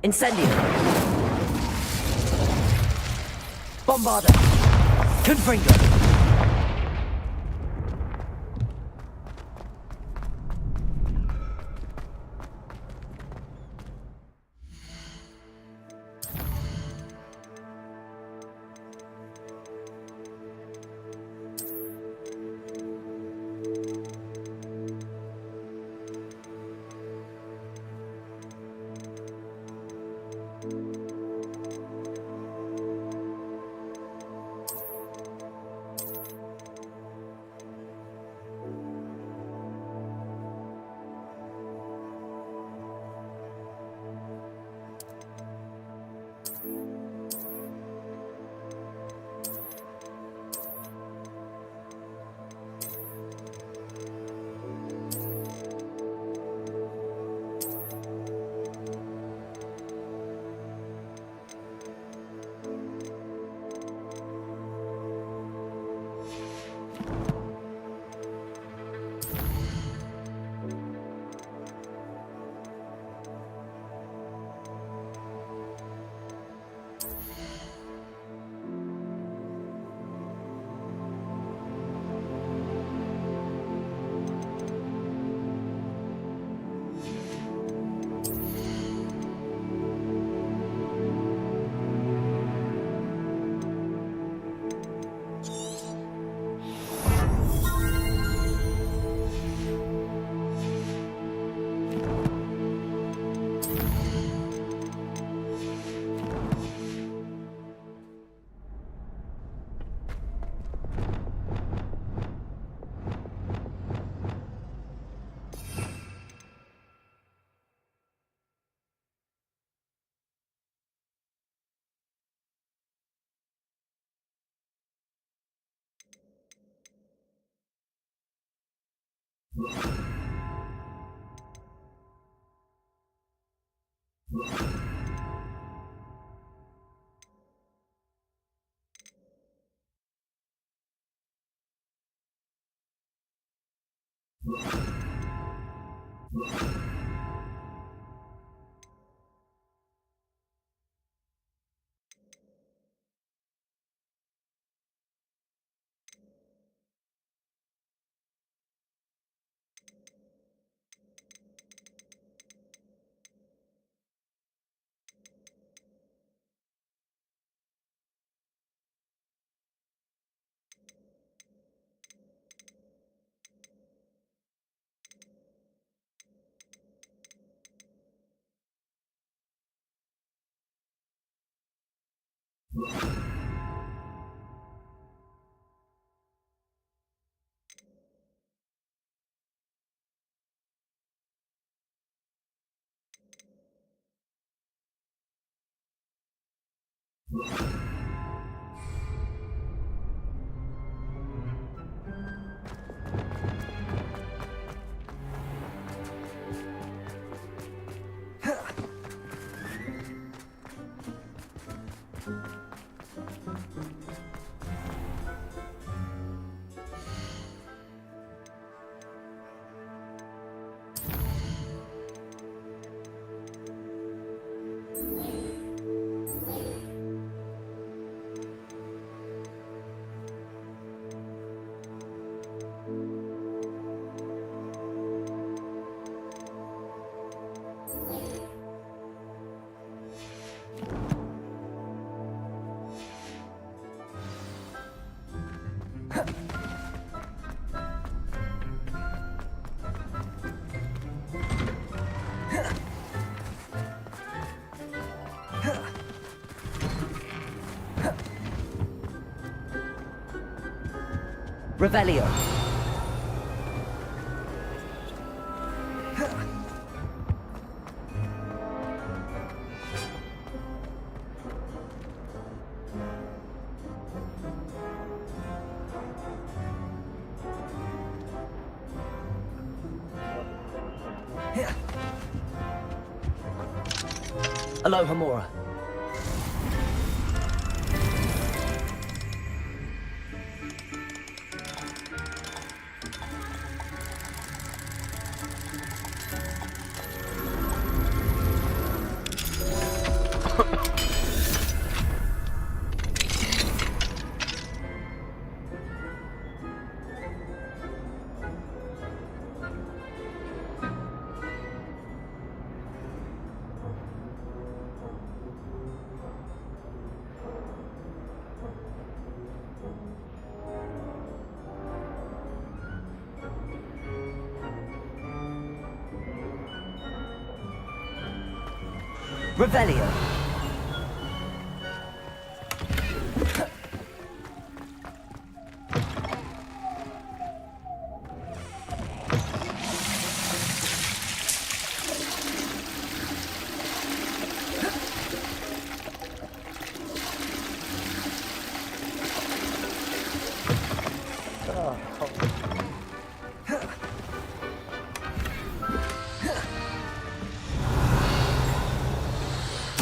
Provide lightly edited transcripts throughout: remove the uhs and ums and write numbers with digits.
Incendio. Bombarda. Confringo. Revelio. Aloha Mora. Revelio.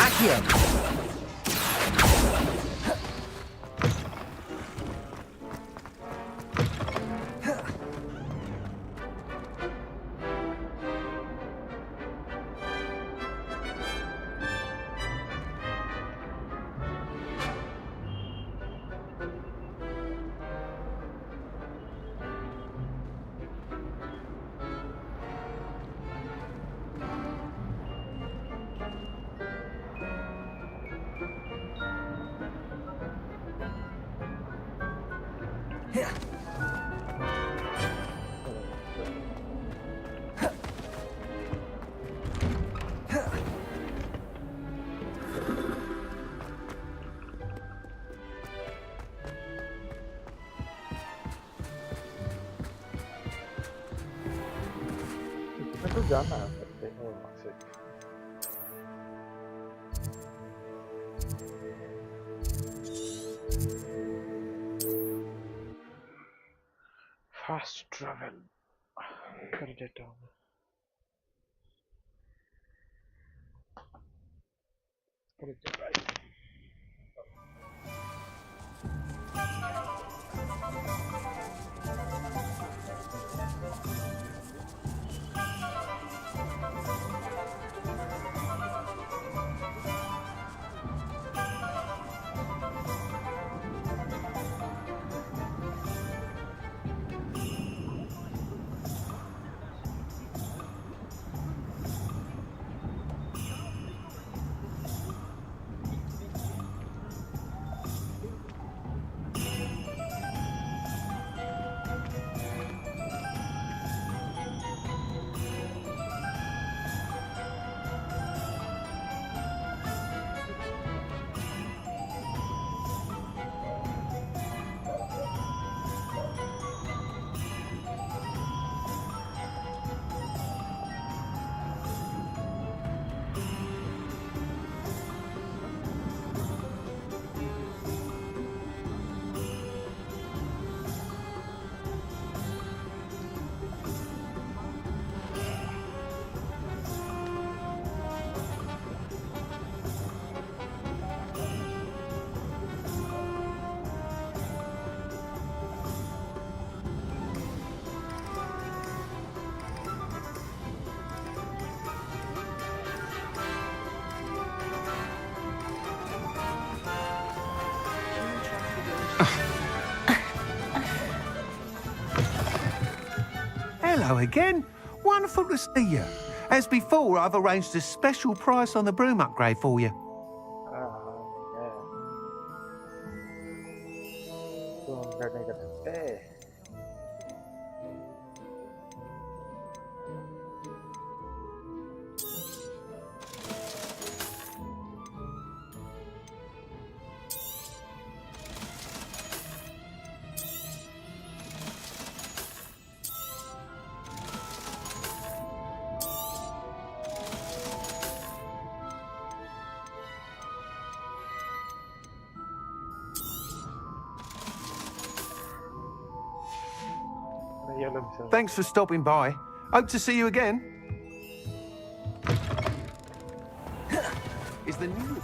Accio. Itu jangan masih. Fast travel. Kerja dong. Kerja baik. Hello again. Wonderful to see you. As before, I've arranged a special price on the broom upgrade for you. Thanks for stopping by. Hope to see you again. Is the new...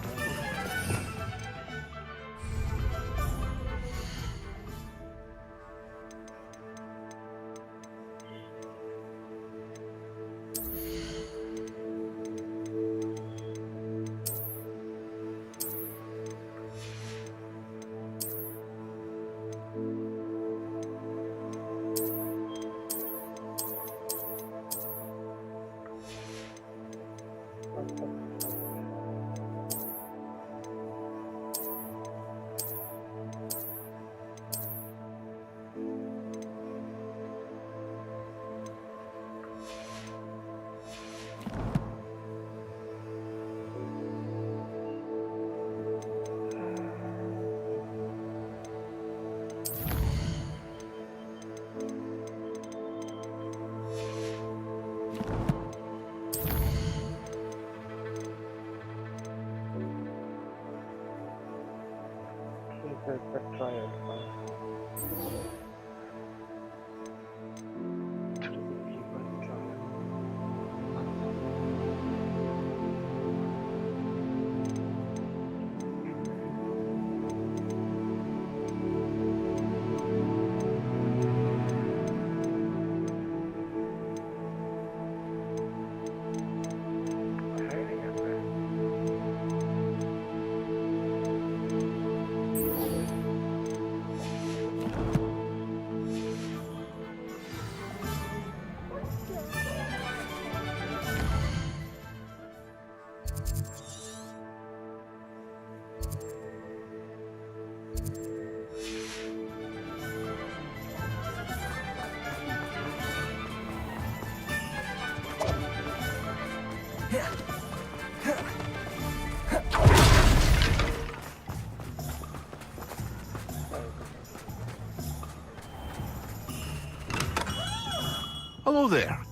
Hello there.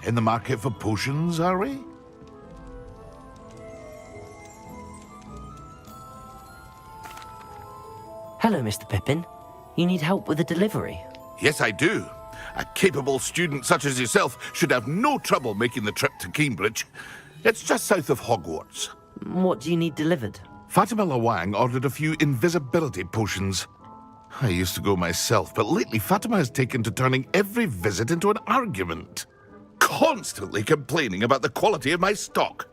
In the market for potions, are we? Hello, Mr. Pippin. You need help with a delivery? Yes, I do. A capable student such as yourself should have no trouble making the trip to Cambridge. It's just south of Hogwarts. What do you need delivered? Fatima Lawang ordered a few invisibility potions. I used to go myself, but lately Fatima has taken to turning every visit into an argument. Constantly complaining about the quality of my stock.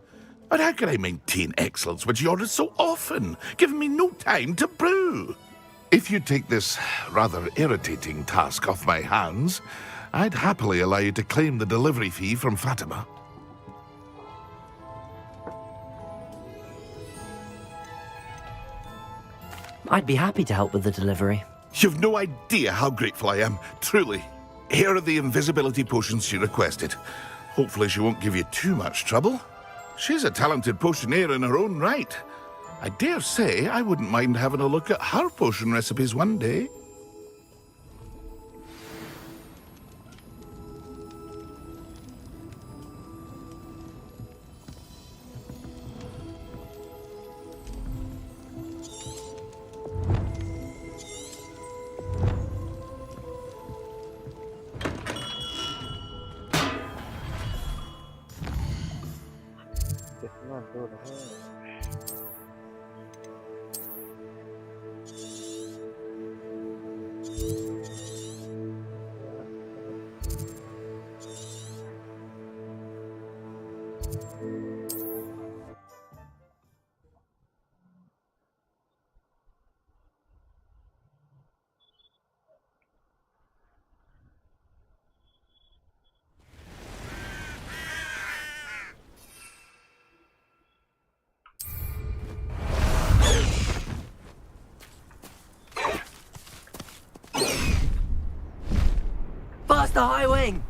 But how can I maintain excellence when she orders so often, giving me no time to brew? If you take this rather irritating task off my hands, I'd happily allow you to claim the delivery fee from Fatima. I'd be happy to help with the delivery. You've no idea how grateful I am, truly. Here are the invisibility potions she requested. Hopefully she won't give you too much trouble. She's a talented potioneer in her own right. I dare say I wouldn't mind having a look at her potion recipes one day. कितना दूर है? Blast the high wing!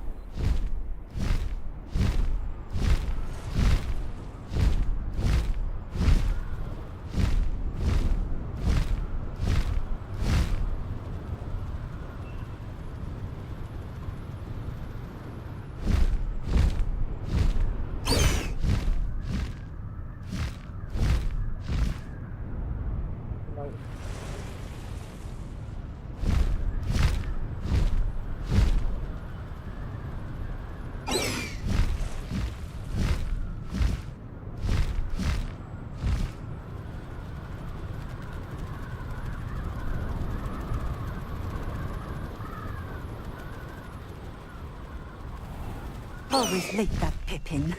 Always late, that Pippin.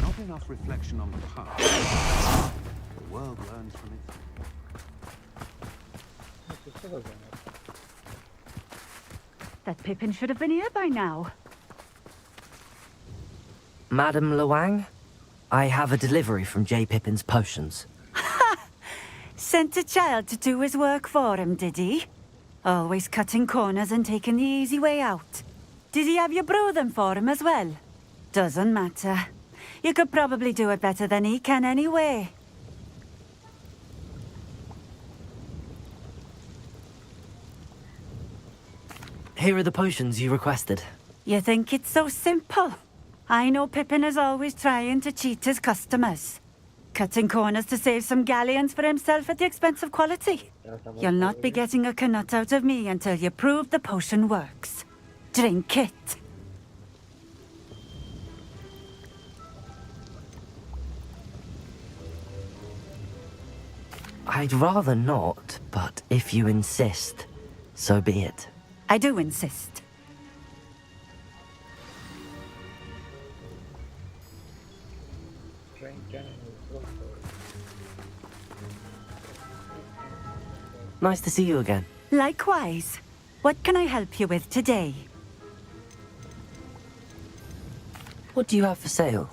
Not enough reflection on the past. The world learns from it. That Pippin should have been here by now. Madam Lawang, I have a delivery from J. Pippin's potions. Sent a child to do his work for him, did he? Always cutting corners and taking the easy way out. Did he have you brew them for him as well? Doesn't matter. You could probably do it better than he can anyway. Here are the potions you requested. You think it's so simple? I know Pippin is always trying to cheat his customers. Cutting corners to save some galleons for himself at the expense of quality. You'll not be getting a canut out of me until you prove the potion works. Drink it. I'd rather not, but if you insist, so be it. I do insist. Nice to see you again. Likewise. What can I help you with today? What do you have for sale?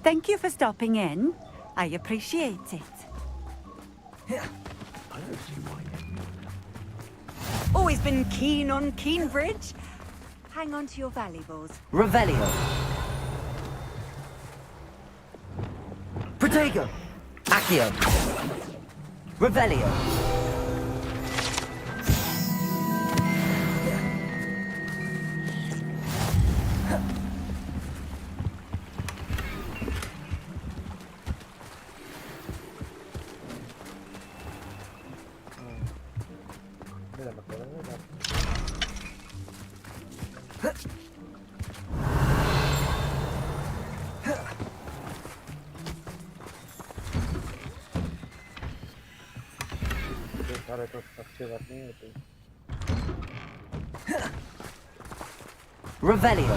Thank you for stopping in. I appreciate it. Always been keen on Keenbridge. Hang on to your valuables. Revelio. Protego. Accio. Revelio. Mira, me quedo en el... सारे तो अच्छे बात नहीं होती Revelio.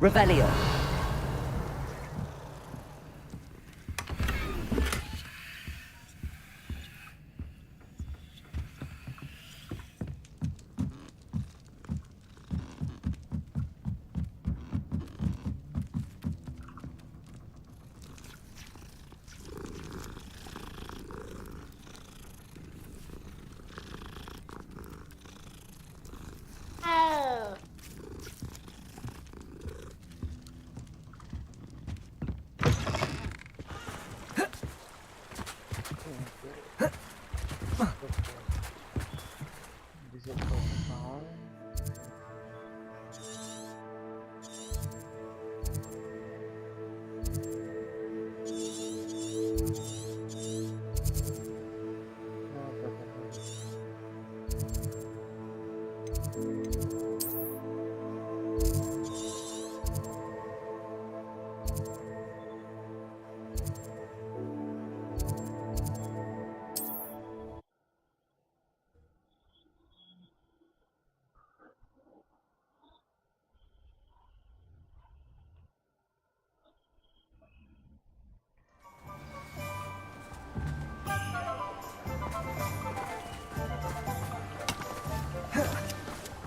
Revelio.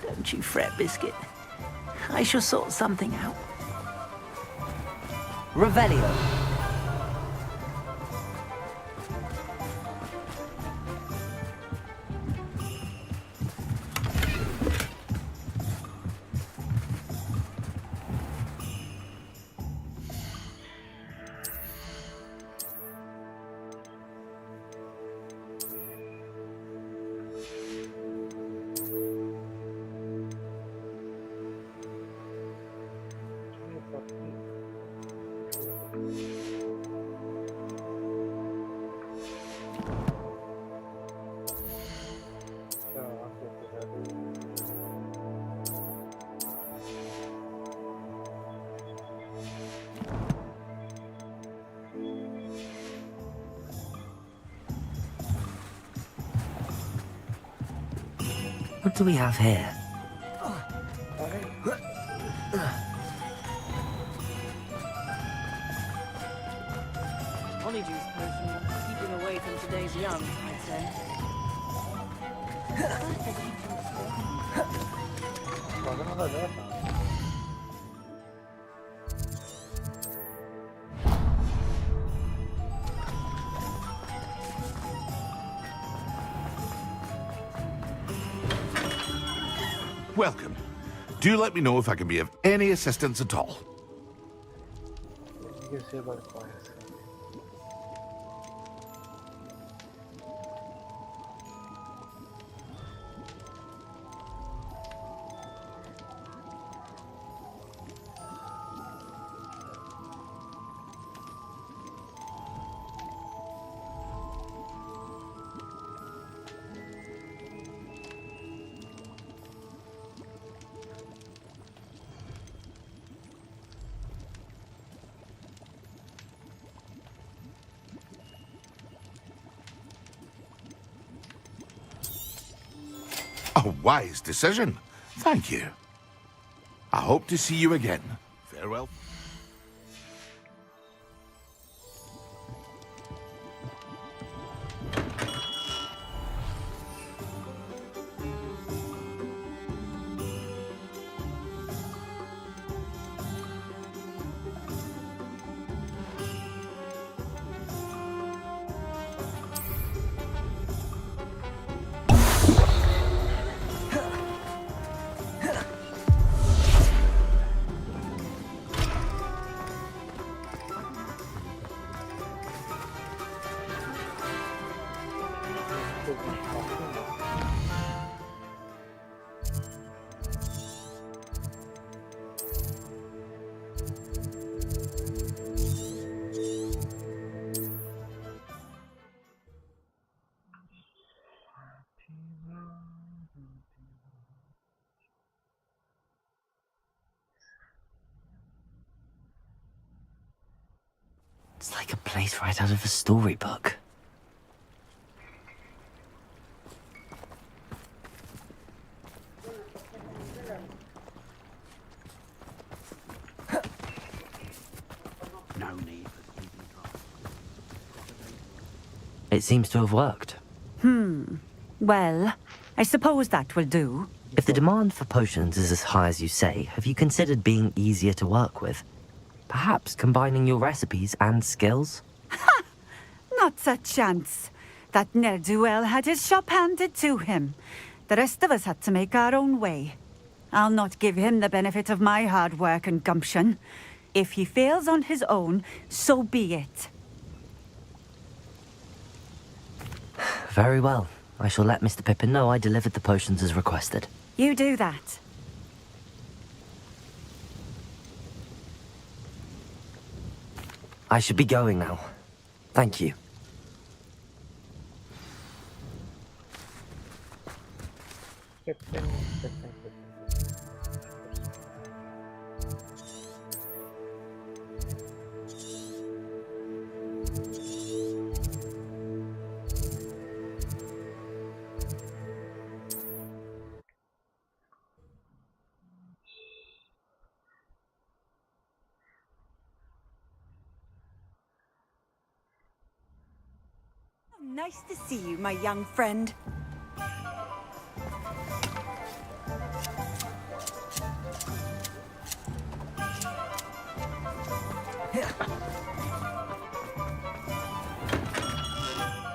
Don't you fret, Biscuit. I shall sort something out. Revelio. What do we have here? Honeyjuice potion. Keeping away from today's young, I'd say. Welcome. Do let me know if I can be of any assistance at all. You can see about fires. A wise decision. Thank you. I hope to see you again. Farewell. It's like a place right out of a storybook. No need. It seems to have worked. Well, I suppose that will do. If the demand for potions is as high as you say, have you considered being easier to work with? Perhaps combining your recipes and skills? Not a chance. That ne'er-do-well had his shop handed to him. The rest of us had to make our own way. I'll not give him the benefit of my hard work and gumption. If he fails on his own, so be it. Very well. I shall let Mr. Pippin know I delivered the potions as requested. You do that. I should be going now. Thank you. Pippin. Nice to see you, my young friend.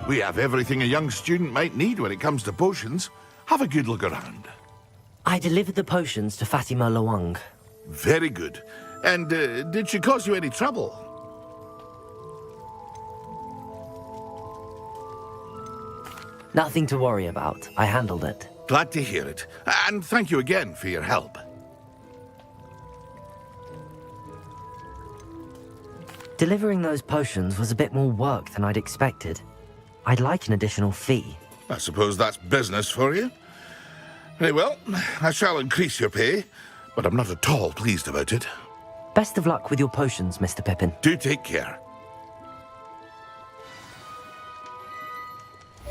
We have everything a young student might need when it comes to potions. Have a good look around. I delivered the potions to Fatima Lawang. Very good. And did she cause you any trouble? Nothing to worry about. I handled it. Glad to hear it. And thank you again for your help. Delivering those potions was a bit more work than I'd expected. I'd like an additional fee. I suppose that's business for you. Very well, I shall increase your pay, but I'm not at all pleased about it. Best of luck with your potions, Mr. Pippin. Do take care.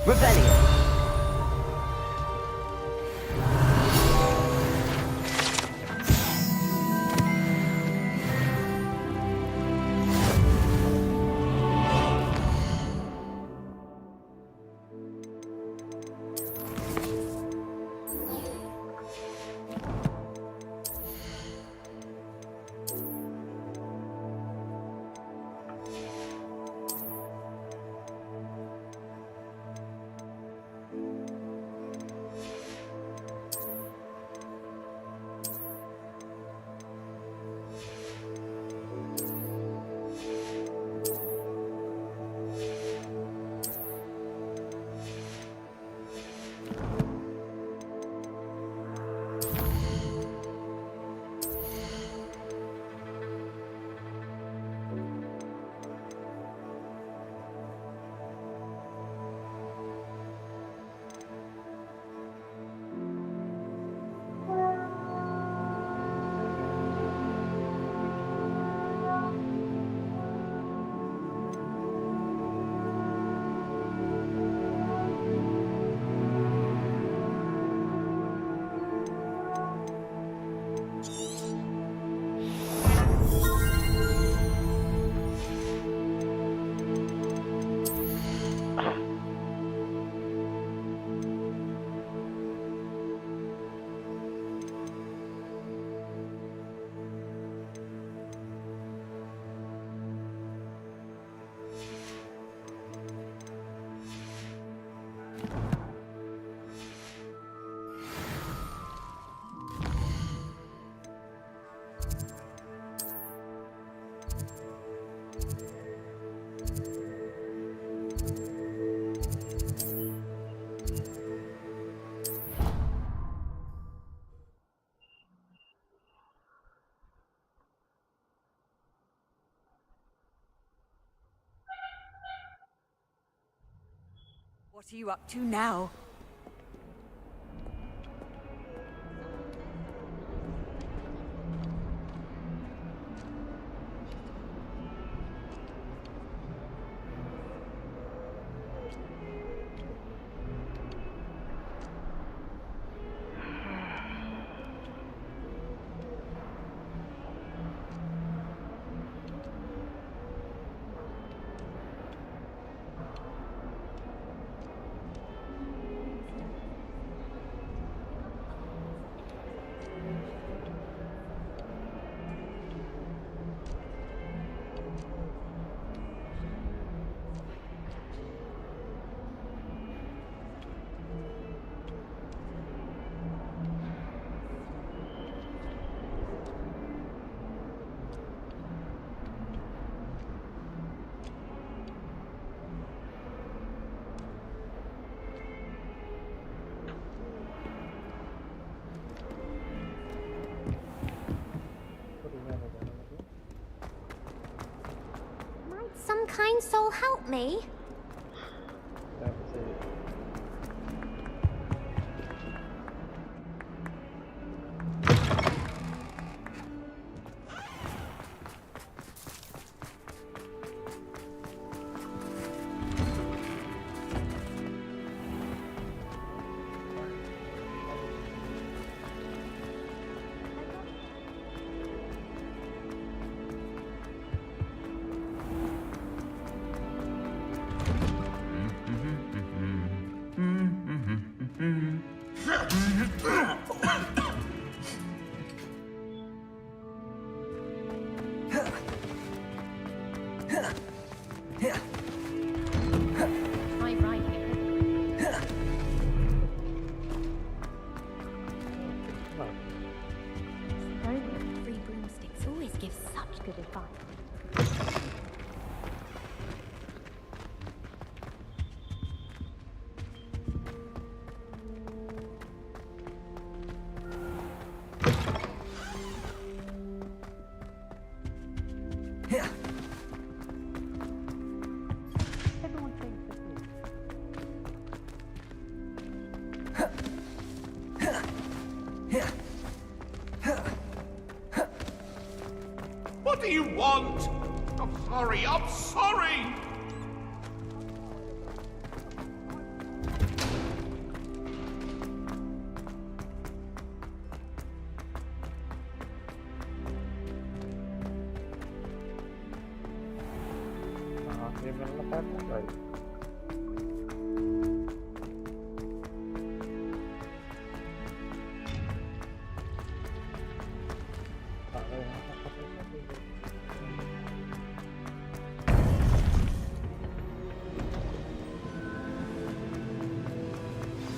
Rebellion! What are you up to now? Might some kind soul help me? Free broomsticks always give such good advice. What do you want? I'm sorry, I'm sorry!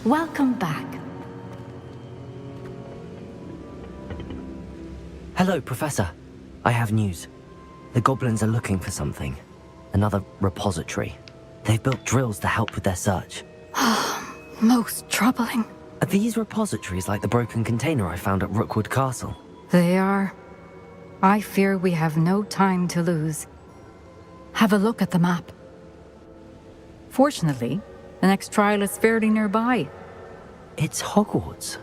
Welcome back. Hello, Professor. I have news. The goblins are looking for something. Another repository. They've built drills to help with their search. Most troubling. Are these repositories like the broken container I found at Rookwood Castle? They are. I fear we have no time to lose. Have a look at the map. Fortunately, the next trial is fairly nearby. It's Hogwarts.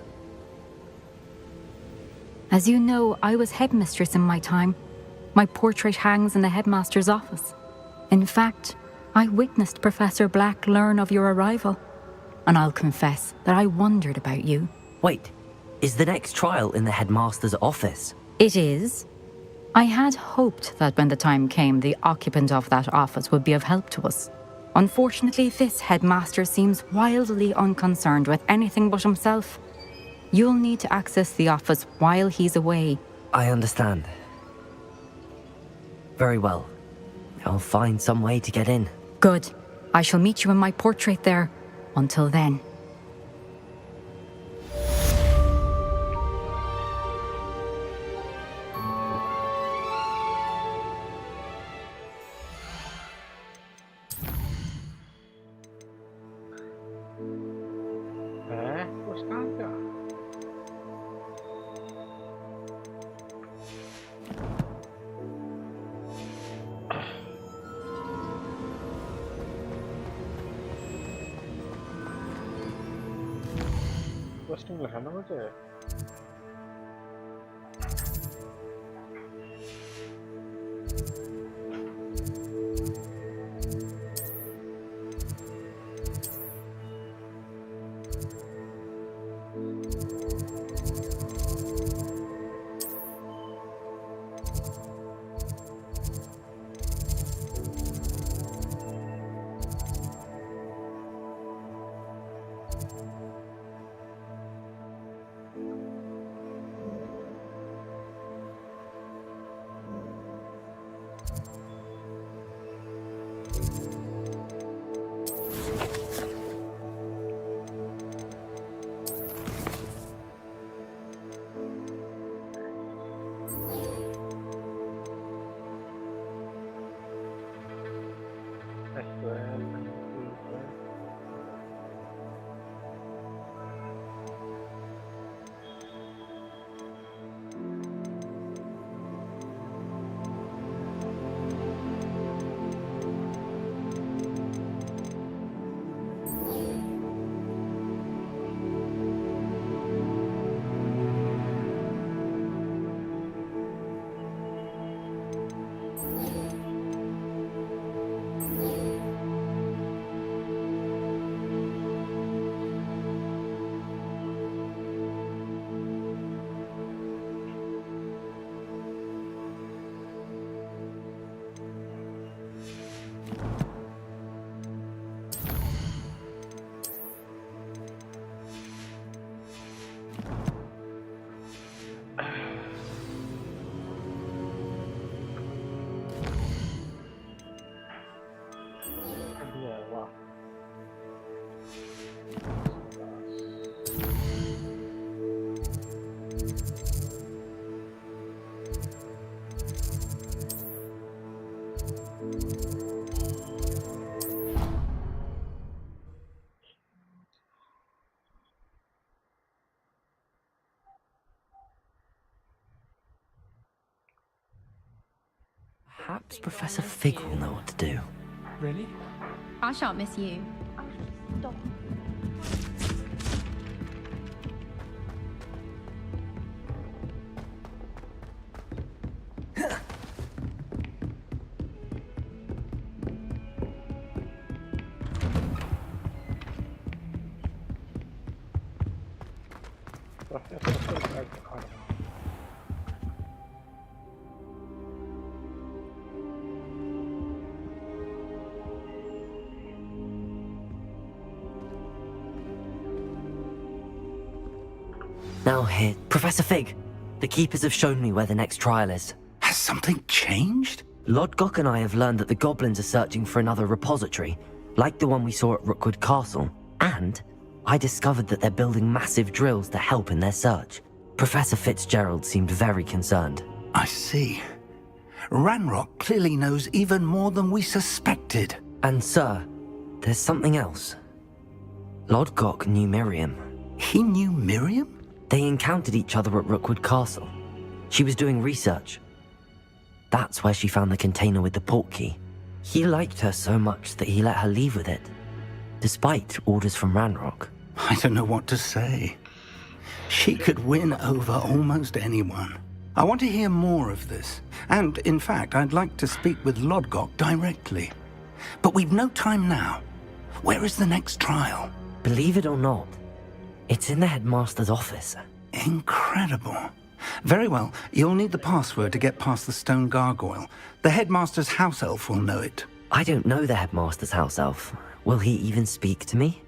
As you know, I was headmistress in my time. My portrait hangs in the headmaster's office. In fact, I witnessed Professor Black learn of your arrival. And I'll confess that I wondered about you. Wait, is the next trial in the headmaster's office? It is. I had hoped that when the time came, the occupant of that office would be of help to us. Unfortunately, this headmaster seems wildly unconcerned with anything but himself. You'll need to access the office while he's away. I understand. Very well. I'll find some way to get in. Good. I shall meet you in my portrait there. Until then. Questing lah sana aja. Perhaps Professor Fig will know what to do. Really? I shan't miss you. Now here, Professor Fig. The Keepers have shown me where the next trial is. Has something changed? Lodgok and I have learned that the goblins are searching for another repository, like the one we saw at Rookwood Castle. And I discovered that they're building massive drills to help in their search. Professor Fitzgerald seemed very concerned. I see. Ranrock clearly knows even more than we suspected. And sir, there's something else. Lodgok knew Miriam. He knew Miriam? They encountered each other at Rookwood Castle. She was doing research. That's where she found the container with the portkey. He liked her so much that he let her leave with it, despite orders from Ranrock. I don't know what to say. She could win over almost anyone. I want to hear more of this. And, in fact, I'd like to speak with Lodgok directly. But we've no time now. Where is the next trial? Believe it or not, it's in the headmaster's office. Incredible. Very well. You'll need the password to get past the stone gargoyle. The headmaster's house elf will know it. I don't know the headmaster's house elf. Will he even speak to me?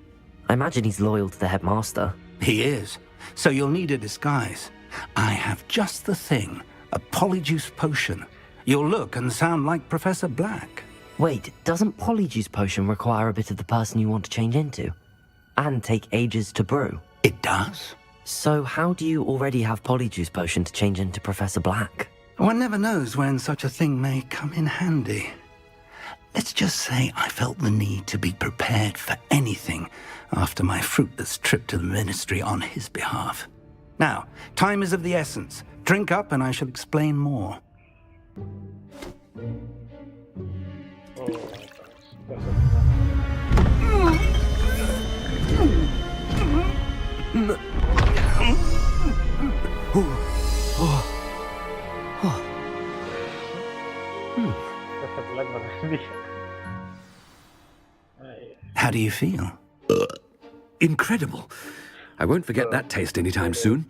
I imagine he's loyal to the headmaster. He is. So you'll need a disguise. I have just the thing. A polyjuice potion. You'll look and sound like Professor Black. Wait, doesn't polyjuice potion require a bit of the person you want to change into? And take ages to brew? It does. So how do you already have polyjuice potion to change into Professor Black? One never knows when such a thing may come in handy. Let's just say I felt the need to be prepared for anything after my fruitless trip to the ministry on his behalf. Now, time is of the essence. Drink up and I shall explain more. Profesor Black beneran dia. How do you feel? Incredible. I won't forget that taste anytime soon.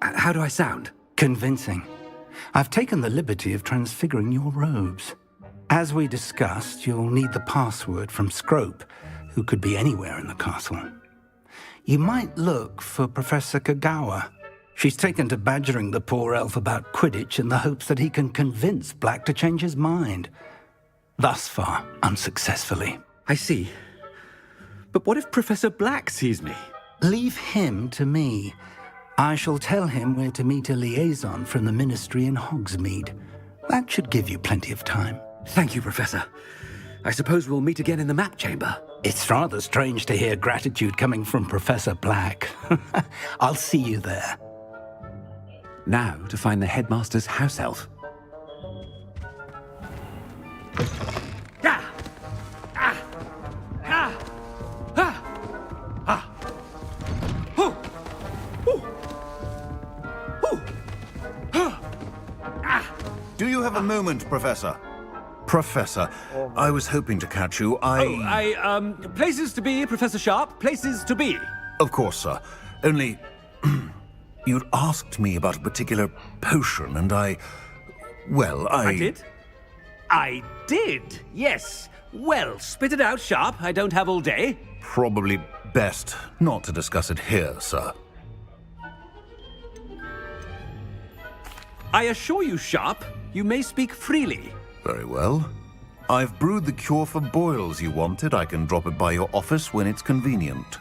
How do I sound? Convincing. I've taken the liberty of transfiguring your robes. As we discussed, you'll need the password from Scrope, who could be anywhere in the castle. You might look for Professor Kagawa. She's taken to badgering the poor elf about Quidditch in the hopes that he can convince Black to change his mind. Thus far, unsuccessfully. I see. But what if Professor Black sees me? Leave him to me. I shall tell him where to meet a liaison from the Ministry in Hogsmeade. That should give you plenty of time. Thank you, Professor. I suppose we'll meet again in the map chamber. It's rather strange to hear gratitude coming from Professor Black. I'll see you there. Now to find the headmaster's house elf. Do you have a moment, Professor? Professor, I was hoping to catch you. Places to be, Professor Sharp. Places to be. Of course, sir. Only, you'd asked me about a particular potion, and I did? I did, yes. Well, spit it out, Sharp. I don't have all day. Probably best not to discuss it here, sir. I assure you, Sharp, you may speak freely. Very well. I've brewed the cure for boils you wanted. I can drop it by your office when it's convenient.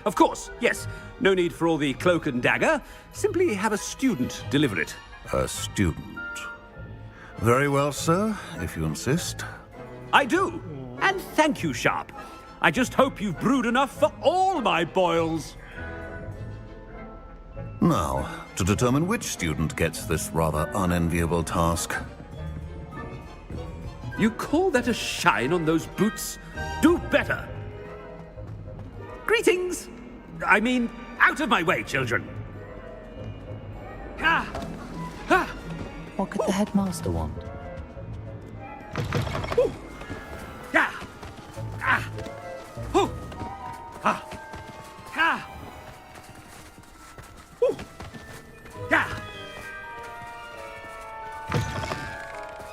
Of course, yes. No need for all the cloak and dagger. Simply have a student deliver it. A student. Very well, sir, if you insist. I do. And thank you, Sharp. I just hope you've brewed enough for all my boils. Now, to determine which student gets this rather unenviable task. You call that a shine on those boots? Do better. Greetings! I mean, out of my way, children. What could the headmaster want?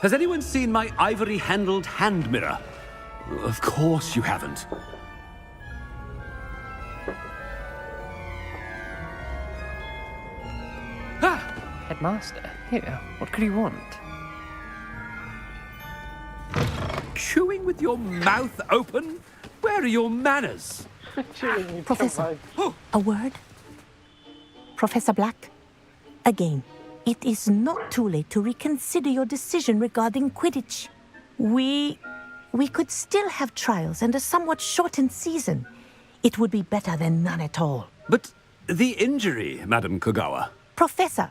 Has anyone seen my ivory-handled hand mirror? Of course you haven't. Headmaster? Here, what could he want? Chewing with your mouth open? Where are your manners? Professor, a word? Professor Black, again, it is not too late to reconsider your decision regarding Quidditch. We could still have trials and a somewhat shortened season. It would be better than none at all. But the injury, Madam Kagawa. Professor,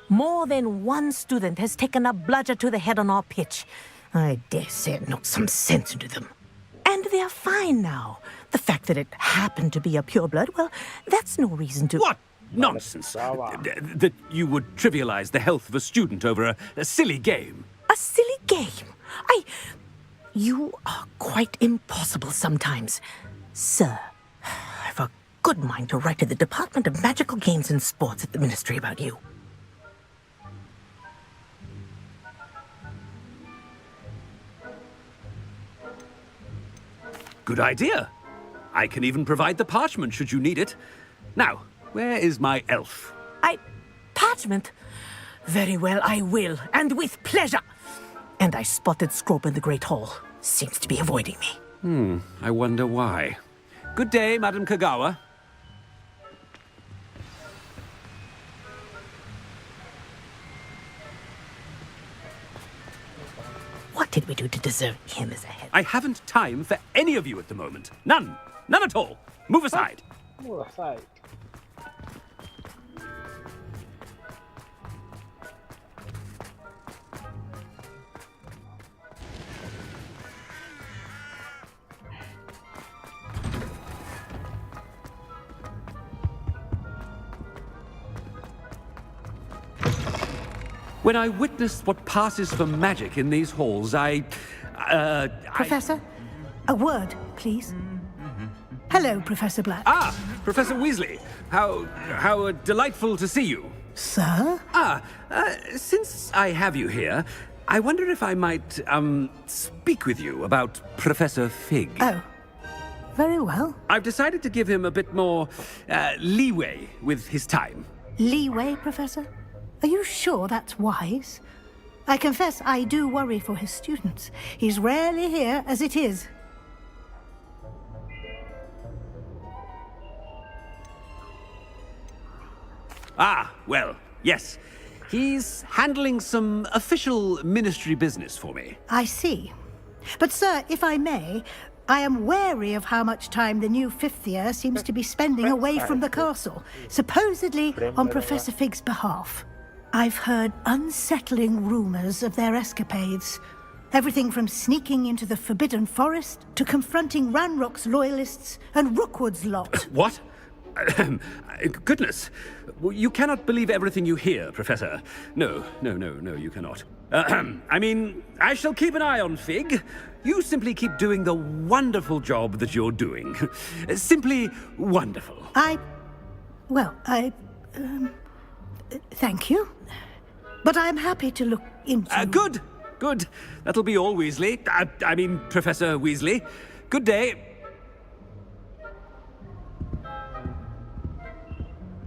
more than one student has taken a bludger to the head on our pitch. I dare say it knocked some sense into them. And they're fine now. The fact that it happened to be a pureblood, well, that's no reason to... What nonsense! That you would trivialize the health of a student over a silly game. A silly game? You are quite impossible sometimes. Sir, I've a good mind to write to the Department of Magical Games and Sports at the Ministry about you. Good idea. I can even provide the parchment should you need it. Now, where is my elf? Parchment? Very well, I will, and with pleasure. And I spotted Scrope in the Great Hall. Seems to be avoiding me. I wonder why. Good day, Madam Kagawa. What did we do to deserve him as a head? I haven't time for any of you at the moment. None. None at all. Move aside. Move aside. when I witness what passes for magic in these halls, Professor, a word, please. Hello, Professor Black. Ah, Professor Weasley. How delightful to see you. Sir? Since I have you here, I wonder if I might, speak with you about Professor Fig. Oh, very well. I've decided to give him a bit more, leeway with his time. Leeway, Professor? Are you sure that's wise? I confess I do worry for his students. He's rarely here as it is. Ah, well, yes. He's handling some official ministry business for me. I see. But, sir, if I may, I am wary of how much time the new fifth year seems to be spending away from the castle, supposedly on Professor Fig's behalf. I've heard unsettling rumors of their escapades. Everything from sneaking into the Forbidden Forest to confronting Ranrock's loyalists and Rookwood's lot. What? Goodness. You cannot believe everything you hear, Professor. No, you cannot. I mean, I shall keep an eye on Fig. You simply keep doing the wonderful job that you're doing. Simply wonderful. Thank you. But I'm happy to look into... Good. That'll be all, Weasley. I mean, Professor Weasley. Good day.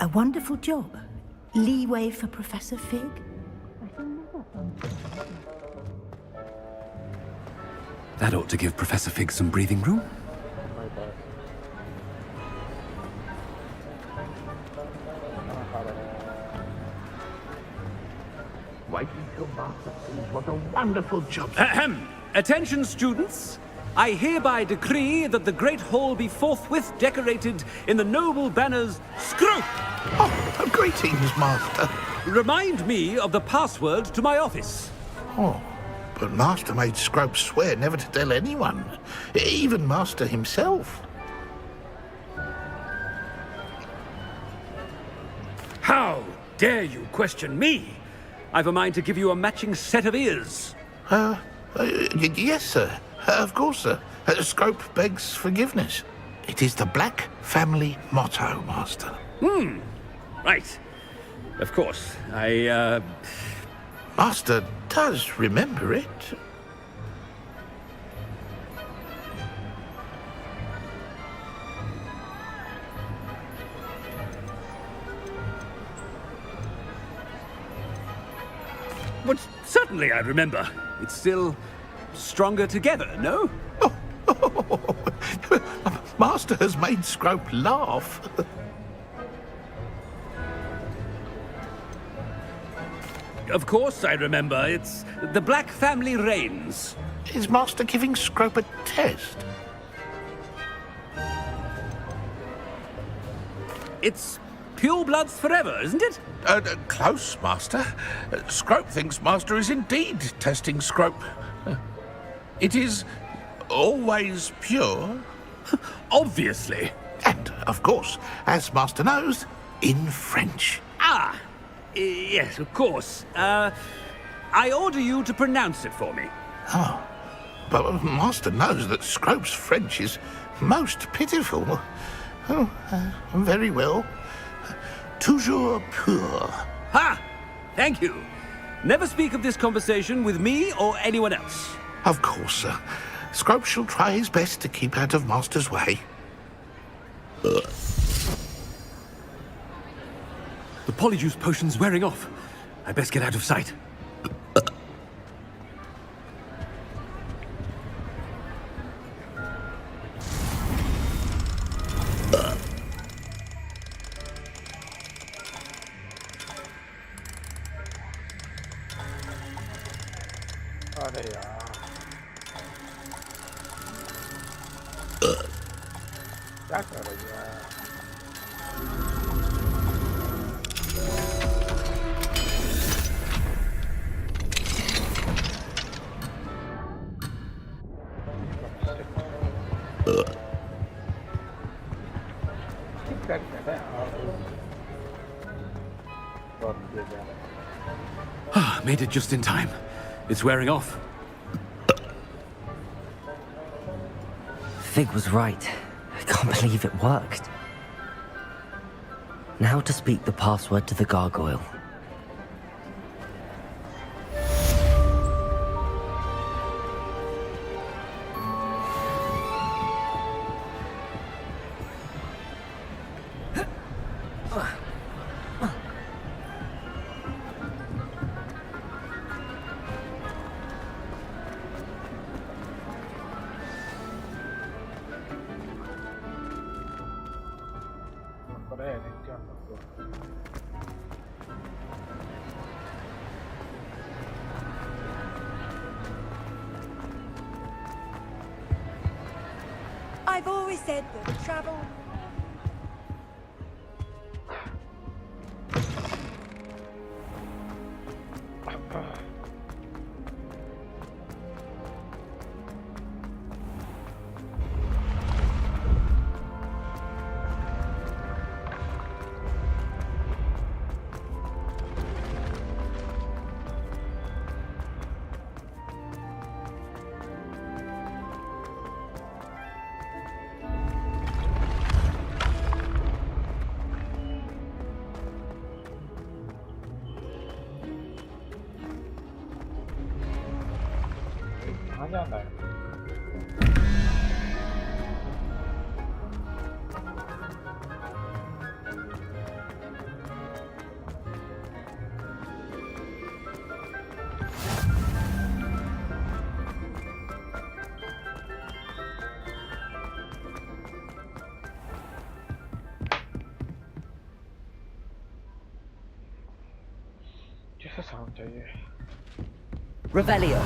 A wonderful job. Leeway for Professor Fig. That ought to give Professor Fig some breathing room. Wait until Master sees what a wonderful job. Attention, students. I hereby decree that the Great Hall be forthwith decorated in the noble banners Scrope. Oh, greetings, Master. Remind me of the password to my office. Oh, but Master made Scrope swear never to tell anyone, even Master himself. How dare you question me? I've a mind to give you a matching set of ears. Yes, sir. Of course, sir. Scrope begs forgiveness. It is the Black family motto, Master. Right. Of course. Master does remember it. But certainly I remember. It's still stronger together, no? Master has made Scrope laugh. Of course I remember. It's the Black family reigns. Is Master giving Scrope a test? It's pure bloods forever, isn't it? Close, Master. Scrope thinks Master is indeed testing Scrope. It is always pure. Obviously. And, of course, as Master knows, in French. Yes, of course. I order you to pronounce it for me. Oh, but Master knows that Scrope's French is most pitiful. Oh, very well. Toujours pur. Ha! Thank you. Never speak of this conversation with me or anyone else. Of course, sir. Scrope shall try his best to keep out of Master's way. The polyjuice potion's wearing off. I best get out of sight. Made it just in time. It's wearing off. Fig was right. I can't believe it worked. Now to speak the password to the gargoyle. I've always said that travel... Revelio.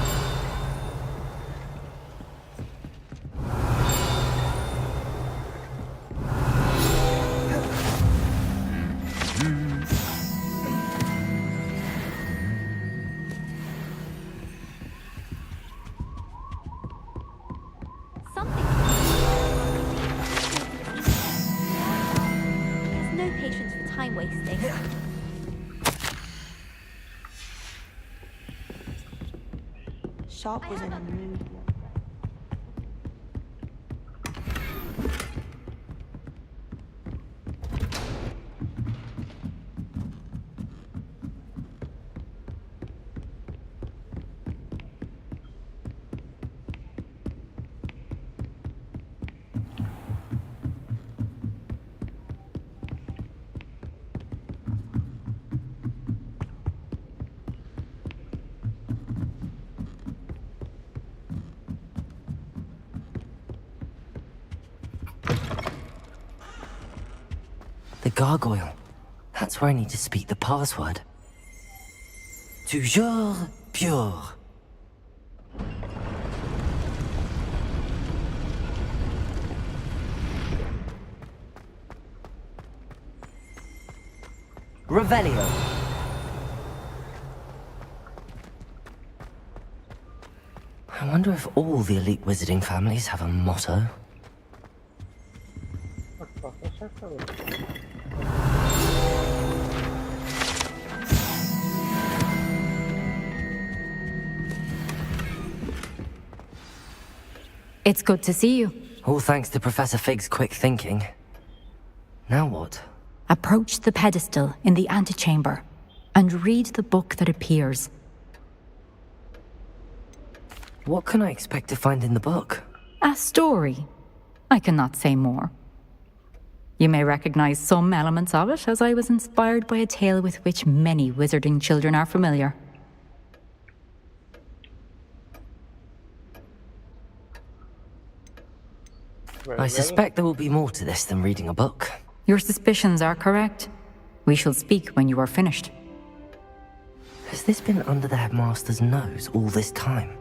There's no patience for time wasting. Shop was in a mood. The gargoyle. That's where I need to speak the password. Toujours pure. Revelio. I wonder if all the elite wizarding families have a motto. It's good to see you. All thanks to Professor Fig's quick thinking. Now what? Approach the pedestal in the antechamber and read the book that appears. What can I expect to find in the book? A story. I cannot say more. You may recognize some elements of it, as I was inspired by a tale with which many wizarding children are familiar. I suspect there will be more to this than reading a book. Your suspicions are correct. We shall speak when you are finished. Has this been under the headmaster's nose all this time?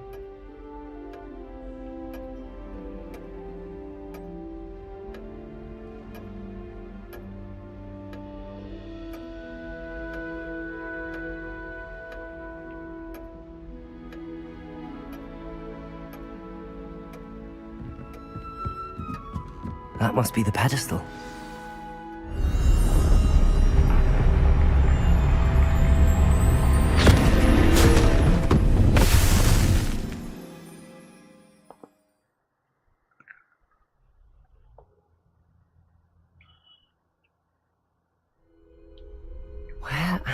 That must be the pedestal.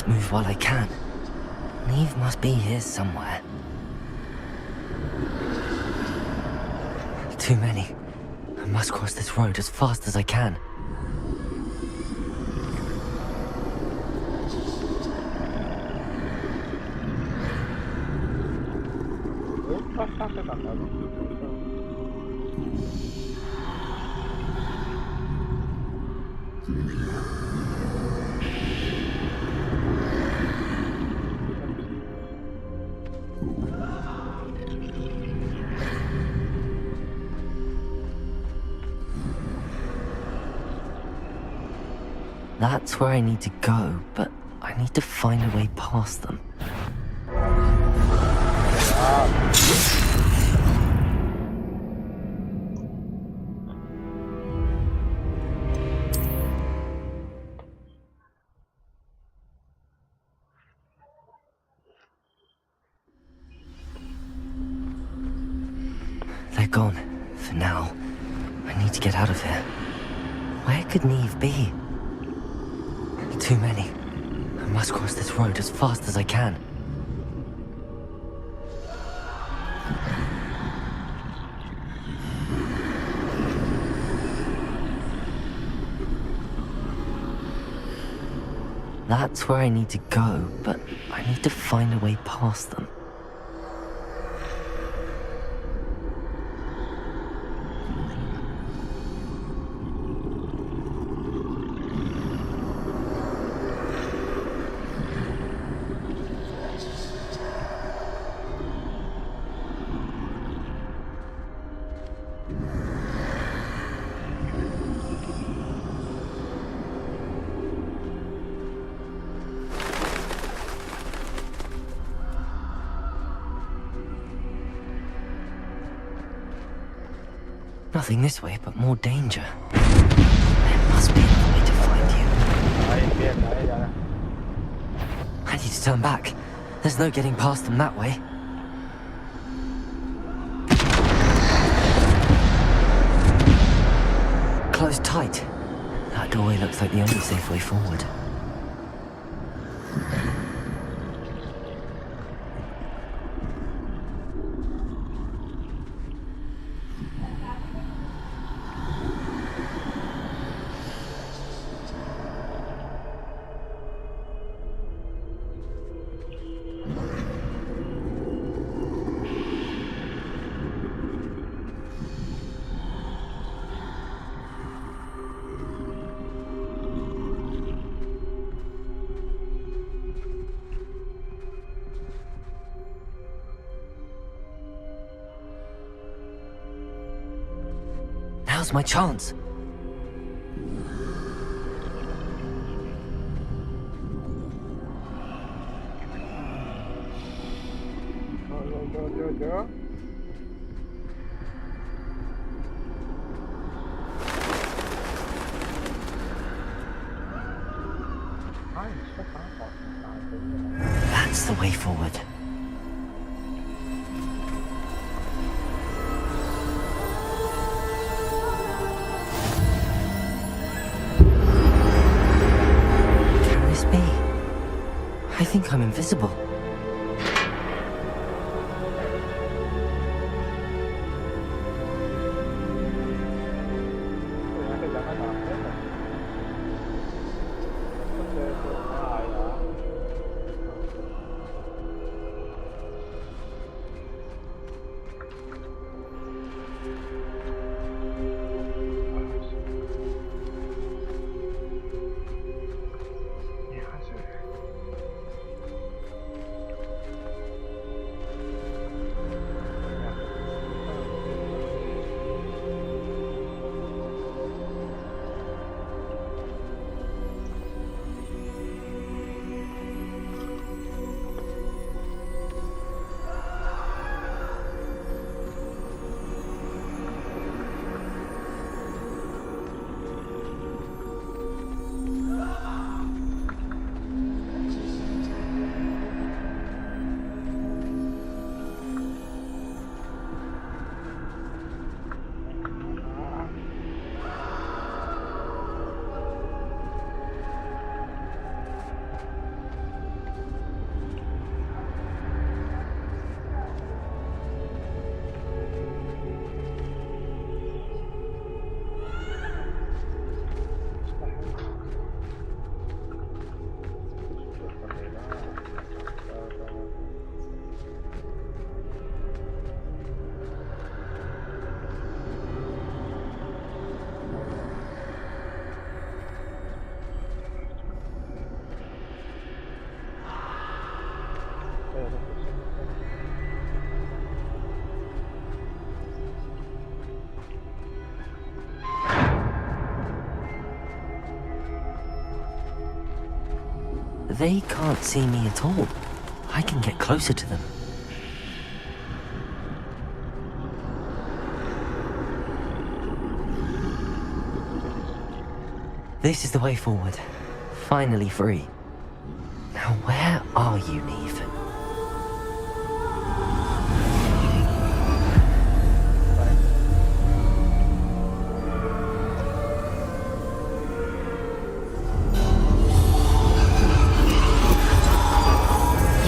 best move while I can. Neve must be here somewhere. Too many. I must cross this road as fast as I can. That's where I need to go, but I need to find a way past them. They're gone, for now. I need to get out of here. Where could Neve be? Too many. I must cross this road as fast as I can. That's where I need to go, but I need to find a way past them. Nothing this way, but more danger. There must be another way to find you. I need to turn back. There's no getting past them that way. Closed tight. That doorway looks like the only safe way forward. Now's my chance. That's the way forward. I think I'm invisible. They can't see me at all. I can get closer to them. This is the way forward. Finally free. Now where are you, Neve?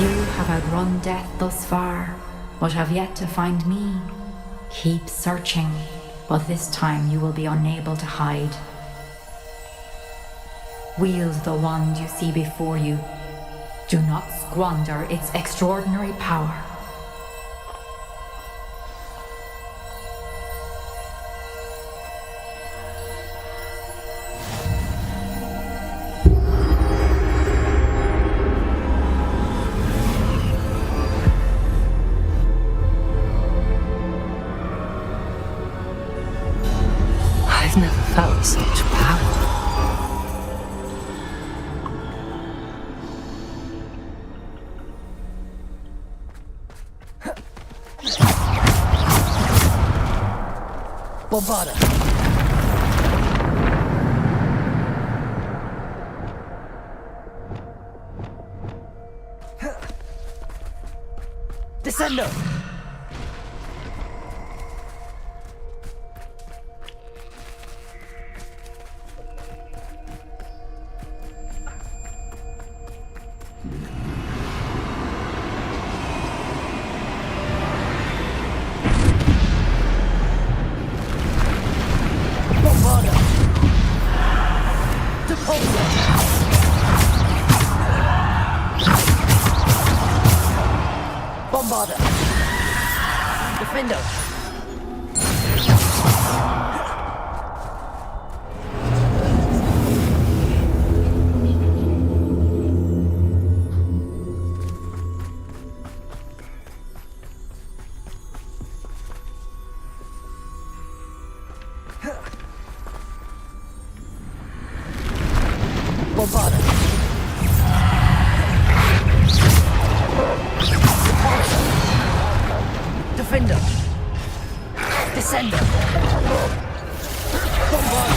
You have outrun death thus far, but have yet to find me. Keep searching, but this time you will be unable to hide. Wield the wand you see before you. Do not squander its extraordinary power. I've never felt such power. Bombarda! Descendo! Bombarda! Defendo! Bombarda! Defender! Descender! Bombarda!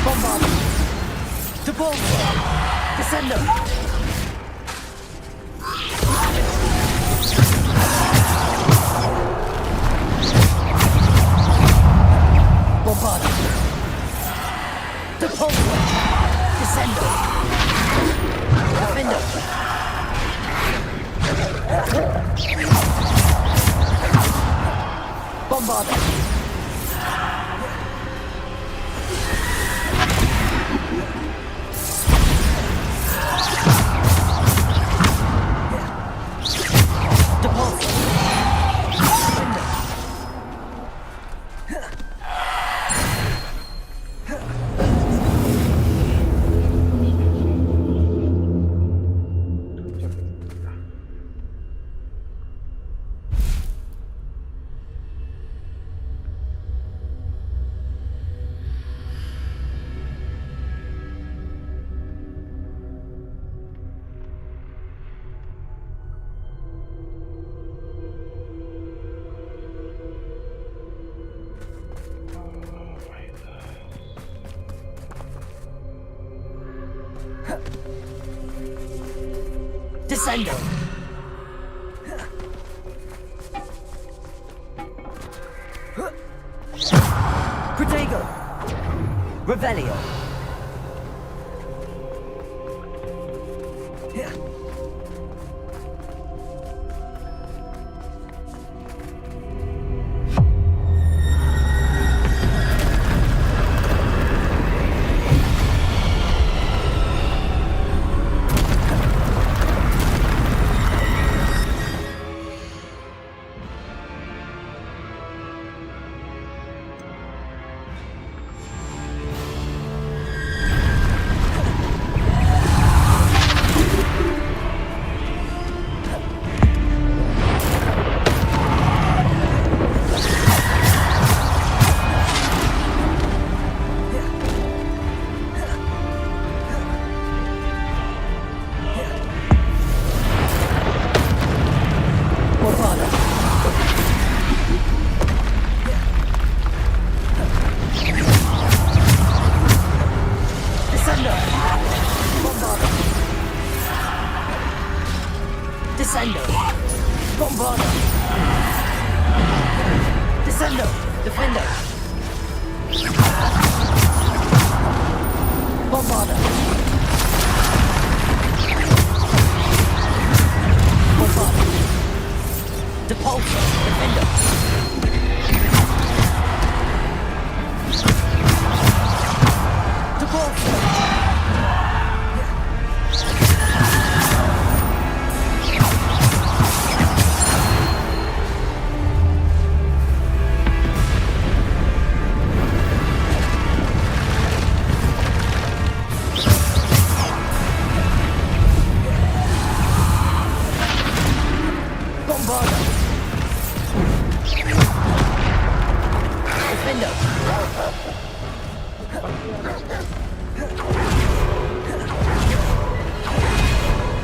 Bombarda! Debolsa! Descender! Bombarda! Debolsa! Descendo! Defender! Bombarda! Debolsa! Defender! Descendo! Protego! Revelio!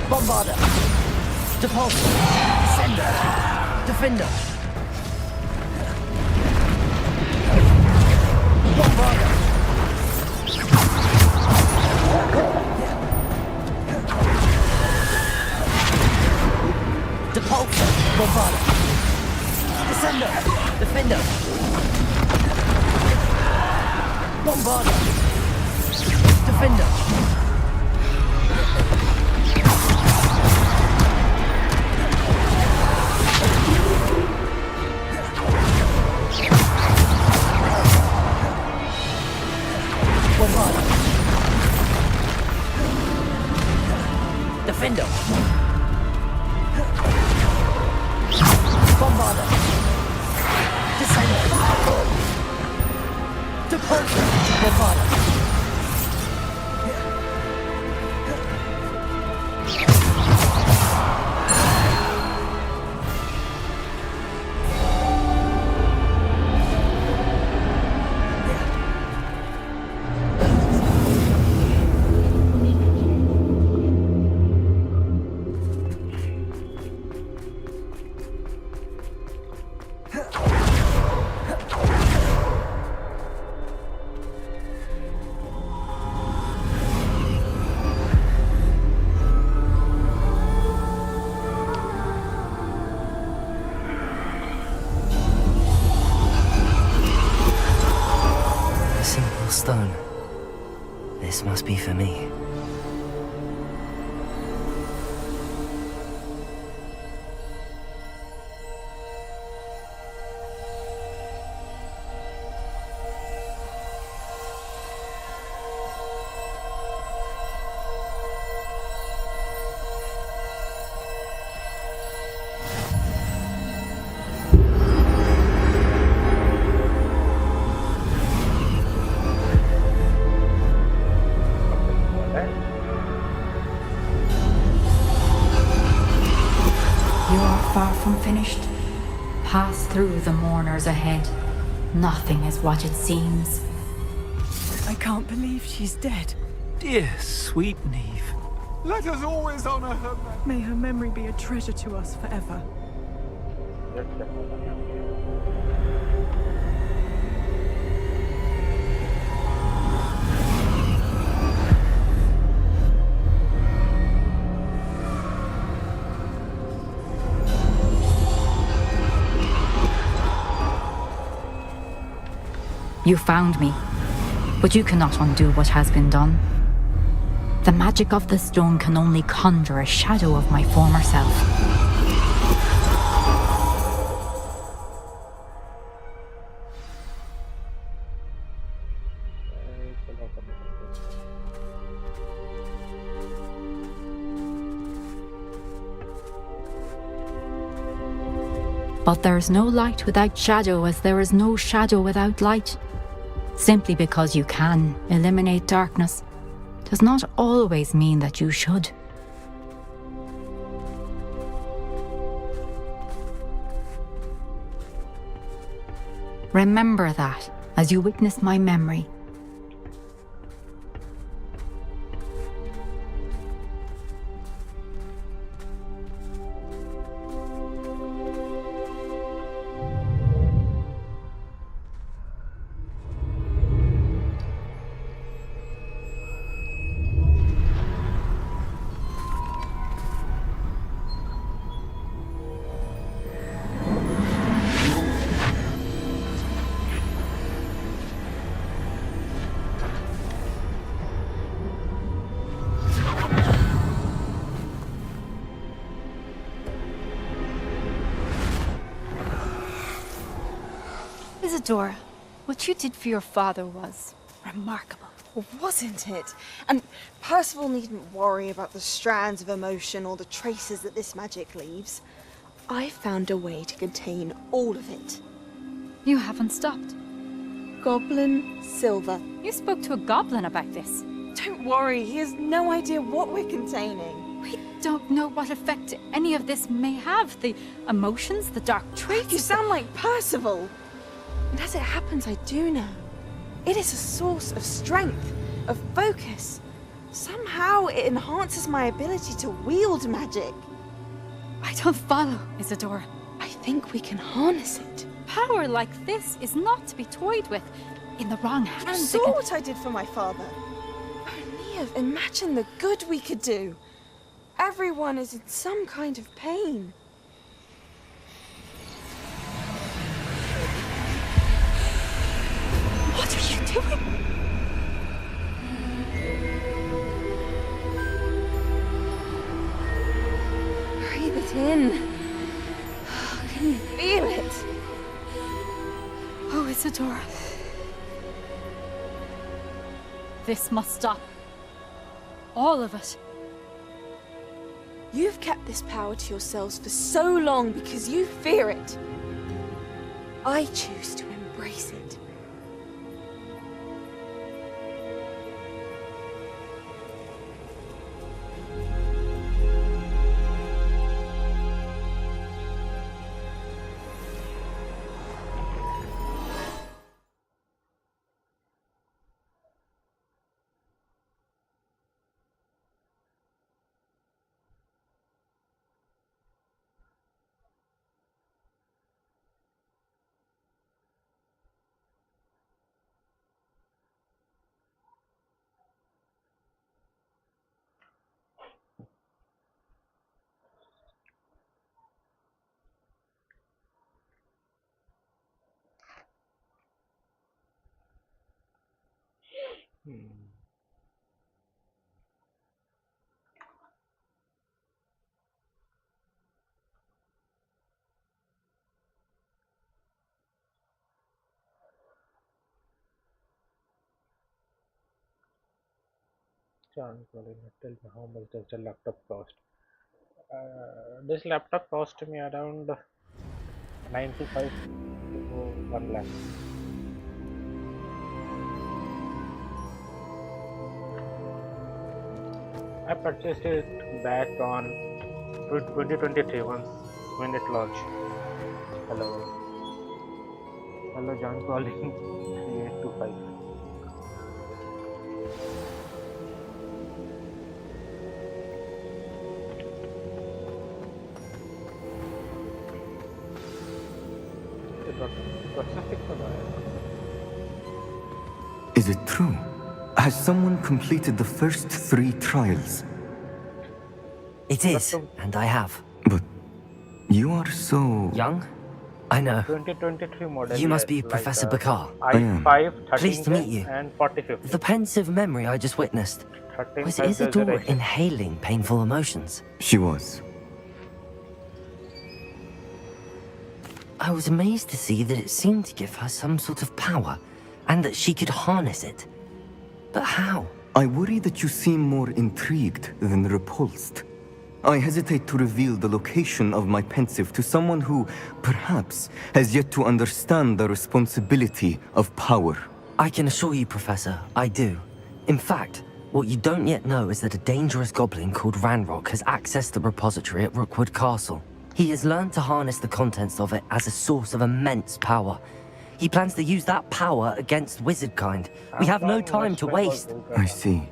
Bombarder! Depulsor! Descender! Defender! Bombarder! Depulsor! Bombarder! Descender! Defender! Bombarder! Defender! Defender! Bombarder! Descender! Depulsor! Bombarder! Stone. This must be for me. Far from finished. Pass through the mourners ahead. Nothing is what it seems. I can't believe she's dead. Dear, sweet Neve. Let us always honor her. May her memory be a treasure to us forever. You found me, but you cannot undo what has been done. The magic of the stone can only conjure a shadow of my former self. But there is no light without shadow, as there is no shadow without light. Simply because you can eliminate darkness does not always mean that you should. Remember that as you witness my memory. Isadora, what you did for your father was remarkable. Wasn't it? And Percival needn't worry about the strands of emotion or the traces that this magic leaves. I found a way to contain all of it. You haven't stopped. Goblin silver. You spoke to a goblin about this. Don't worry, he has no idea what we're containing. We don't know what effect any of this may have. The emotions, the dark traits. You sound like Percival. And as it happens, I do know. It is a source of strength, of focus. Somehow it enhances my ability to wield magic. I don't follow, Isadora. I think we can harness it. Power like this is not to be toyed with. In the wrong You hands, saw what I did for my father. Oh, Neve, imagine the good we could do. Everyone is in some kind of pain. What are you doing? Breathe it in. Can you feel it? Oh, Isadora. This must stop. All of it. You've kept this power to yourselves for so long because you fear it. I choose to embrace it. John Colin, tell me how much does the laptop cost? This laptop cost me around 95 to 1 lakh. I purchased it back on 2023 when it launched. Hello. Hello, John calling 3825. Is it true? Has someone completed the first 3 trials? It is, and I have. But you are so... young? I know. 2023 model. You must be like, Professor Bakar. i5, 13 Pleased to meet you. and 4050. The pensive memory I just witnessed. Was Isadora inhaling painful emotions? She was. I was amazed to see that it seemed to give her some sort of power, and that she could harness it. But how? I worry that you seem more intrigued than repulsed. I hesitate to reveal the location of my pensive to someone who, perhaps, has yet to understand the responsibility of power. I can assure you, Professor, I do. In fact, what you don't yet know is that a dangerous goblin called Ranrock has accessed the repository at Rookwood Castle. He has learned to harness the contents of it as a source of immense power. He plans to use that power against wizardkind. We have no time to waste. I see.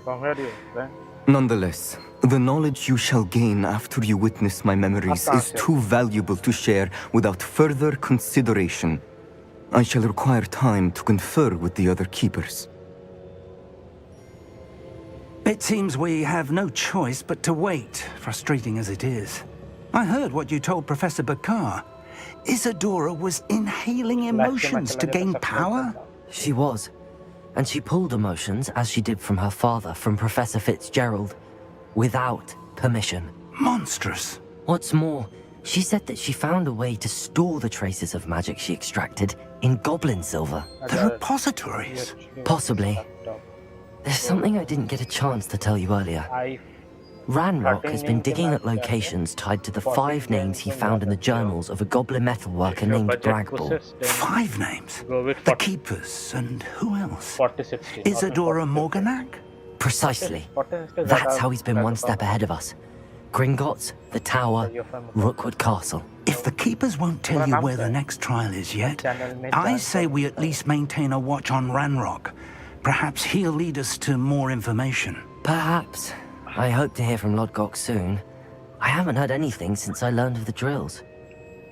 From where you went? Nonetheless, the knowledge you shall gain after you witness my memories is too valuable to share without further consideration. I shall require time to confer with the other keepers. It seems we have no choice but to wait, frustrating as it is. I heard what you told Professor Bakar. Isadora was inhaling emotions to gain power? She was. And she pulled emotions, as she did from her father, from Professor Fitzgerald, without permission. Monstrous. What's more, she said that she found a way to store the traces of magic she extracted in goblin silver. The repositories? Possibly. There's something I didn't get a chance to tell you earlier. Ranrock has been digging at locations tied to the 5 names he found in the journals of a goblin metalworker named Bragball. 5 names? The Keepers, and who else? Isadora Morganac? Precisely. That's how he's been one step ahead of us. Gringotts, the Tower, Rookwood Castle. If the keepers won't tell you where the next trial is yet, I say we at least maintain a watch on Ranrock. Perhaps he'll lead us to more information. Perhaps. I hope to hear from Lodgok soon. I haven't heard anything since I learned of the drills.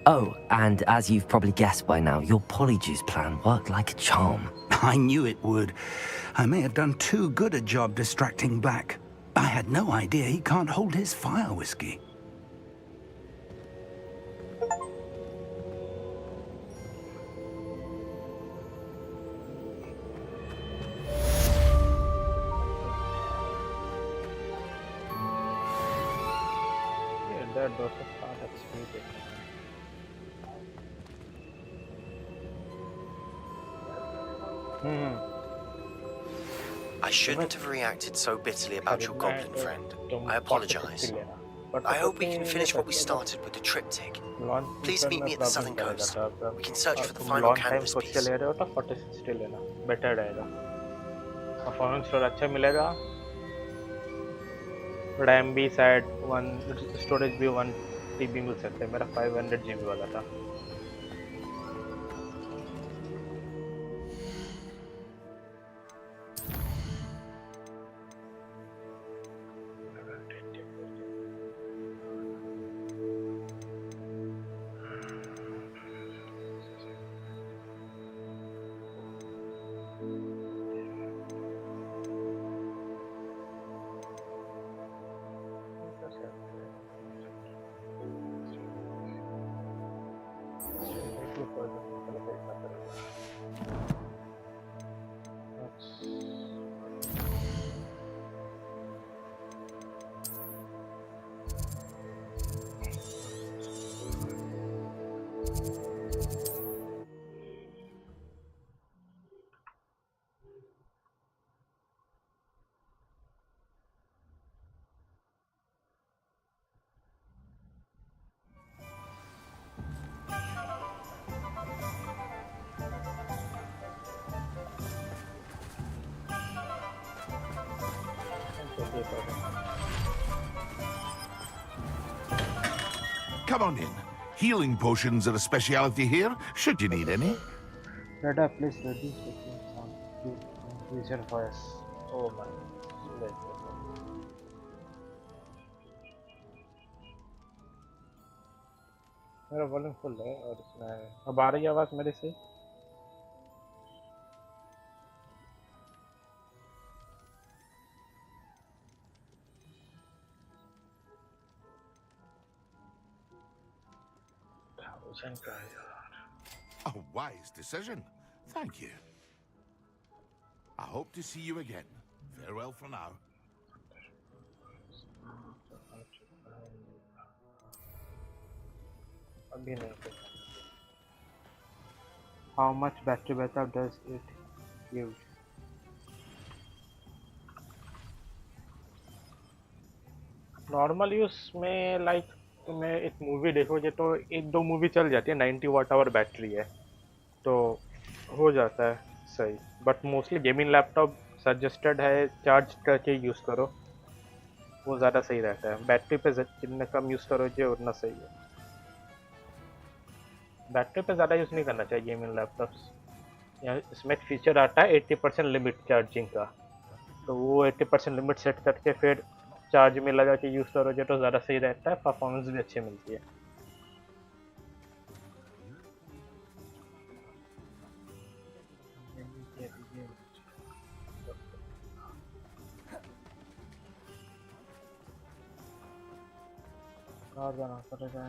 Oh, and as you've probably guessed by now, your Polyjuice plan worked like a charm. I knew it would. I may have done too good a job distracting Black. I had no idea he can't hold his fire whiskey. I shouldn't have reacted so bitterly about your goblin friend. I apologize. I hope we can finish what we started with the triptych. Please meet me at the southern coast. We can search for the final canvas piece. Better रहेगा performance store अच्छा मिलेगा RAM भी शायद 1 storage भी 1 TB मिल सकता है मेरा 500 GB वाला था Come on in. Healing potions are a speciality here, should you need any. Rada, please reduce the sound. Use your voice. Oh my. मेरा वॉल्यूम फुल है और इसमें अब आ रही है आवाज मेरे से A wise decision. Thank you. I hope to see you again. Farewell for now. How much battery backup does it give? Normal use में लाइक तुम्हें एक मूवी देखोगे तो 1-2 मूवी चल जाती है 90 वाट आवर बैटरी है तो हो जाता है सही but mostly gaming laptop suggested है चार्ज करके यूज़ करो वो ज़्यादा सही रहता है बैटरी पे जितना कम यूज़ करोगे उतना सही है बैटरी पे ज़्यादा यूज़ नहीं करना चाहिए गेमिंग लैपटॉप्स यहाँ इसमें एक फीचर आता है 80% लिमिट चार्जिंग का तो वो 80% लिमिट सेट करके फिर चार्ज में लगा के यूज़ करोगे तो ज़्यादा सही रहता है परफॉर्मेंस भी अच्छी मिलती है और बना पड़ेगा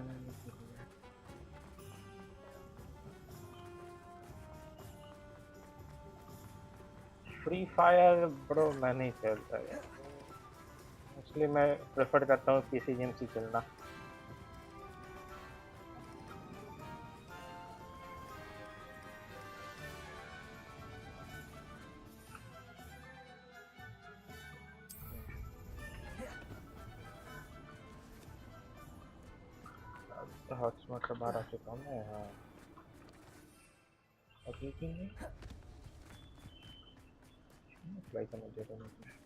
फ्री फायर ब्रो मैं नहीं खेलता है इसलिए मैं प्रेफर करता हूँ पीसी गेम्स ही खेलना हॉटस्पॉट से बाहर आ चुका हूँ मैं हाँ अभी भी नहीं अप्लाई करना चाहिए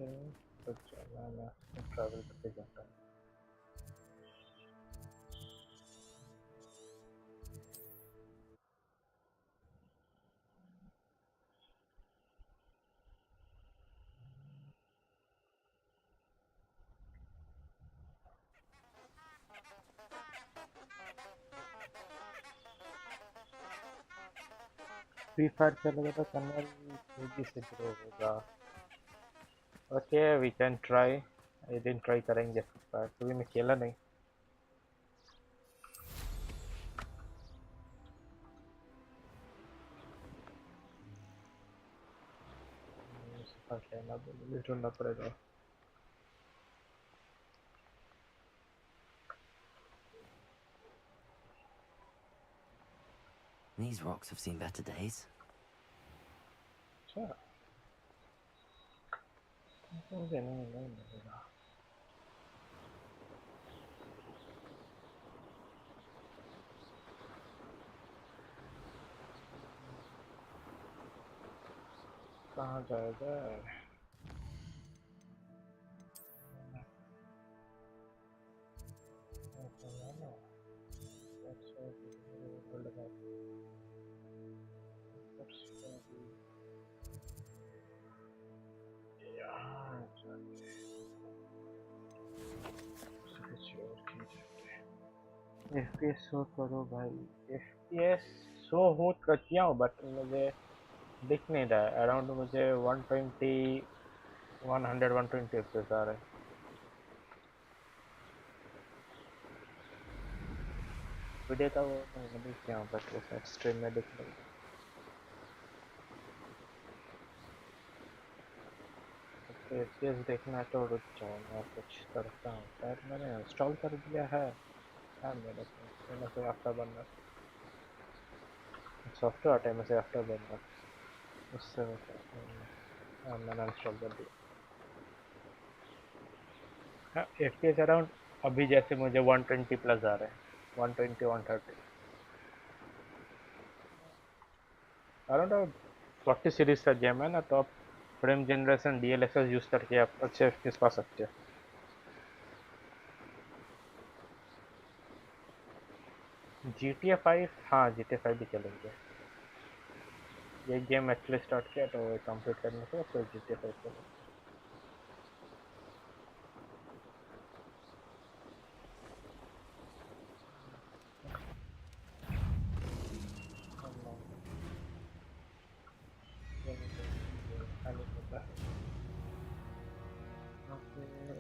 Okay, तो चलो मैं ट्रैवल करके जाता हूँ। फ्री फायर खेलेगा तो कन्नड़ तेजी से ग्रो होगा। ओके वी कैन ट्राई, एक दिन ट्राई करेंगे फ्री फायर, कभी मैं खेला नहीं। लेना ढूंढना पड़ेगा। These rocks have seen better days. अच्छा मुझे नहीं मिलेगा। कहाँ जाएगा? FPS शो करो भाई। FPS शो हो कर किया हूँ बट मुझे दिख नहीं रहा है। अराउंड मुझे 120 100 120 FPS आ रहा है। वीडियो का वो मैंने भी किया हूँ बट वैसे स्ट्रीम में दिख नहीं रहा। FPS देखना तो रुक जाओ, मैं कुछ करता हूँ। शायद मैंने इंस्टॉल कर दिया है मेरे से आफ्टर बर्नर सॉफ्टवेयर टाइम से आफ्टर बर्नर उससे मैंने इंस्टॉल कर दिया। हाँ FPS अराउंड अभी जैसे मुझे 120 प्लस आ रहे हैं, 120 130 अराउंड 40 सीरीज का गेम है ना, तो आप फ्रेम जनरेशन DLSS यूज करके आप अच्छे FPS पा सकते हैं। GTA 5 हाँ GTA 5 भी चलेंगे। ये गेम एक्चुअली स्टार्ट किया तो कंप्लीट करने के बाद फिर GTA 5 चलेंगे।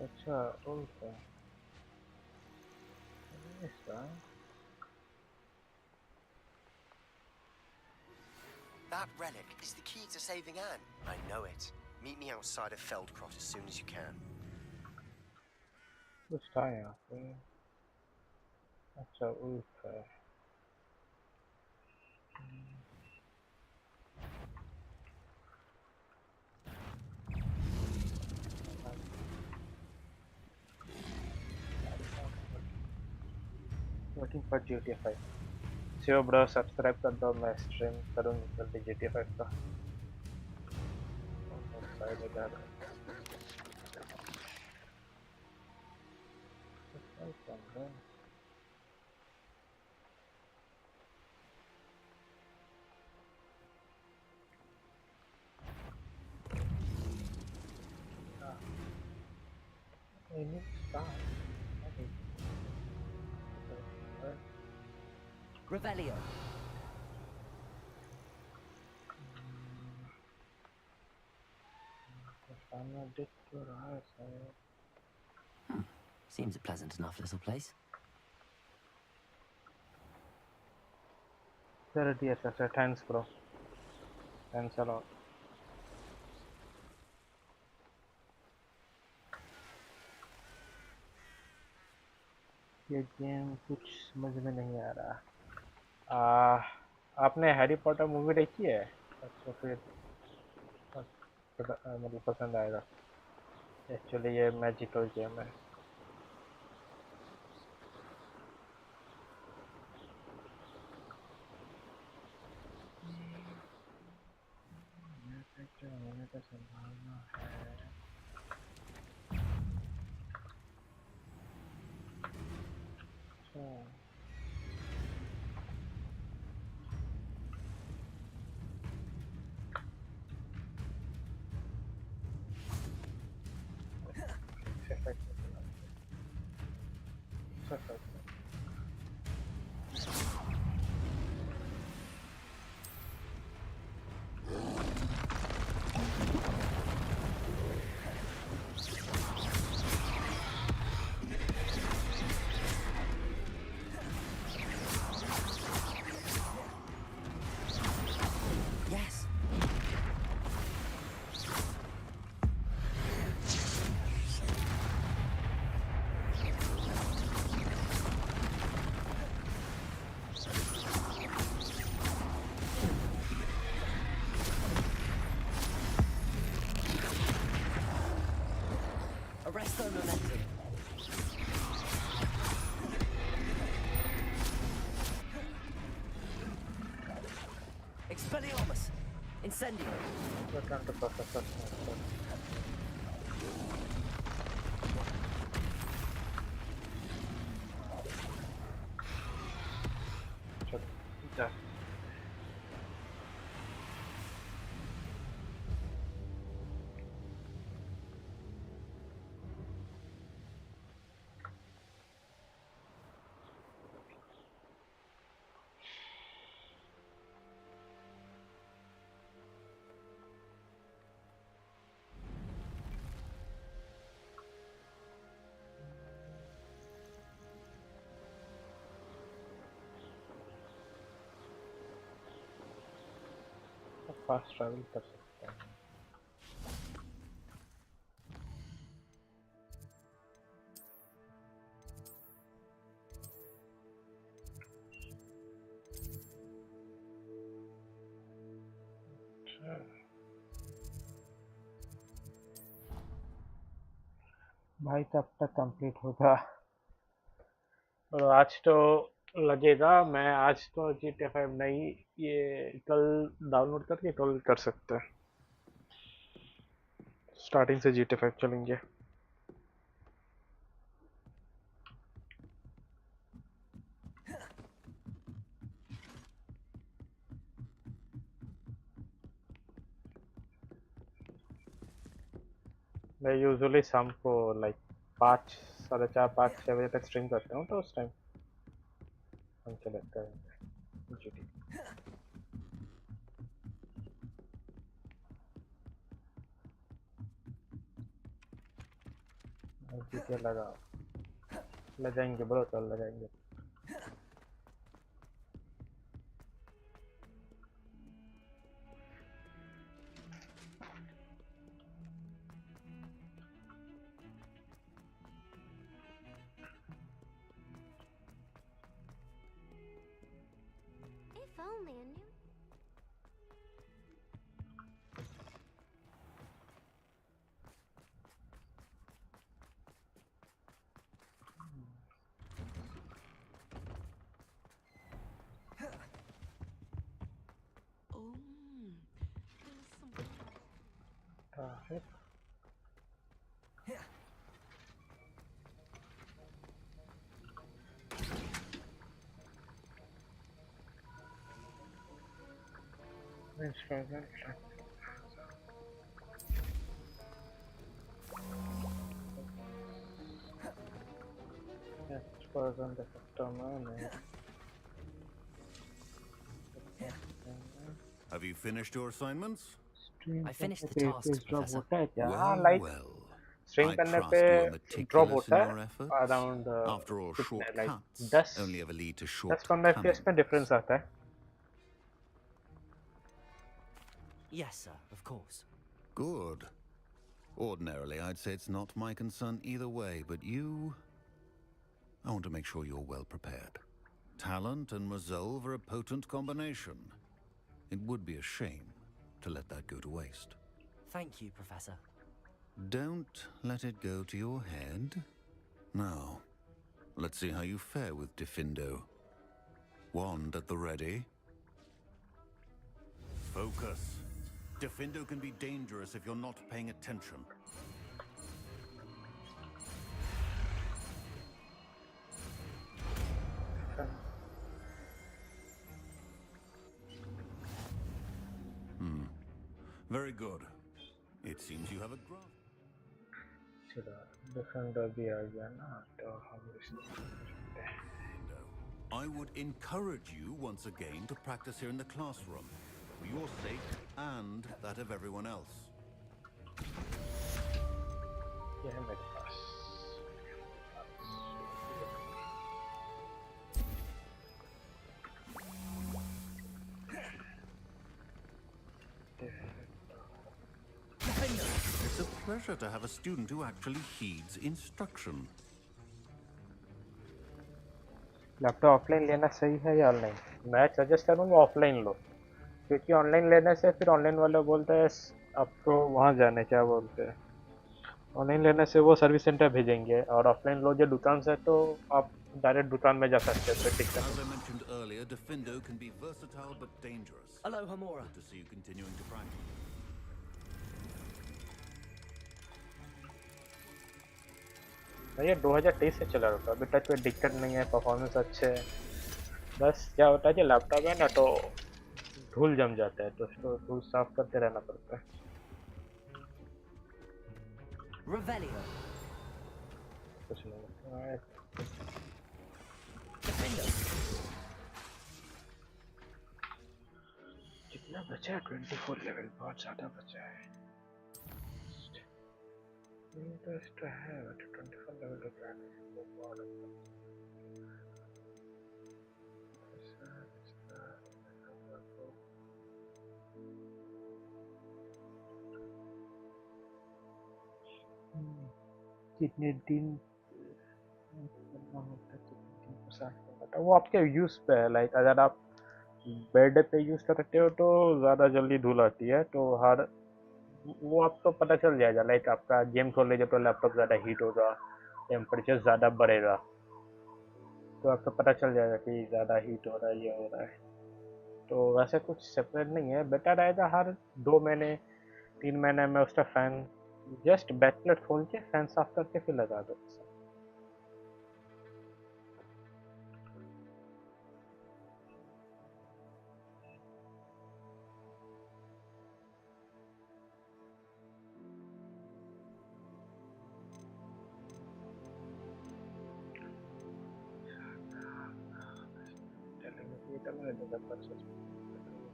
अच्छा okay That relic is the key to saving Anne. I know it. Meet me outside of Feldcroft as soon as you can. कुछ था यहाँ पे। अच्छा उल्फ है। Waiting for GTA 5। Save bro subscribe कर दो, मैं स्ट्रीम करूँगी जल्दी GTA 5 का। साइड जा रहा है। Revelio. Seems a pleasant enough little place. Yes, thanks bro. Thanks a lot. ये गेम कुछ समझ में नहीं आ रहा। आपने हैरी पॉटर मूवी देखी है? तो फिर मतलब पसंद आएगा। एक्चुअली ये मैजिकल गेम है। मैंने तो संभालना है। Yes. Arrest their momentum. Expelliarmus! Incendio! Return to Professor. Yeah. Fast travel कर सकते हैं। भाई कब तक कंप्लीट होगा? और आज तो लगेगा मैं आज तो GTA 5 नहीं, ये कल डाउनलोड करके कल कर सकते हैं। स्टार्टिंग से GTA 5 चलेंगे। मैं यूजुअली शाम को लाइक 5, 4:30, 5, 6 बजे तक स्ट्रीम करता हूँ, तो उस टाइम हम चलते हैं GTA। GTA लगाएंगे ब्रो, चल लगाएंगे। If only I knew. Traffic Have you finished your assignments? I finished the task, Professor. Well. Stream I करने trust पे you are ड्रॉप meticulous होता in है your efforts. Around After all, short like cuts 10 only ever lead to 10 short 15 FPS cunning. में difference आता है। Yes, sir, of course. Good. Ordinarily, I'd say it's not my concern either way, but you... I want to make sure you're well prepared. Talent and resolve are a potent combination. It would be a shame to let that go to waste. Thank you, Professor. Don't let it go to your head. Now, let's see how you fare with Diffindo. Wand at the ready. Focus. Diffindo can be dangerous if you're not paying attention. Very good. It seems you have a grasp. चलो defender भी आ गया ना, तो हम I would encourage you once again to practice here in the classroom, for your sake and that of everyone else. ये है मेरे पास। It's a pleasure to have a student who actually heeds instruction. Laptop offline लेना सही है या online? मैं suggest करूँगा offline लो, क्योंकि ऑनलाइन लेने से फिर ऑनलाइन वाले बोलते हैं आपको वहाँ जाने, क्या बोलते हैं, ऑनलाइन लेने से वो सर्विस सेंटर भेजेंगे, और ऑफलाइन लो जो दुकान से तो आप डायरेक्ट दुकान में जा सकते हैं। As I mentioned earlier, Defendo can be versatile but dangerous. Hello, Hamora. Good to see you continuing to practice. ये 2023 से चला रहा था, अभी तक कोई दिक्कत नहीं है, परफॉर्मेंस अच्छे है। बस क्या होता है कि लैपटॉप है ना तो धूल जम जाता है, तो उसको धूल साफ करते रहना पड़ता है। Revelio. कुछ नहीं। कितना बचा है? 24 लेवल, बहुत ज़्यादा बचा है। इंटरेस्ट है बट 24 लेवल का क्या है, वो बहुत अच्छा। कितने दिन करना होता है, कितने दिन को साफ करना होता है, वो आपके यूज़ पे है। लाइक अगर आप बेड पे यूज़ करते हो तो ज़्यादा जल्दी धूल आती है, तो हर वो आपको पता चल जाएगा। लाइक आपका गेम खोलेगा तो लैपटॉप ज़्यादा हीट होगा, टेम्परेचर ज़्यादा बढ़ेगा, तो आपको पता चल जाएगा कि ज़्यादा हीट हो रहा है, ये हो रहा है। तो वैसे कुछ सेपरेट नहीं है, बेटर रहेगा हर 2 महीने 3 महीने में उसका फ़ैन जस्ट बैक प्लेट खोल के फ़ैन साफ करके फिर लगा दो।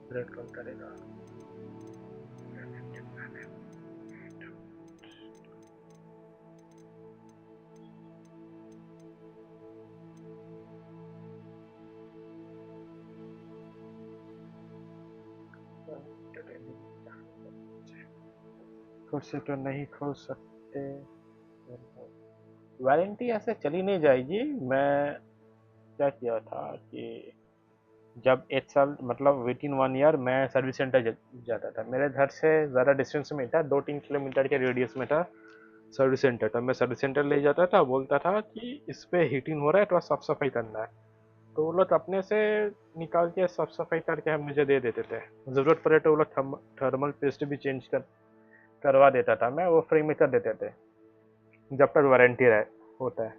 ब्रेड कौन करेगा? खुद से तो नहीं खोल सकते, वारंटी ऐसे चली नहीं जाएगी। मैं क्या किया था कि जब 1 साल मतलब विद इन 1 ईयर मैं सर्विस सेंटर जाता था। मेरे घर से ज़्यादा डिस्टेंस में था, 2-3 किलोमीटर के रेडियस में था सर्विस सेंटर। तो मैं सर्विस सेंटर ले जाता था, बोलता था कि इस पे हीटिंग हो रहा है, थोड़ा साफ सफाई करना है, तो वो लोग अपने से निकाल के साफ सफाई करके हम मुझे दे देते थे। ज़रूरत पड़े तो वो लोग थर्मल पेस्ट भी चेंज करवा देता था मैं, वो फ्री में कर देते थे जब तक वारंटी होता है।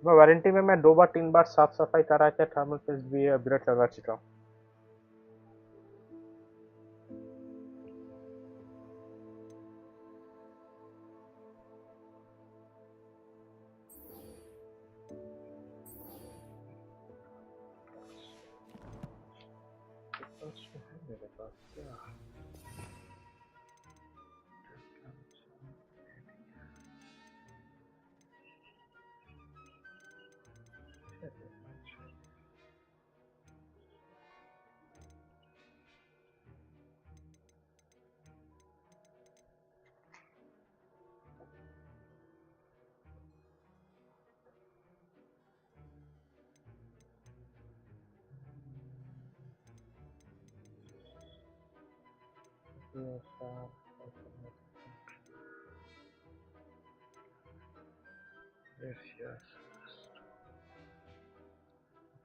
मैं वारंटी में मैं 2 बार 3 बार साफ सफाई करा के थर्मल पेस्ट भी अपग्रेड करवा चुका हूँ। मेरे पास क्या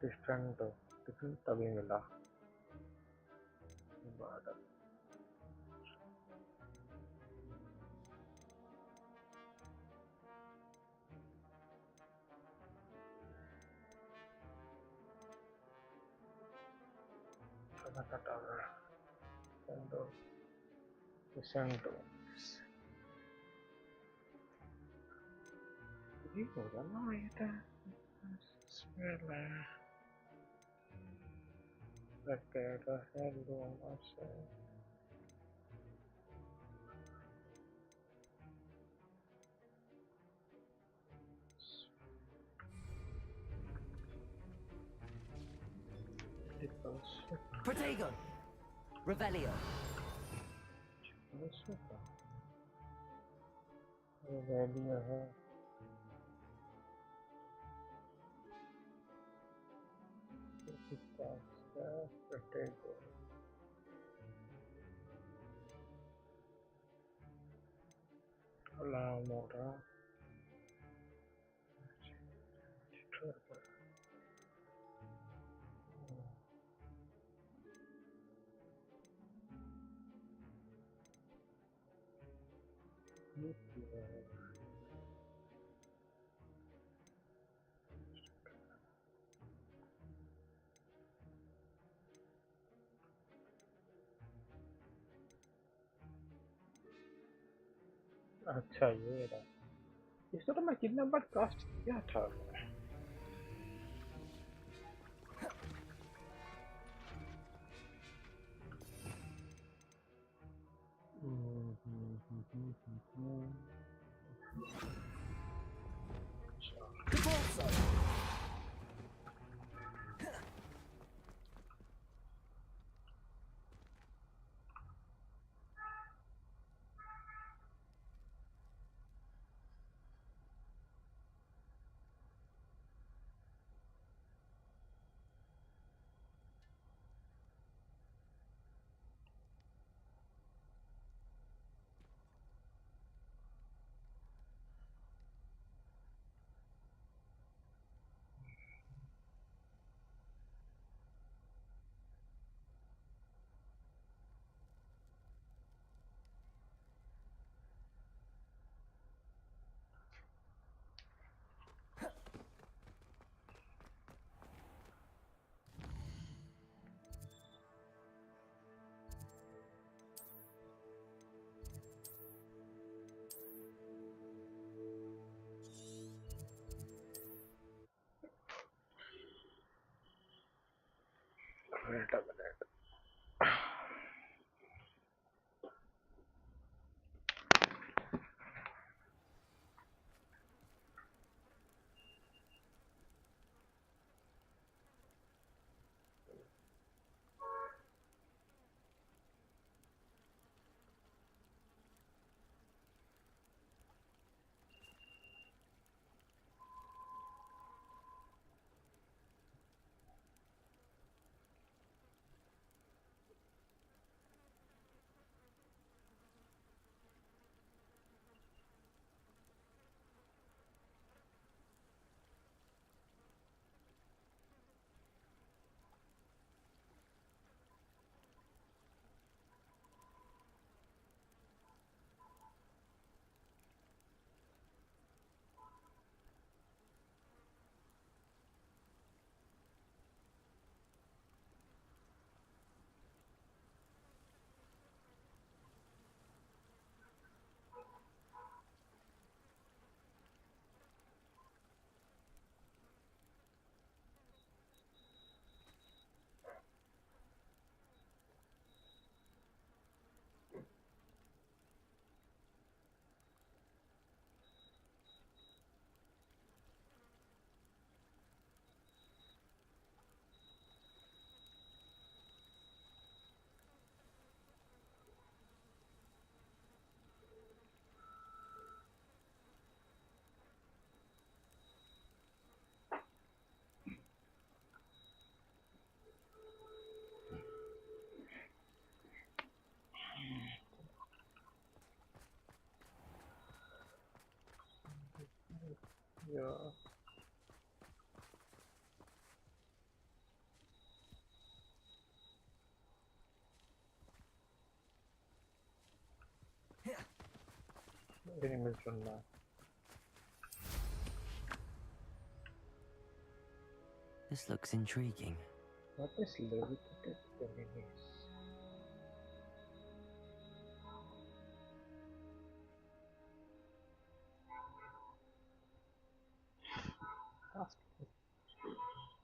डिफरेंट तभी मिला। होगा ना ये Bismillah. Prepare the hell do I say? Protego! Revelio! Revelio है Protego La Mora अच्छा ये रहा इसको तो मैं कितना बार कास्ट किया था Wait a minute. Yeah. Animal चुनना This looks intriguing. What is levitated enemies?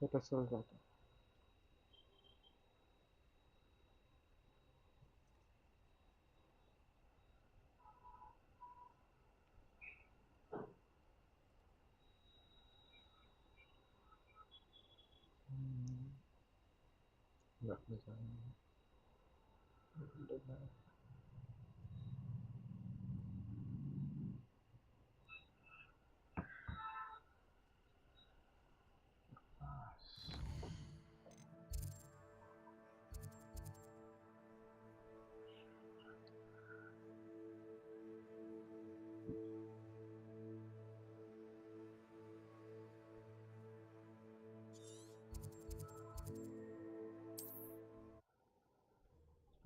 पता चल जाता।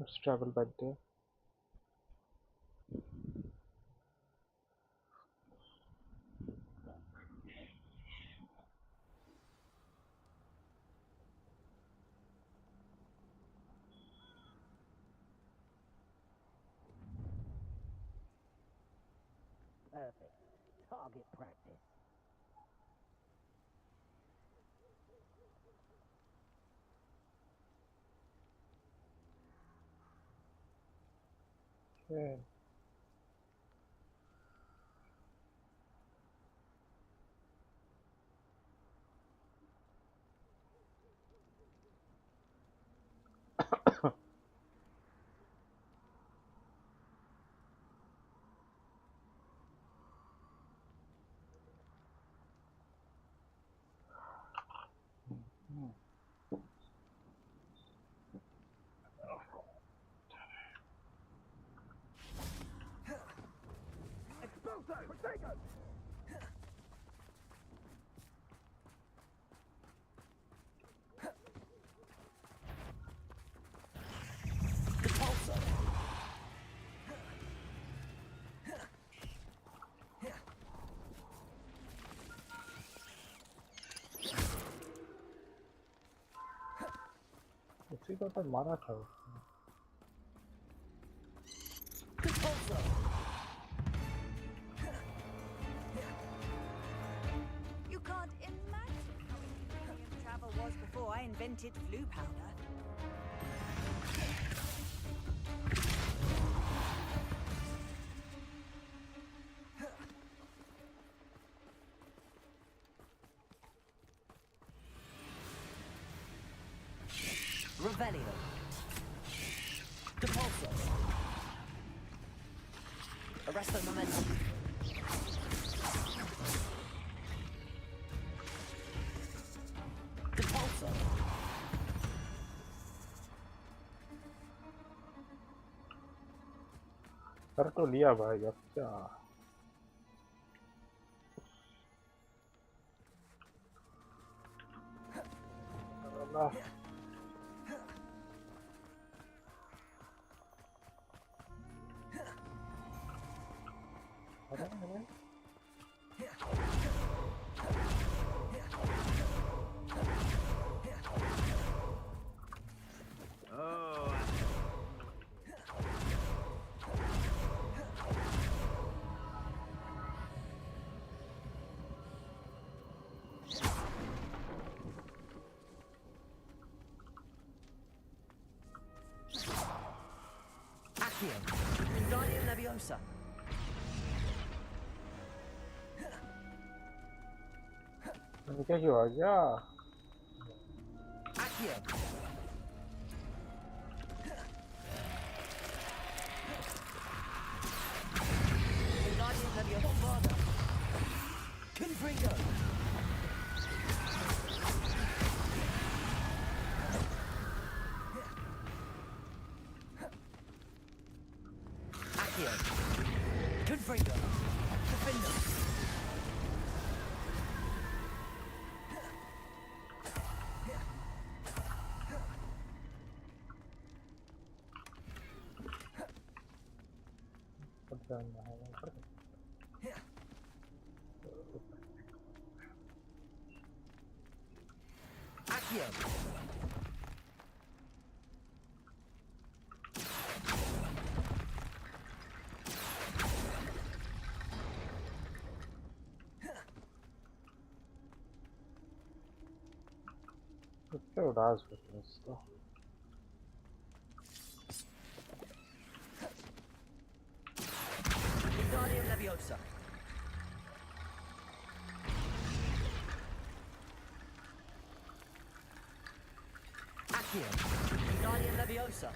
Let's travel back there. Perfect. Target practice. Okay. उसी को तो मारा था उसने। You can't imagine how inconvenient travel was before I invented flu powder. Revelio. Depulso. Arresto momentum. Depulso. कर तो लिया भाई, अब क्या? अल्लाह। Accio. Guardian Leviosa. क्या हुआ क्या? Accio. Guardian Leviosa. Confringo. Accio. Confringo. Defender. Accio. उदास होते हैं इसको Wingardium Leviosa. Accio. Wingardium Leviosa.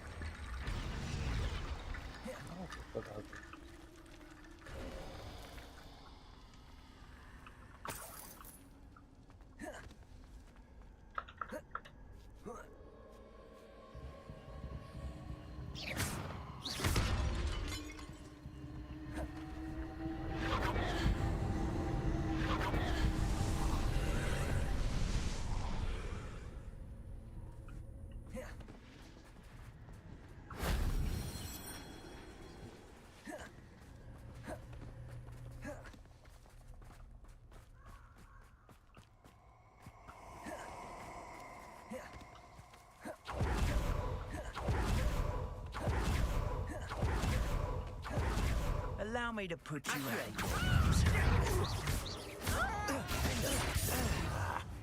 Allow me to put you out.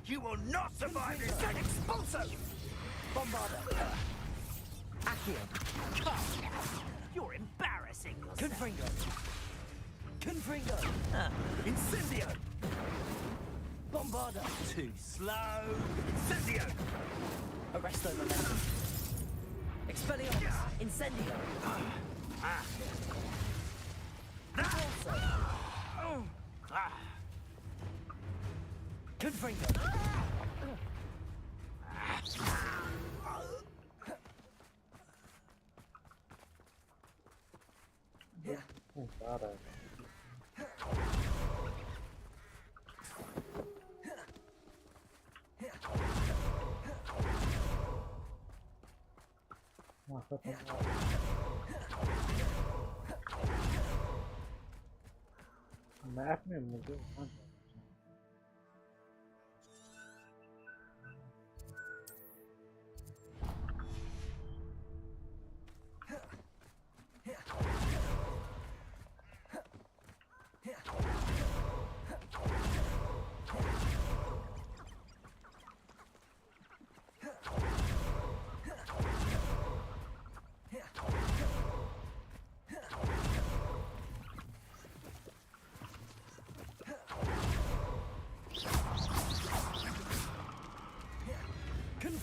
You will not survive this! An expulso! Bombarda. Accio. You're embarrassing yourself. Confringo. Confringo. Incendio! Bombarda. Too slow. Incendio! Arresto Momentum. Expelliarmus. Incendio. Confringo. Map में मुझे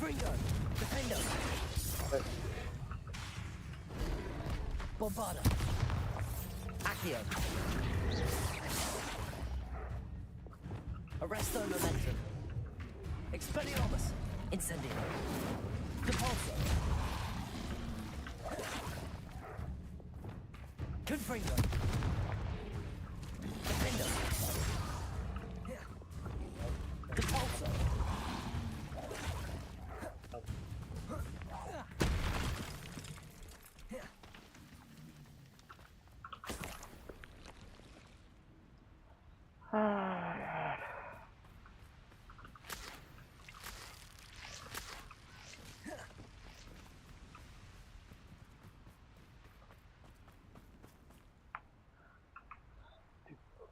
Confringo. Defendo. Bombarda. Accio. Arresto Momentum. Expelliarmus. Incendio. Depulso. Confringo. Defendo. Depulso.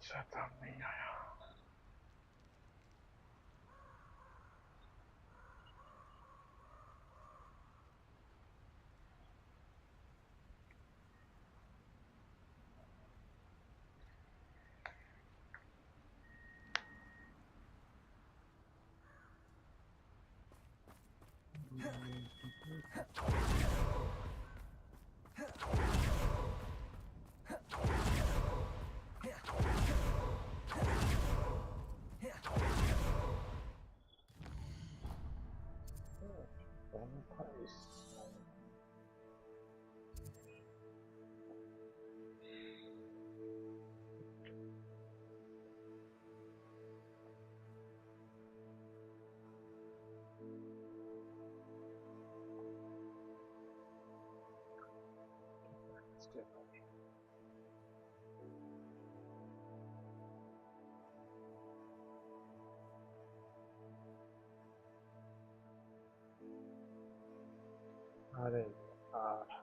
शैतान नहीं आया अरे यार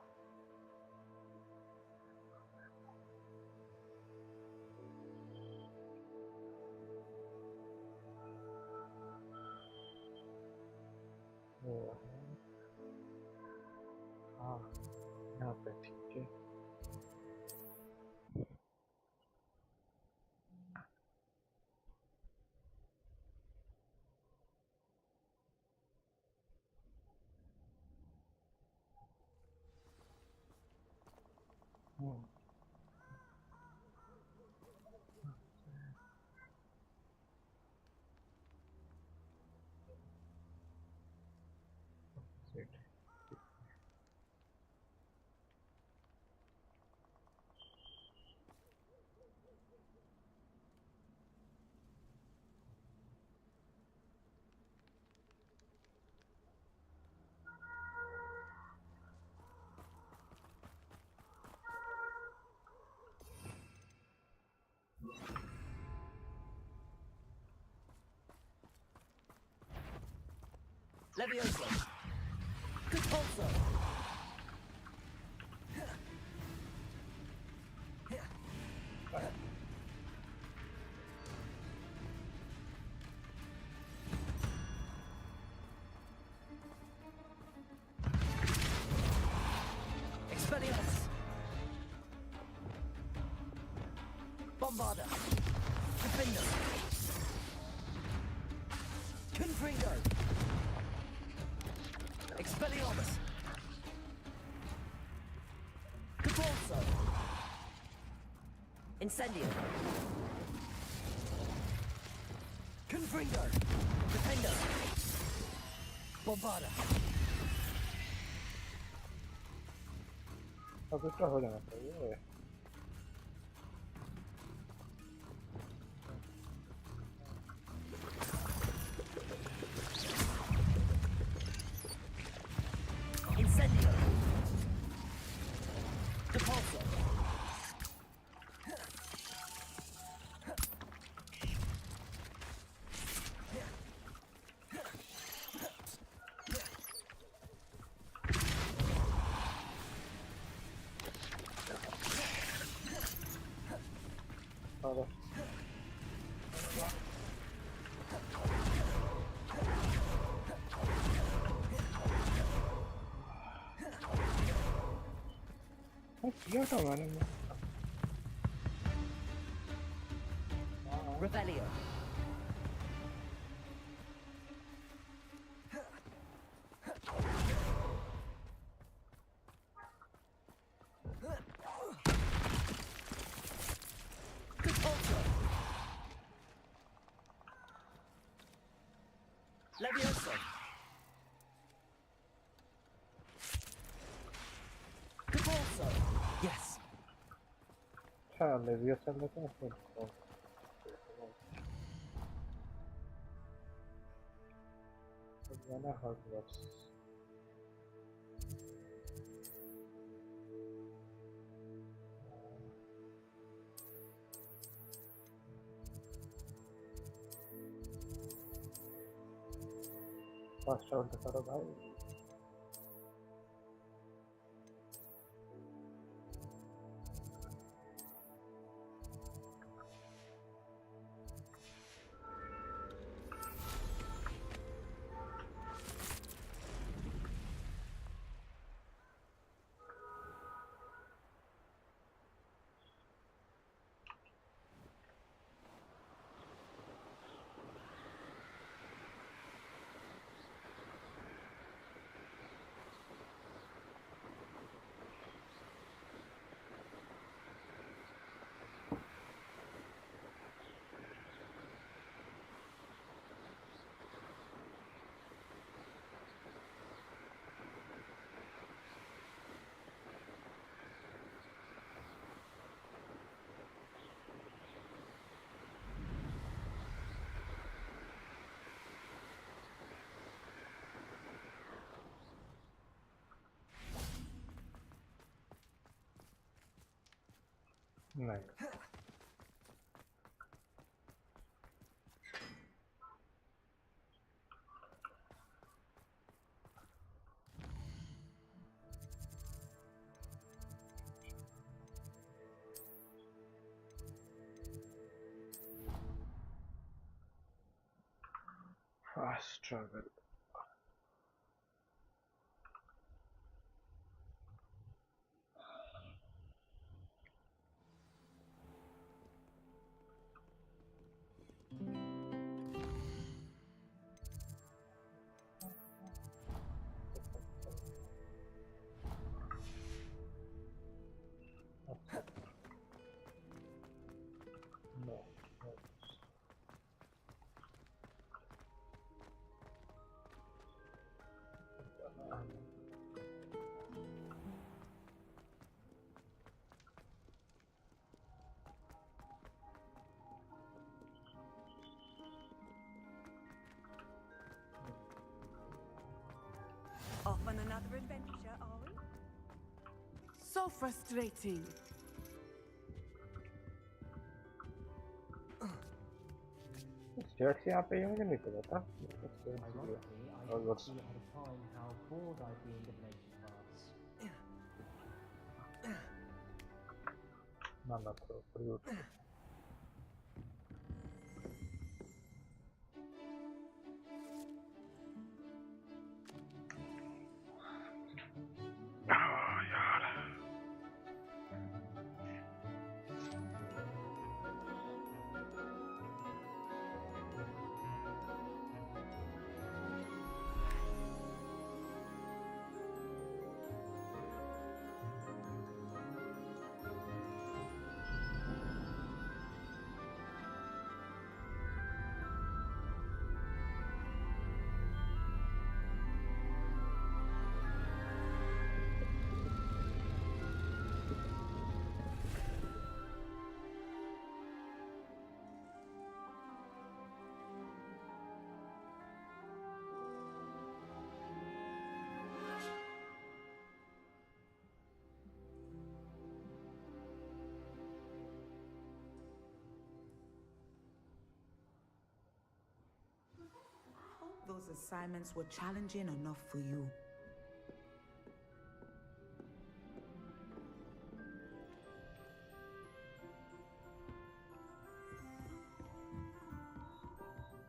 यहाँ पे ठीक है। Leviosa! Compulso! Expelliarmus! Bombarda! Defender! Confringo! Expelliarmus! Compulso! Incendio! Confringo! Defender! Bombarda! अब इसका हो जाना चाहिए। Incendio! Compulso! किया था मैंने। Revelio. Compulso. Leviosa. Compulso. Yes. अच्छा लेवियोसा लेते हैं फिर तो जाना हॉगवर्ट्स। फास्ट आउट करो भाई। नहीं fast travel Off on another adventure, are we? So frustrating. States यहाँ पे ये मुझे नहीं पता था Ironically, I didn't see at the time how bored I'd be in divination class. ना ना तो प्रयोग Those assignments were challenging enough for you.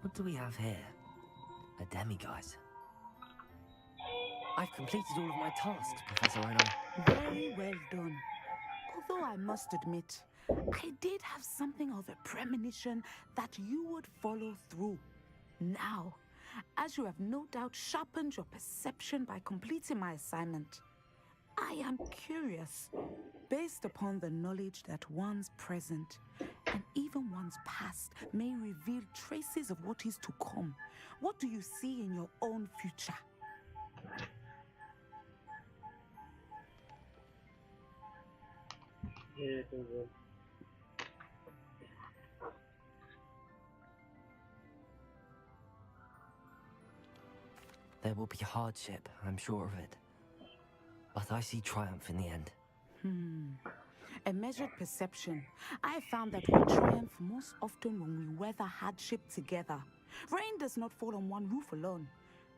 What do we have here? A demiguise. I've completed all of my tasks, Professor Ono. Very well done. Although I must admit, I did have something of a premonition that you would follow through. Now, as you have no doubt sharpened your perception by completing my assignment, I am curious, based upon the knowledge that one's present and even one's past may reveal traces of what is to come. What do you see in your own future? There will be hardship, I'm sure of it. But I see triumph in the end. A measured perception. I have found that we triumph most often when we weather hardship together. Rain does not fall on one roof alone,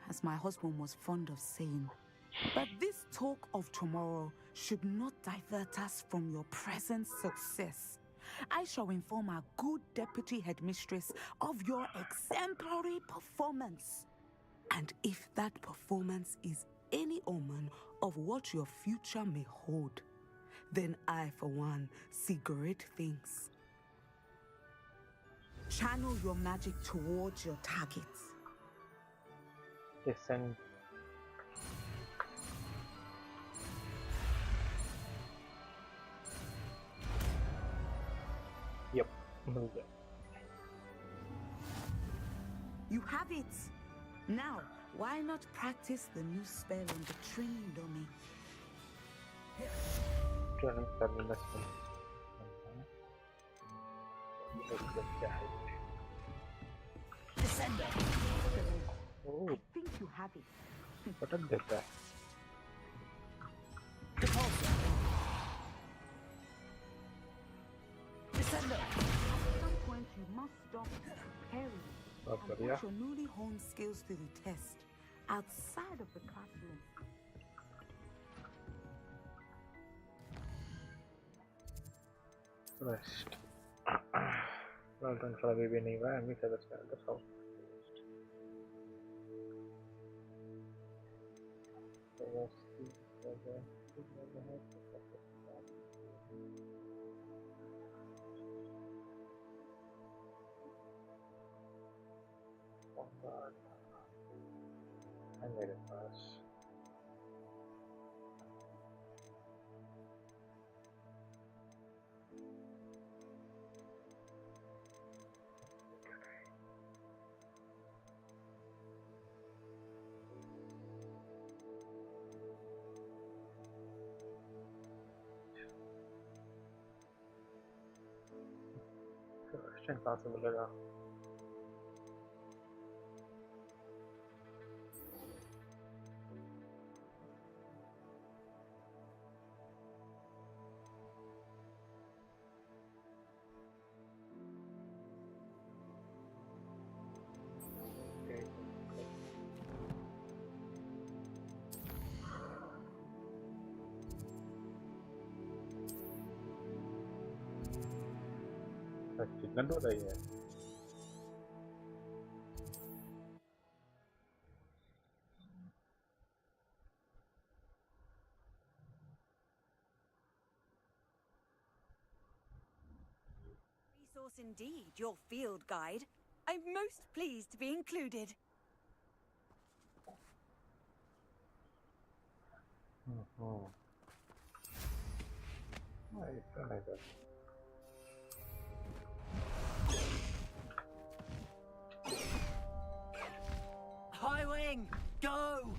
as my husband was fond of saying. But this talk of tomorrow should not divert us from your present success. I shall inform our good deputy headmistress of your exemplary performance. And if that performance is any omen of what your future may hold, then I, for one, see great things. Channel your magic towards your targets. Listen. Yep, move it. You have it! Now, why not practice the new spell on the training dummy? Training terminus. Descender! Oh. I think you have it. What did that? Descender! At some point, you must stop preparing and put your newly honed skills to the test outside of the classroom. Rest. Well done for the baby anyway, and we said that's how. I made it pass. Question कहाँ से मिलेगा? Chicken रही है Resource indeed, your field guide. I'm most pleased to be included. High wing, go!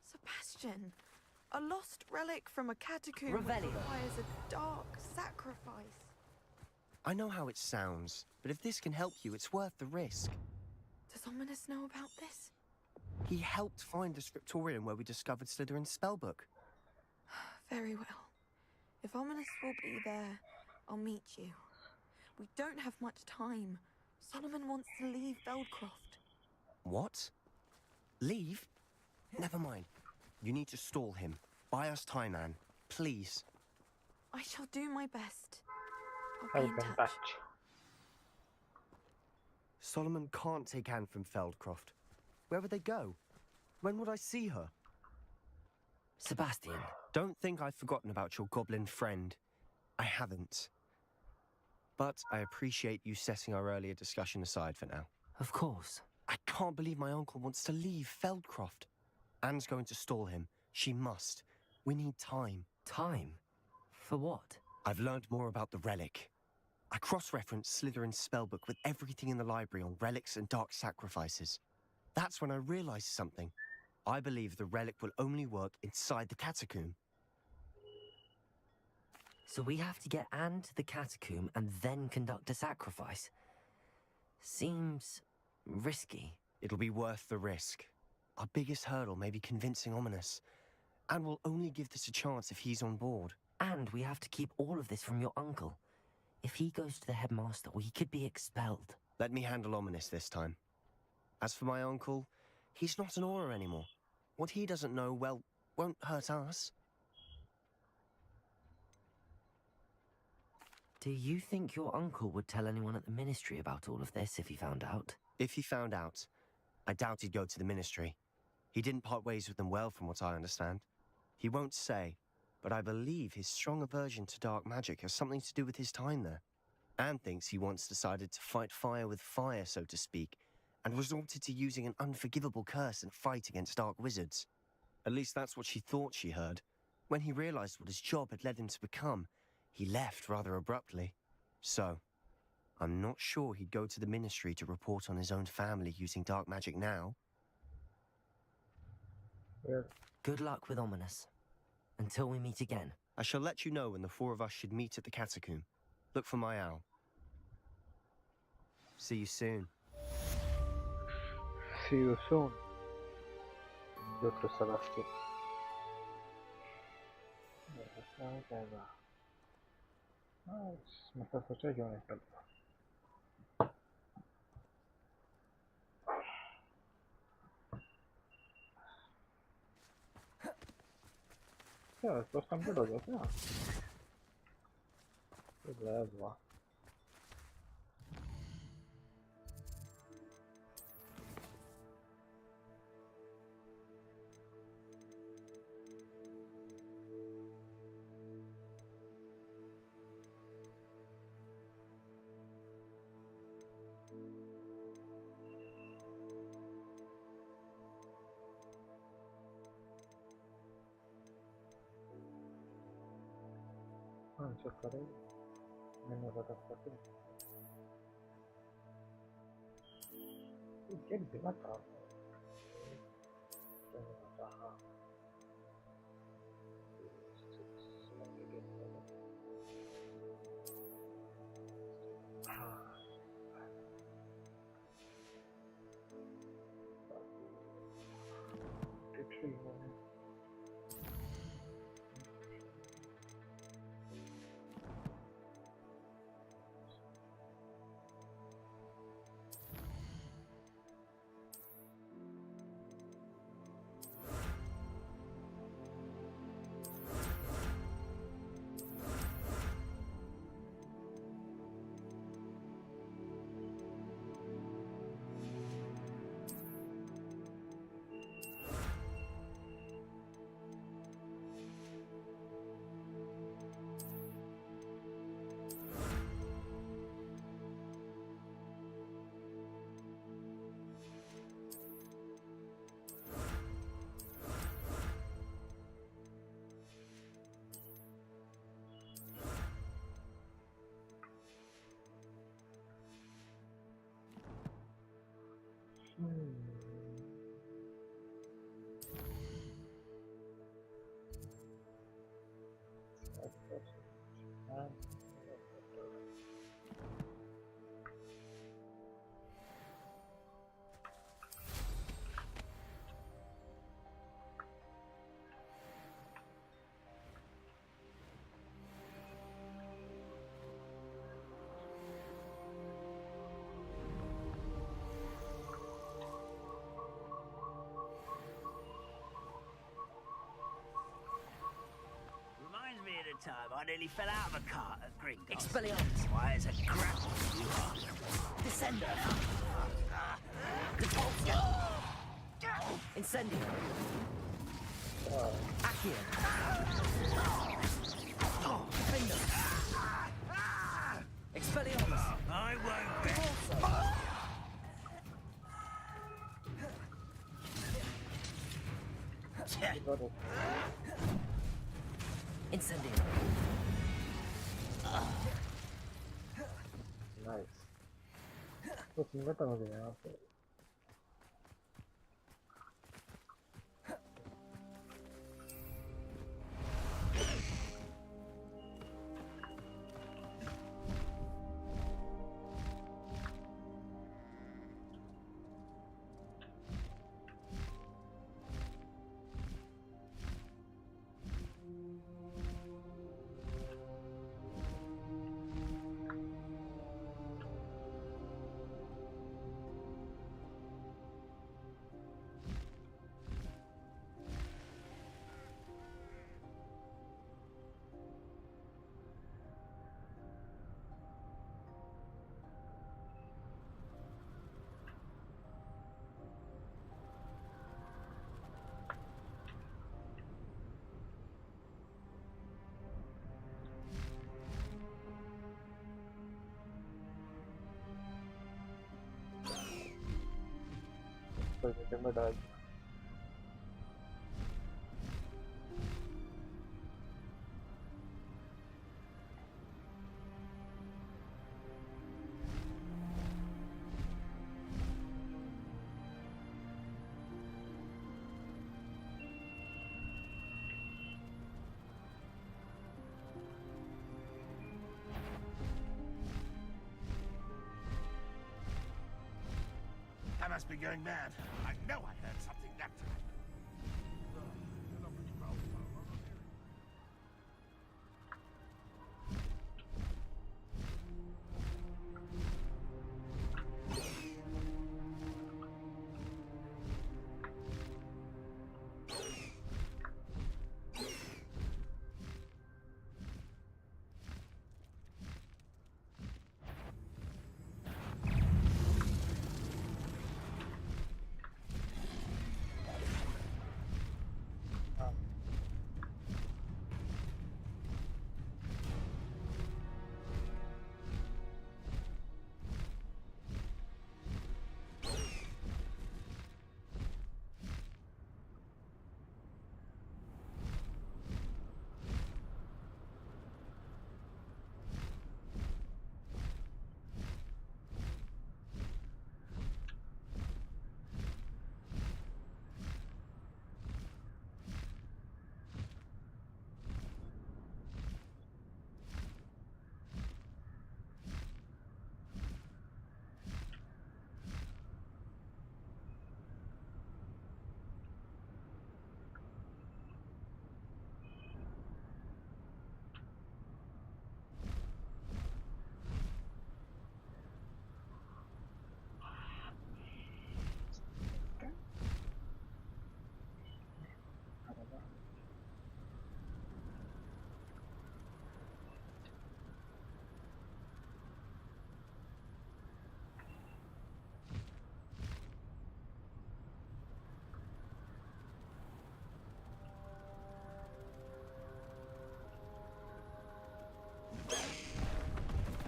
Sebastian, a lost relic from a catacomb Revelio. requires a dark sacrifice. I know how it sounds, but if this can help you, it's worth the risk. Does Ominous know about this? He helped find the scriptorium where we discovered Slytherin's spellbook. Very well. If Ominous will be there, I'll meet you. We don't have much time. Solomon wants to leave Feldcroft. What? Leave? Never mind. You need to stall him. Buy us time, Anne. Please. I shall do my best. I'll be in touch. Solomon can't take Anne from Feldcroft. Where would they go? When would I see her? Sebastian. Don't think I've forgotten about your goblin friend. I haven't. But I appreciate you setting our earlier discussion aside for now. Of course. I can't believe my uncle wants to leave Feldcroft. Anne's going to stall him. She must. We need time. Time? For what? I've learned more about the relic. I cross-referenced Slytherin's spellbook with everything in the library on relics and dark sacrifices. That's when I realized something. I believe the relic will only work inside the catacomb. So we have to get Anne to the catacomb and then conduct a sacrifice? Seems risky. It'll be worth the risk. Our biggest hurdle may be convincing Ominous. And we'll only give this a chance if he's on board. And we have to keep all of this from your uncle. If he goes to the headmaster, we could be expelled. Let me handle Ominous this time. As for my uncle, he's not an Auror anymore. What he doesn't know, well, won't hurt us. Do you think your uncle would tell anyone at the ministry about all of this if he found out? If he found out, I doubt he'd go to the ministry. He didn't part ways with them well, from what I understand. He won't say, but I believe his strong aversion to dark magic has something to do with his time there. Anne thinks he once decided to fight fire with fire, so to speak, and resorted to using an unforgivable curse in a fight against dark wizards. At least that's what she thought she heard. When he realized what his job had led him to become, he left rather abruptly. So, I'm not sure he'd go to the ministry to report on his own family using dark magic now. Yeah. Good luck with Ominous. Until we meet again. I shall let you know when the four of us should meet at the catacomb. Look for my owl. See you soon. See you soon, Dr. Sebastian. मैं सोचा क्यों नहीं करता क्या बस complete हो गया क्या तो हुआ चेक करें मैंने बता सकते गेट बिना था Reminds me of the time I nearly fell out of a cart at Gringotts. Expelliarmus. Why, it's a grapple you are. Descender. Repulsor. Incendio. Accio. Defender. Expelliarmus. I won't be. Incendio. Nice. कुछ खत्म हो गया यहाँ पे. में डाल I must be going mad. I know I heard something that time.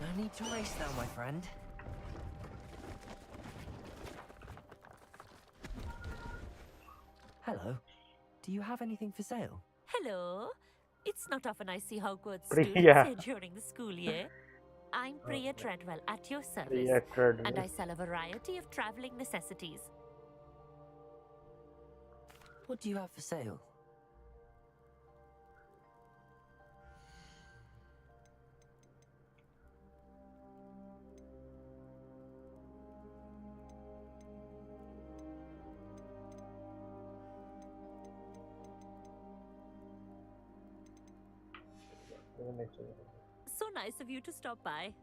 No need to race now, my friend. Hello. Do you have anything for sale? Hello. It's not often I see Hogwarts Priya. students here during the school year. I'm Priya Treadwell, at your service, Priya Treadwell. and I sell a variety of traveling necessities. What do you have for sale? So nice of you to stop by.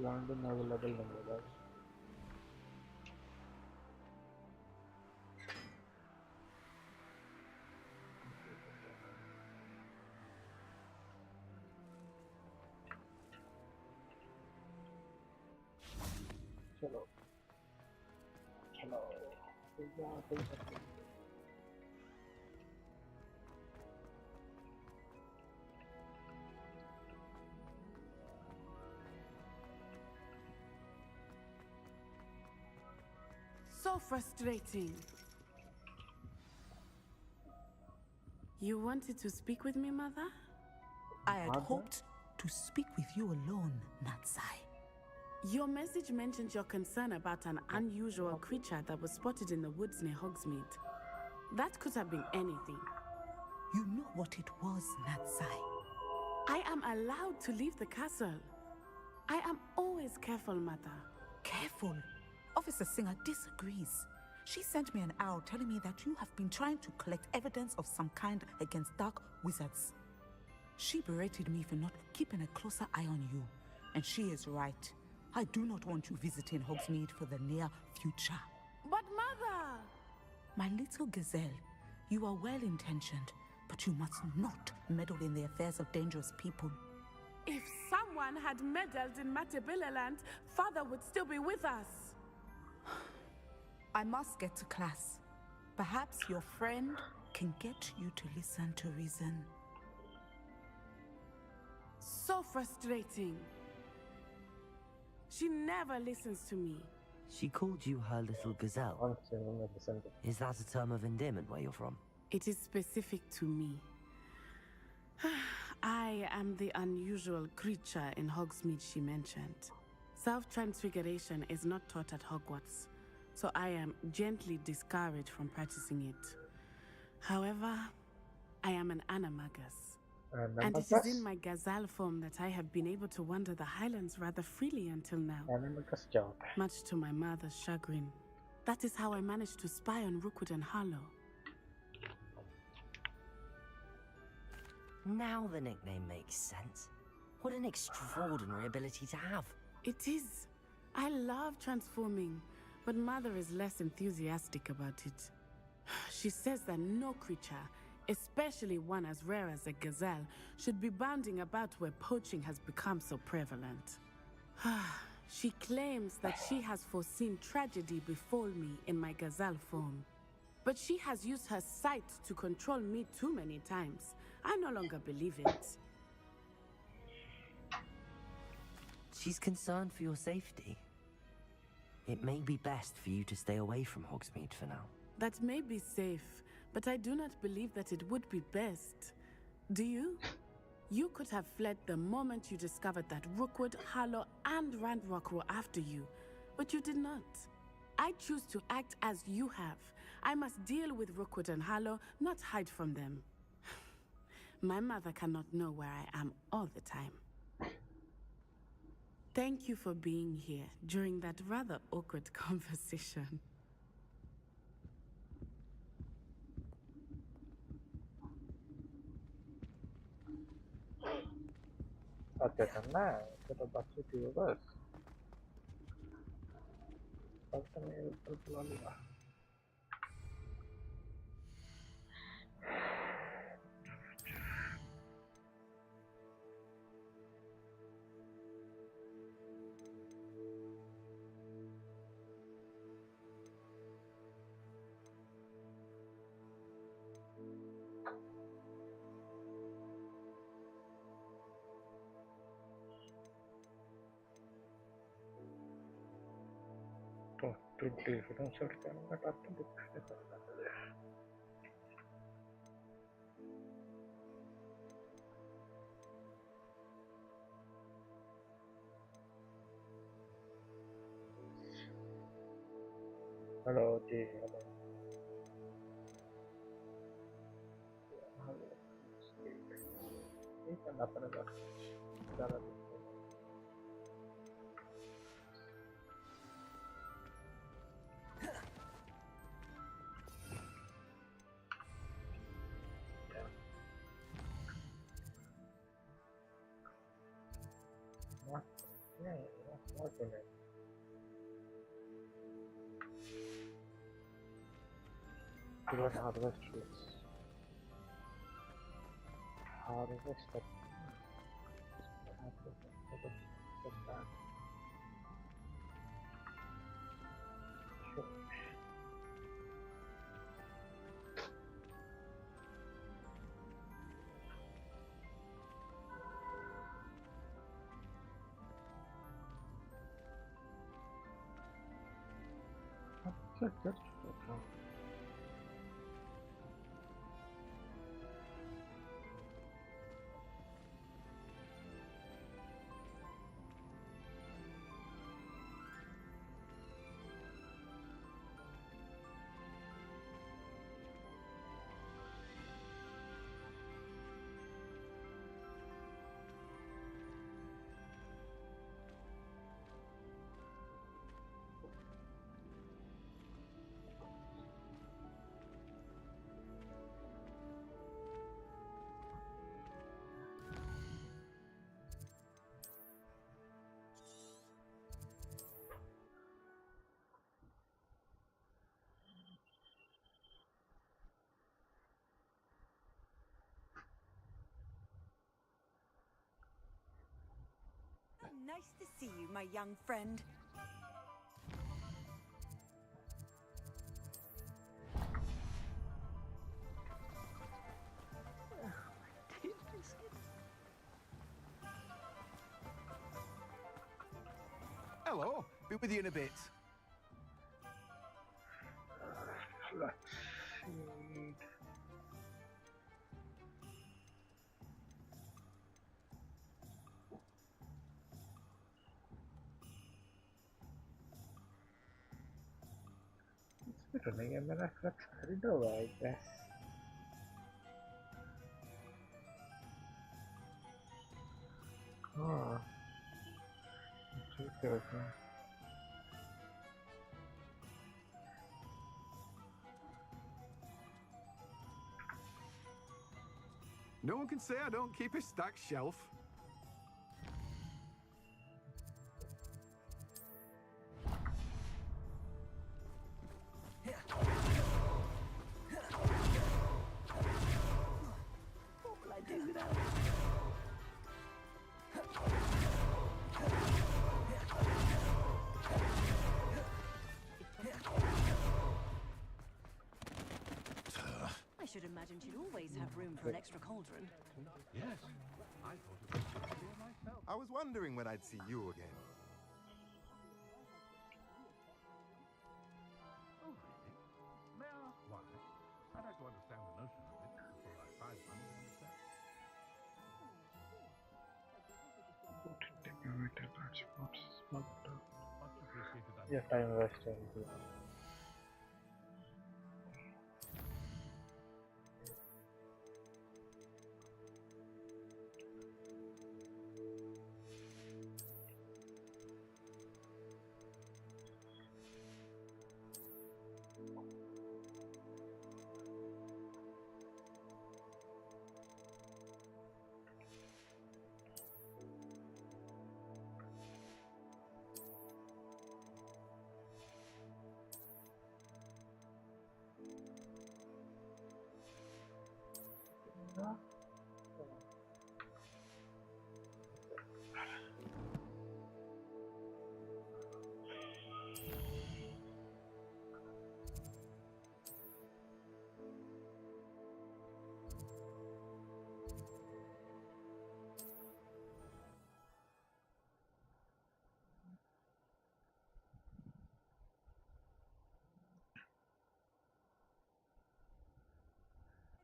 London available नहीं है चलो चलो So frustrating. You wanted to speak with me, Mother? I had hoped to speak with you alone, Natsai. Your message mentioned your concern about an unusual creature that was spotted in the woods near Hogsmeade. That could have been anything. You know what it was, Natsai. I am allowed to leave the castle. I am always careful, Mother. Careful? Officer Singer disagrees. She sent me an owl telling me that you have been trying to collect evidence of some kind against dark wizards. She berated me for not keeping a closer eye on you. And she is right. I do not want you visiting Hogsmeade for the near future. But Mother! My little gazelle, you are well-intentioned, but you must not meddle in the affairs of dangerous people. If someone someone had meddled in Matabeleland, Father would still be with us. I must get to class. Perhaps your friend can get you to listen to reason. So frustrating. She never listens to me. She called you her little gazelle. Is that a term of endearment where you're from? It is specific to me. I am the unusual creature in Hogsmeade she mentioned. Self-transfiguration is not taught at Hogwarts, so I am gently discouraged from practicing it. However, I am an animagus. And it is in my gazelle form that I have been able to wander the Highlands rather freely until now. Much to my mother's chagrin. That is how I managed to spy on Rookwood and Harlow. Now the nickname makes sense. What an extraordinary ability to have. It is. I love transforming, but Mother is less enthusiastic about it. She says that no creature, especially one as rare as a gazelle, should be bounding about where poaching has become so prevalent. She claims that she has foreseen tragedy befall me in my gazelle form. But she has used her sight to control me too many times. I no longer believe it. She's concerned for your safety. It may be best for you to stay away from Hogsmeade for now. That may be safe, but I do not believe that it would be best. Do you? You could have fled the moment you discovered that Rookwood, Harlow, and Ranrock were after you, but you did not. I choose to act as you have. I must deal with Rookwood and Harlow, not hide from them. My mother cannot know where I am all the time. Thank you for being here during that rather awkward conversation. Karena kita baca dulu bos. Pakai lalu lah. Television cercano una carta di halo Ci, halo. Halo. Ini kenapa enggak cara harvest Nice to see you, my young friend. Hello, be with you in a bit. Running and then I carried over, I guess. हाँ ठीक है उसमें No one can say I don't keep a stacked shelf. What will I do without I should imagine she'd always have room for an extra cauldron. Yes, I thought it was a good idea myself. I was wondering when I'd see you again. Oh, really? May I ask why? I'd like to understand the notion of it before I buy one. Yeah, time wasting.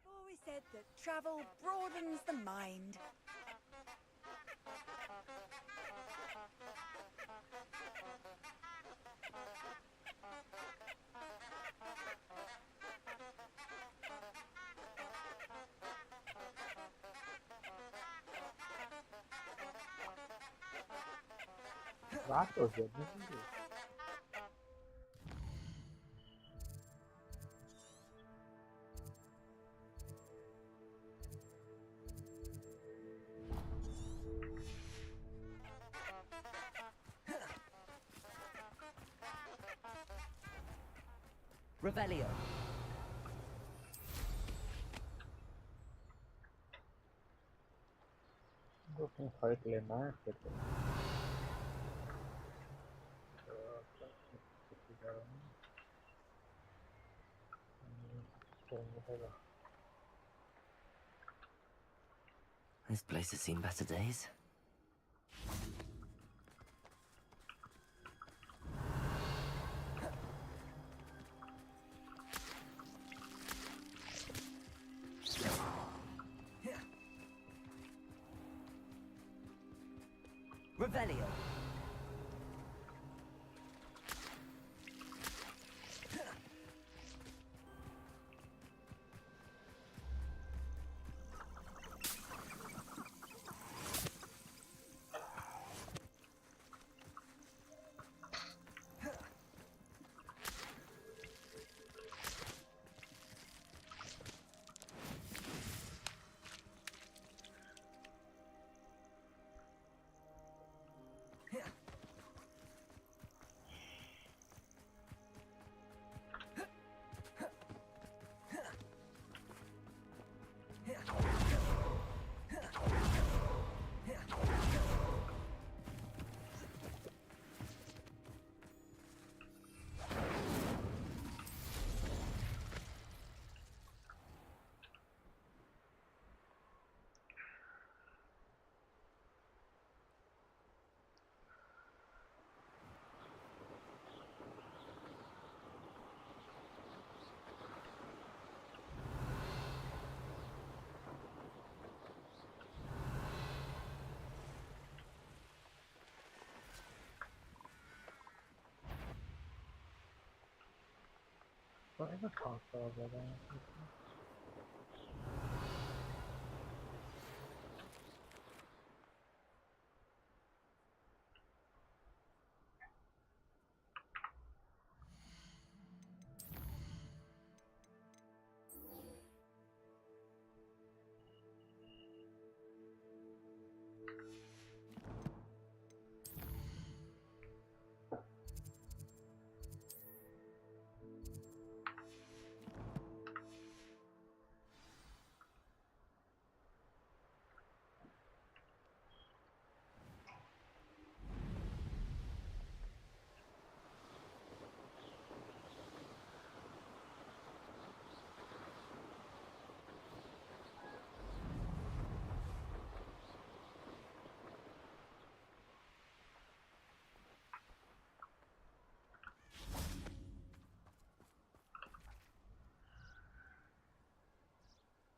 I've always said that travel broadens the mind. रात हो गया नहीं Revelio. दो तीन fight लेना है फिर This place has seen better days. Revelio.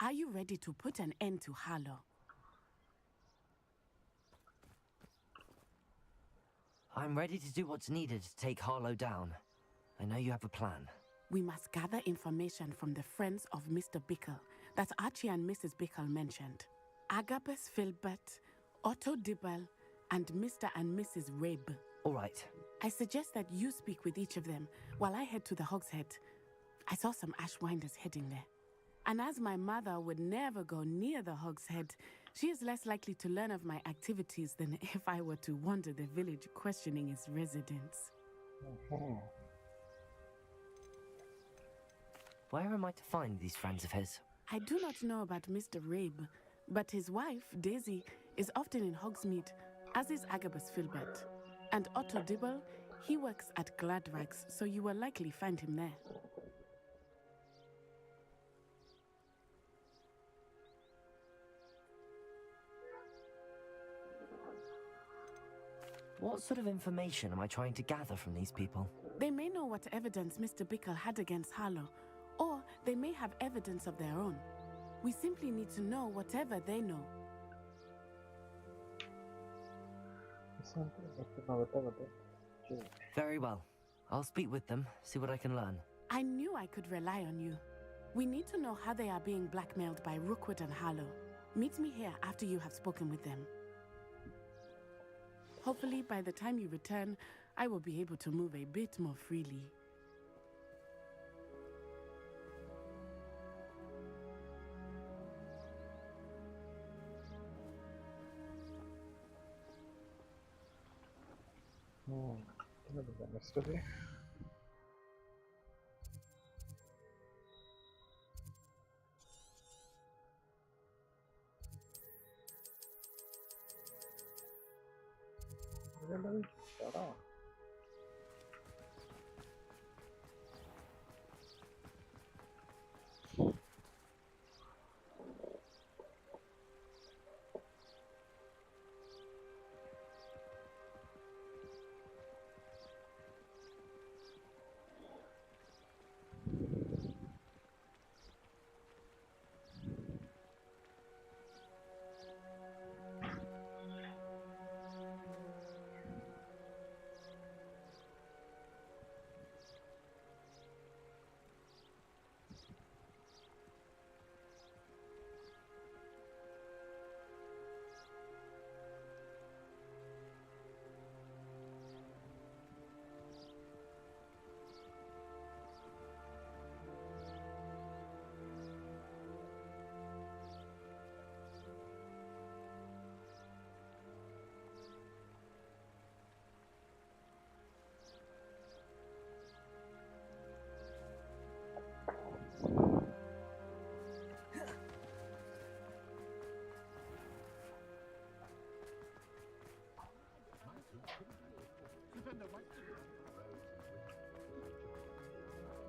Are you ready to put an end to Harlow? I'm ready to do what's needed to take Harlow down. I know you have a plan. We must gather information from the friends of Mr. Bickle that Archie and Mrs. Bickle mentioned. Agabus Filbert, Otto Dibble, and Mr. and Mrs. Rabe. All right. I suggest that you speak with each of them while I head to the Hogshead. I saw some Ashwinders heading there. And as my mother would never go near the Hogshead, she is less likely to learn of my activities than if I were to wander the village questioning its residents. Where am I to find these friends of his? I do not know about Mr. Rabe, but his wife, Daisy, is often in Hogsmeade, as is Agabus Filbert. And Otto Dibble, he works at Gladrags, so you will likely find him there. What sort of information am I trying to gather from these people? They may know what evidence Mr. Bickle had against Harlow, or they may have evidence of their own. We simply need to know whatever they know. Very well. I'll speak with them, see what I can learn. I knew I could rely on you. We need to know how they are being blackmailed by Rookwood and Harlow. Meet me here after you have spoken with them. Hopefully, by the time you return, I will be able to move a bit more freely. Yesterday.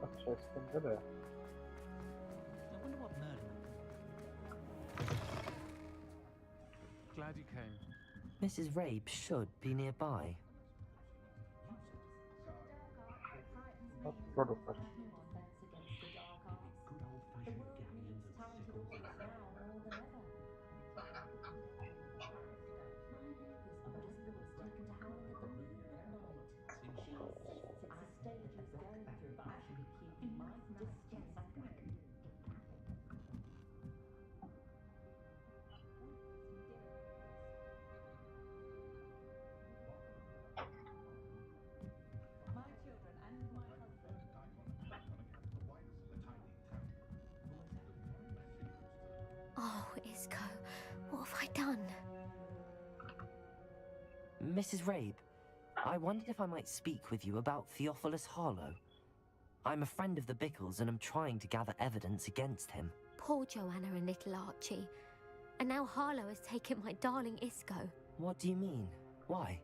अच्छा इसके अंदर है I wonder what Merlin. Glad you came. Mrs. Rabe should be nearby. done? Mrs. Rabe, I wondered if I might speak with you about Theophilus Harlow. I'm a friend of the Bickles and I'm trying to gather evidence against him. Poor Joanna and little Archie. And now Harlow has taken my darling Isco. What do you mean? Why?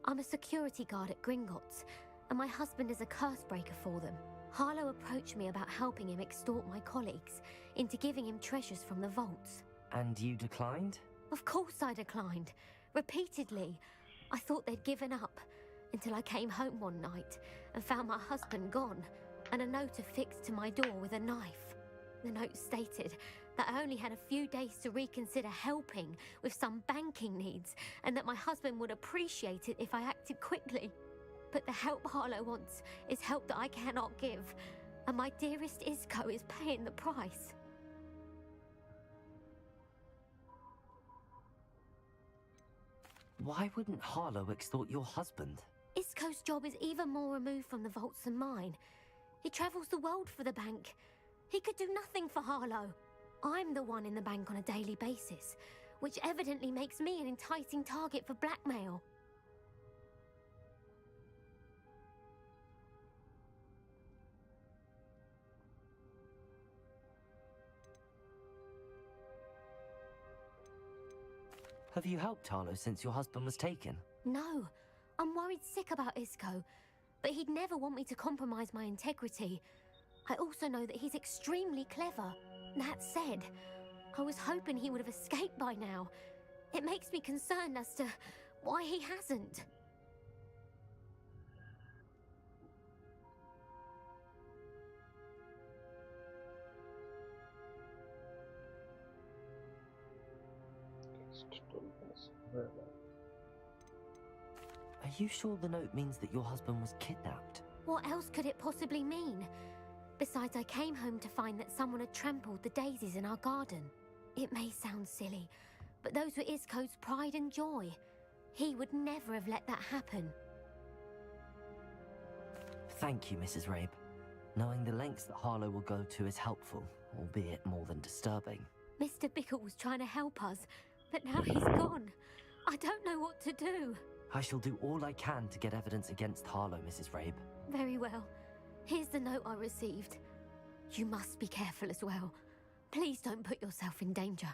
I'm a security guard at Gringotts, and my husband is a curse breaker for them. Harlow approached me about helping him extort my colleagues into giving him treasures from the vaults. And you declined? Of course I declined. Repeatedly. I thought they'd given up, until I came home one night and found my husband gone, and a note affixed to my door with a knife. The note stated that I only had a few days to reconsider helping with some banking needs, and that my husband would appreciate it if I acted quickly. But the help Harlow wants is help that I cannot give, and my dearest Isco is paying the price. Why wouldn't Harlow extort your husband? Isco's job is even more removed from the vaults than mine. He travels the world for the bank. He could do nothing for Harlow. I'm the one in the bank on a daily basis, which evidently makes me an enticing target for blackmail. Have you helped Harlow since your husband was taken? No, I'm worried sick about Isco, but he'd never want me to compromise my integrity. I also know that he's extremely clever. That said, I was hoping he would have escaped by now. It makes me concerned as to why he hasn't. Are you sure the note means that your husband was kidnapped? What else could it possibly mean? Besides, I came home to find that someone had trampled the daisies in our garden. It may sound silly, but those were Isco's pride and joy. He would never have let that happen. Thank you, Mrs. Rabe. Knowing the lengths that Harlow will go to is helpful, albeit more than disturbing. Mr. Bickle was trying to help us, but now he's gone. I don't know what to do. I shall do all I can to get evidence against Harlow, Mrs. Rabe. Very well. Here's the note I received. You must be careful as well. Please don't put yourself in danger.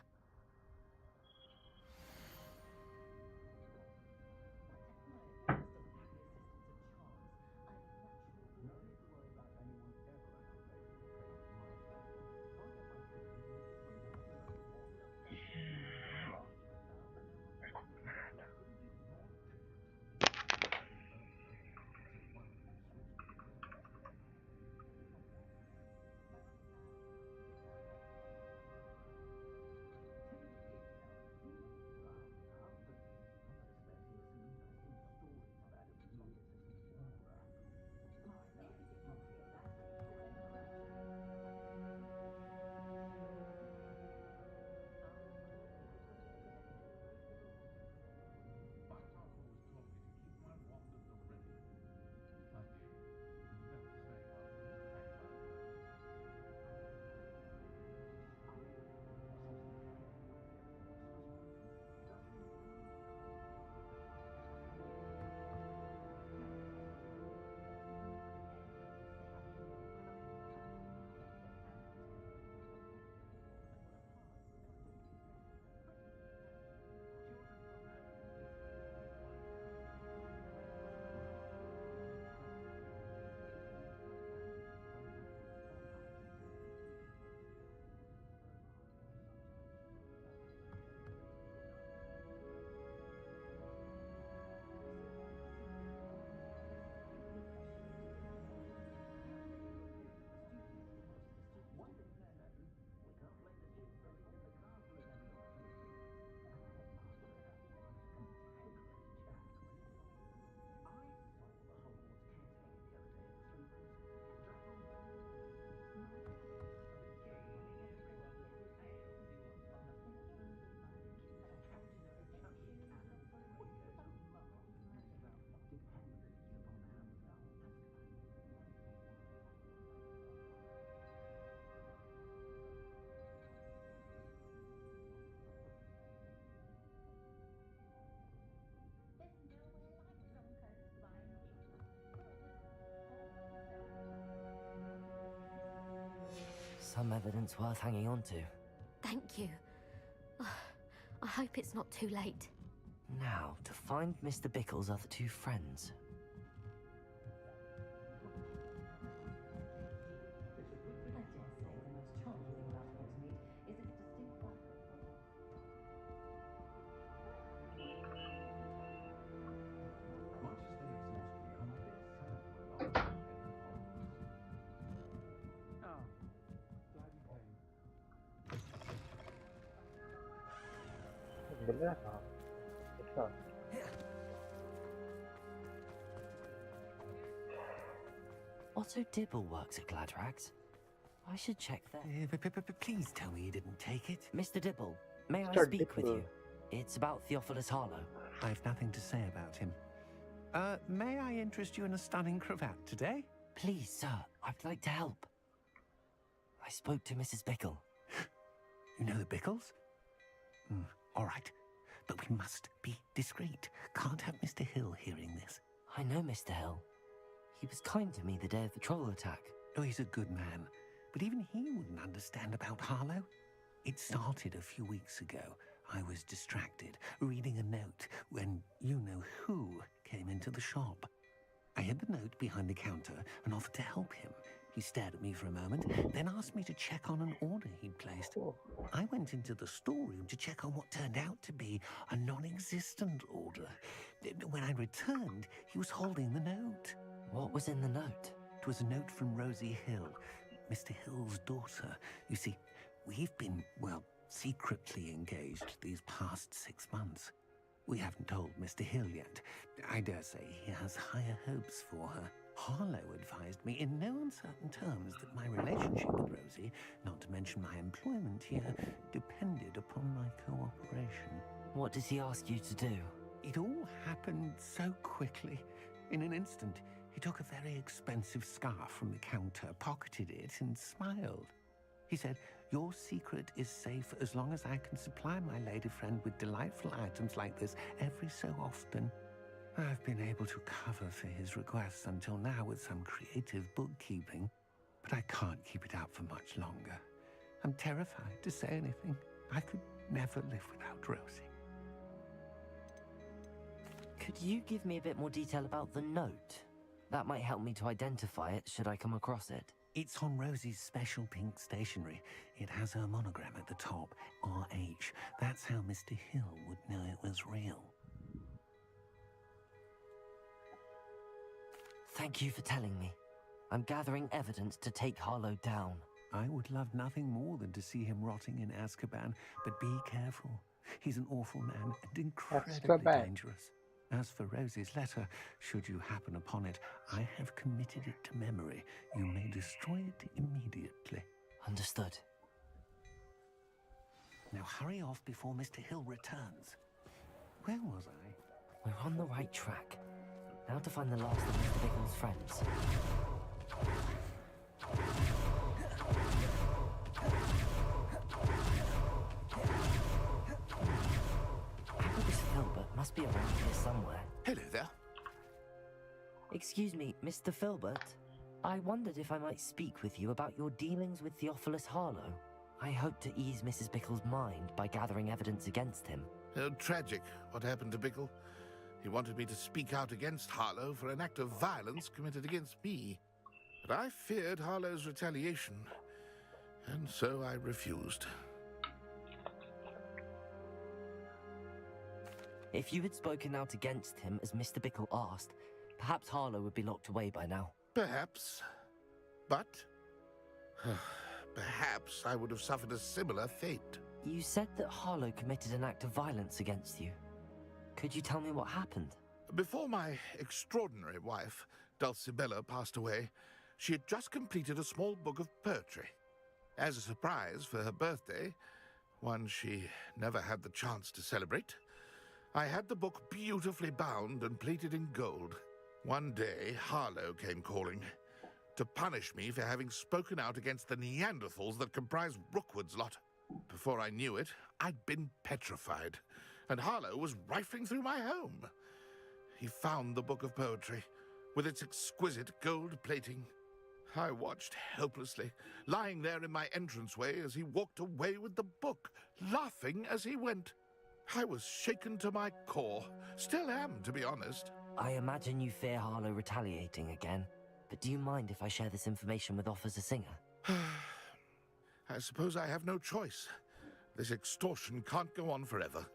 Some evidence worth hanging on to. Thank you. I hope it's not too late. Now, to find Mr. Bickle's other two friends. Otto Dibble works at Gladrags. I should check there. Please tell me you didn't take it. Mr. Dibble, may I Mr. speak with Dibble. you? It's about Theophilus Harlow. I've nothing to say about him. May I interest you in a stunning cravat today? Please, sir, I'd like to help. I spoke to Mrs. Bickle. You know the Bickles? All right, but we must be discreet. Can't have Mr. Hill hearing this. I know Mr. Hill. He was kind to me the day of the troll attack. Oh, he's a good man. But even he wouldn't understand about Harlow. It started a few weeks ago. I was distracted, reading a note, when you-know-who came into the shop. I hid the note behind the counter and offered to help him. He stared at me for a moment, then asked me to check on an order he'd placed. I went into the storeroom to check on what turned out to be a non-existent order. When I returned, he was holding the note. What was in the note? It was a note from Rosie Hill, Mr. Hill's daughter. You see, we've been, well, secretly engaged these past 6 months. We haven't told Mr. Hill yet. I dare say he has higher hopes for her. Harlow advised me in no uncertain terms that my relationship with Rosie, not to mention my employment here, depended upon my cooperation. What does he ask you to do? It all happened so quickly. In an instant, he took a very expensive scarf from the counter, pocketed it, and smiled. He said, "Your secret is safe as long as I can supply my lady friend with delightful items like this every so often." I've been able to cover for his requests until now with some creative bookkeeping, but I can't keep it up for much longer. I'm terrified to say anything. I could never live without Rosie. Could you give me a bit more detail about the note? That might help me to identify it should I come across it. It's on Rosie's special pink stationery. It has her monogram at the top, RH. That's how Mr. Hill would know it was real. Thank you for telling me. I'm gathering evidence to take Harlow down. I would love nothing more than to see him rotting in Azkaban, but be careful. He's an awful man and incredibly dangerous. As for Rosie's letter, should you happen upon it, I have committed it to memory. You may destroy it immediately. Understood. Now hurry off before Mr. Hill returns. Where was I? We're on the right track. Now to find the last of Mr. Bickle's friends. This Filbert must be around here somewhere. Hello there. Excuse me, Mr. Filbert. I wondered if I might speak with you about your dealings with Theophilus Harlow. I hope to ease Mrs. Bickle's mind by gathering evidence against him. Tragic what happened to Bickle. He wanted me to speak out against Harlow for an act of violence committed against me. But I feared Harlow's retaliation, and so I refused. If you had spoken out against him as Mr. Bickle asked, perhaps Harlow would be locked away by now. Perhaps. But perhaps I would have suffered a similar fate. You said that Harlow committed an act of violence against you. Could you tell me what happened? Before my extraordinary wife, Dulcibella, passed away, she had just completed a small book of poetry. As a surprise for her birthday, one she never had the chance to celebrate, I had the book beautifully bound and plated in gold. One day, Harlow came calling to punish me for having spoken out against the Neanderthals that comprise Rookwood's lot. Before I knew it, I'd been petrified, and Harlow was rifling through my home. He found the book of poetry, with its exquisite gold plating. I watched helplessly, lying there in my entranceway as he walked away with the book, laughing as he went. I was shaken to my core. Still am, to be honest. I imagine you fear Harlow retaliating again, but do you mind if I share this information with Officer Singer? I suppose I have no choice. This extortion can't go on forever.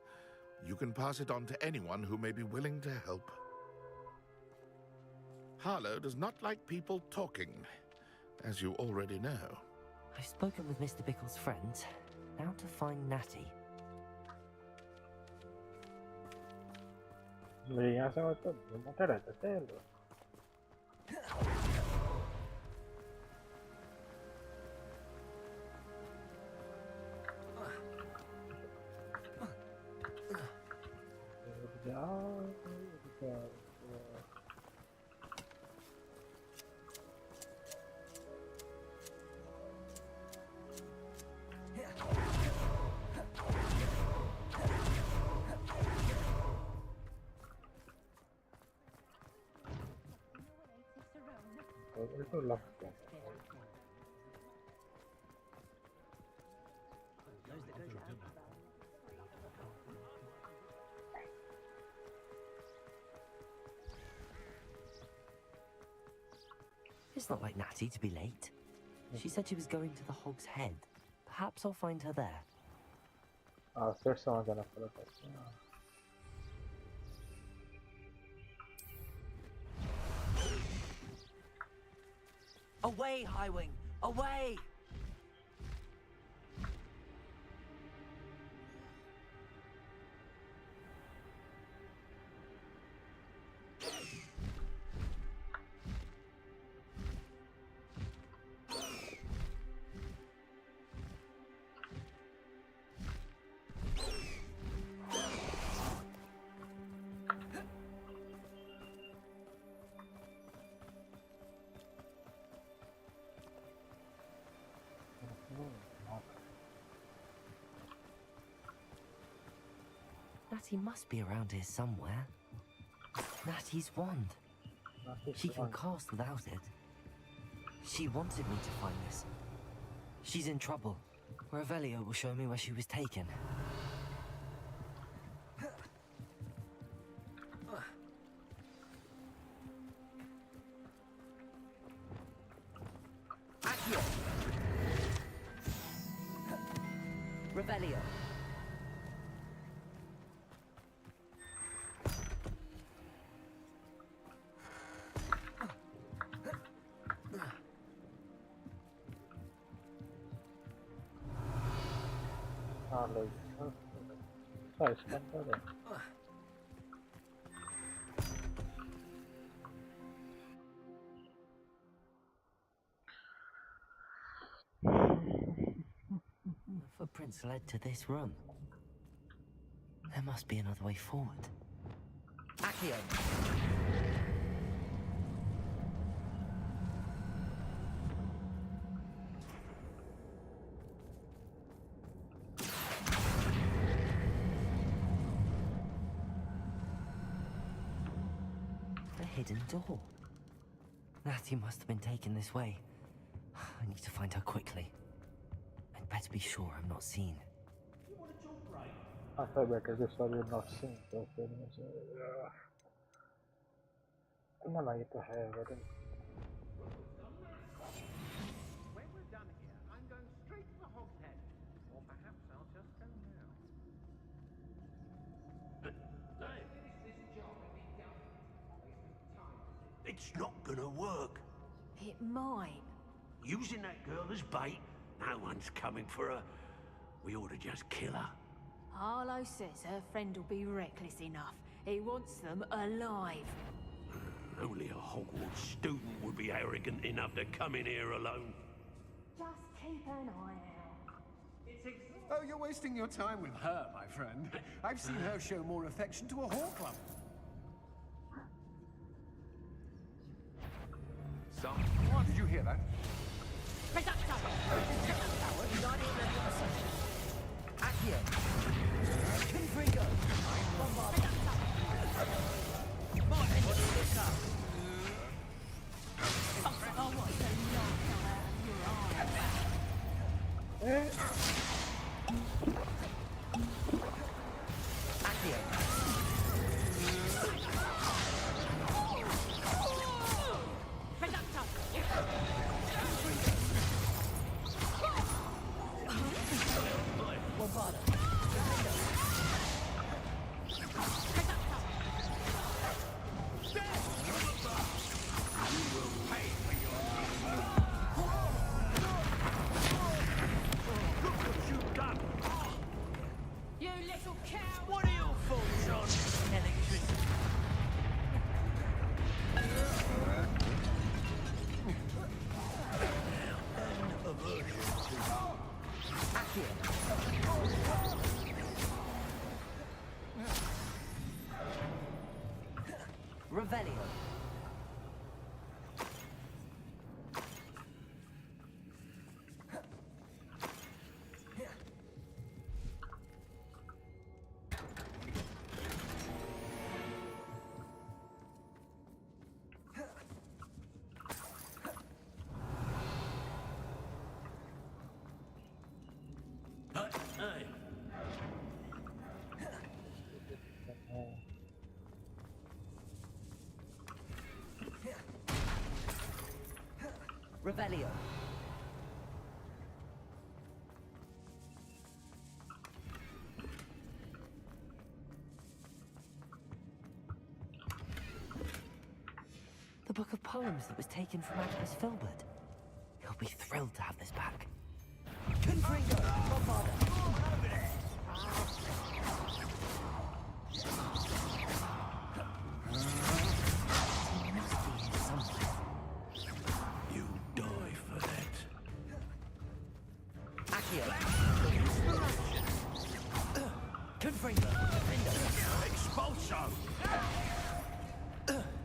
You can pass it on to anyone who may be willing to help. Harlow does not like people talking, as you already know. I've spoken with Mr. Bickle's friends. Now to find Natty. यहाँ से तो मोटा रहता है लो itu lah It's not like Natty to be late. She said she was going to the Hog's Head. Perhaps I'll find her there. फिर समझ आना पड़ा Away, Highwing! Away! Natty must be around here somewhere. Natty's wand. She can cast without it. She wanted me to find this. She's in trouble. Revelio will show me where she was taken. Accio! Revelio. The footprints led to this room. There must be another way forward. Accio! Hidden door. Natty must have been taken this way. I need to find her quickly. I'd better be sure I'm not seen. I thought better this one you're not seen. So no, no, it है but When we're done here, I'm going straight to the Hog's Head. Or perhaps I'll just go now. It's not gonna work. It might. Using that girl as bait, no one's coming for her. We ought to just kill her. Harlow says her friend will be reckless enough. He wants them alive. Only a Hogwarts student would be arrogant enough to come in here alone. Just keep an eye out. Oh, you're wasting your time with her, my friend. I've seen her show more affection to a hall club. What? Did you hear that? Accio! Confringo! Oh, what a lie. little cow! What are your thoughts on electricity? Revelio. Revelio. The book of poems that was taken from Agnes Filbert. He'll be thrilled to have this back. Confringo. Bombarda. He must be here somewhere. You die for that. Accio. Confringo. Expulso!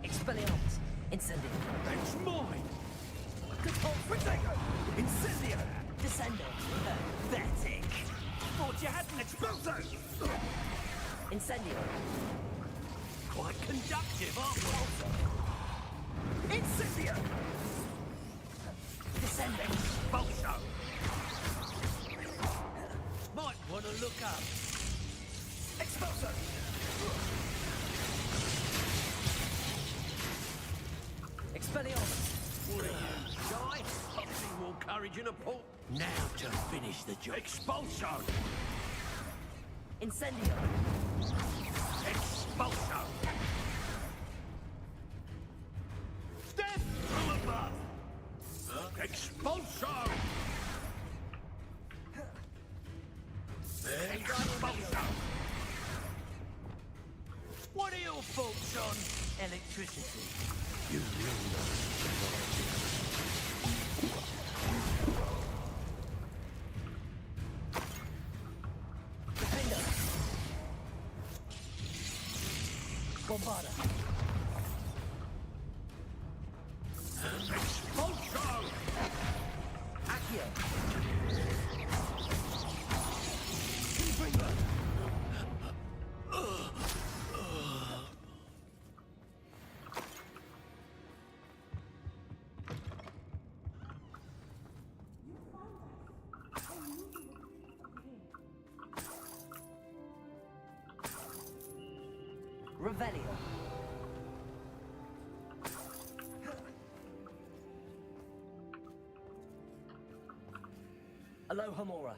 Expelliarmus. Incendio. That's mine! Confringo. Incendio. Descendo. Pathetic. Thought you hadn't expulso! Incendio. Quite conductive, aren't we? Incendio. Descendo. Expulso! Might want to look up. Expulso. Expelliarmus. What are you, shy? I've seen more courage in a port. Now to finish the job. Expulso! Incendio. Expulso! Step from above! Expulso! Expulso! What are your thoughts on electricity? You Defender. Bombarda. Expulso! Accio. Confringo. Revelio. Aloha Mora.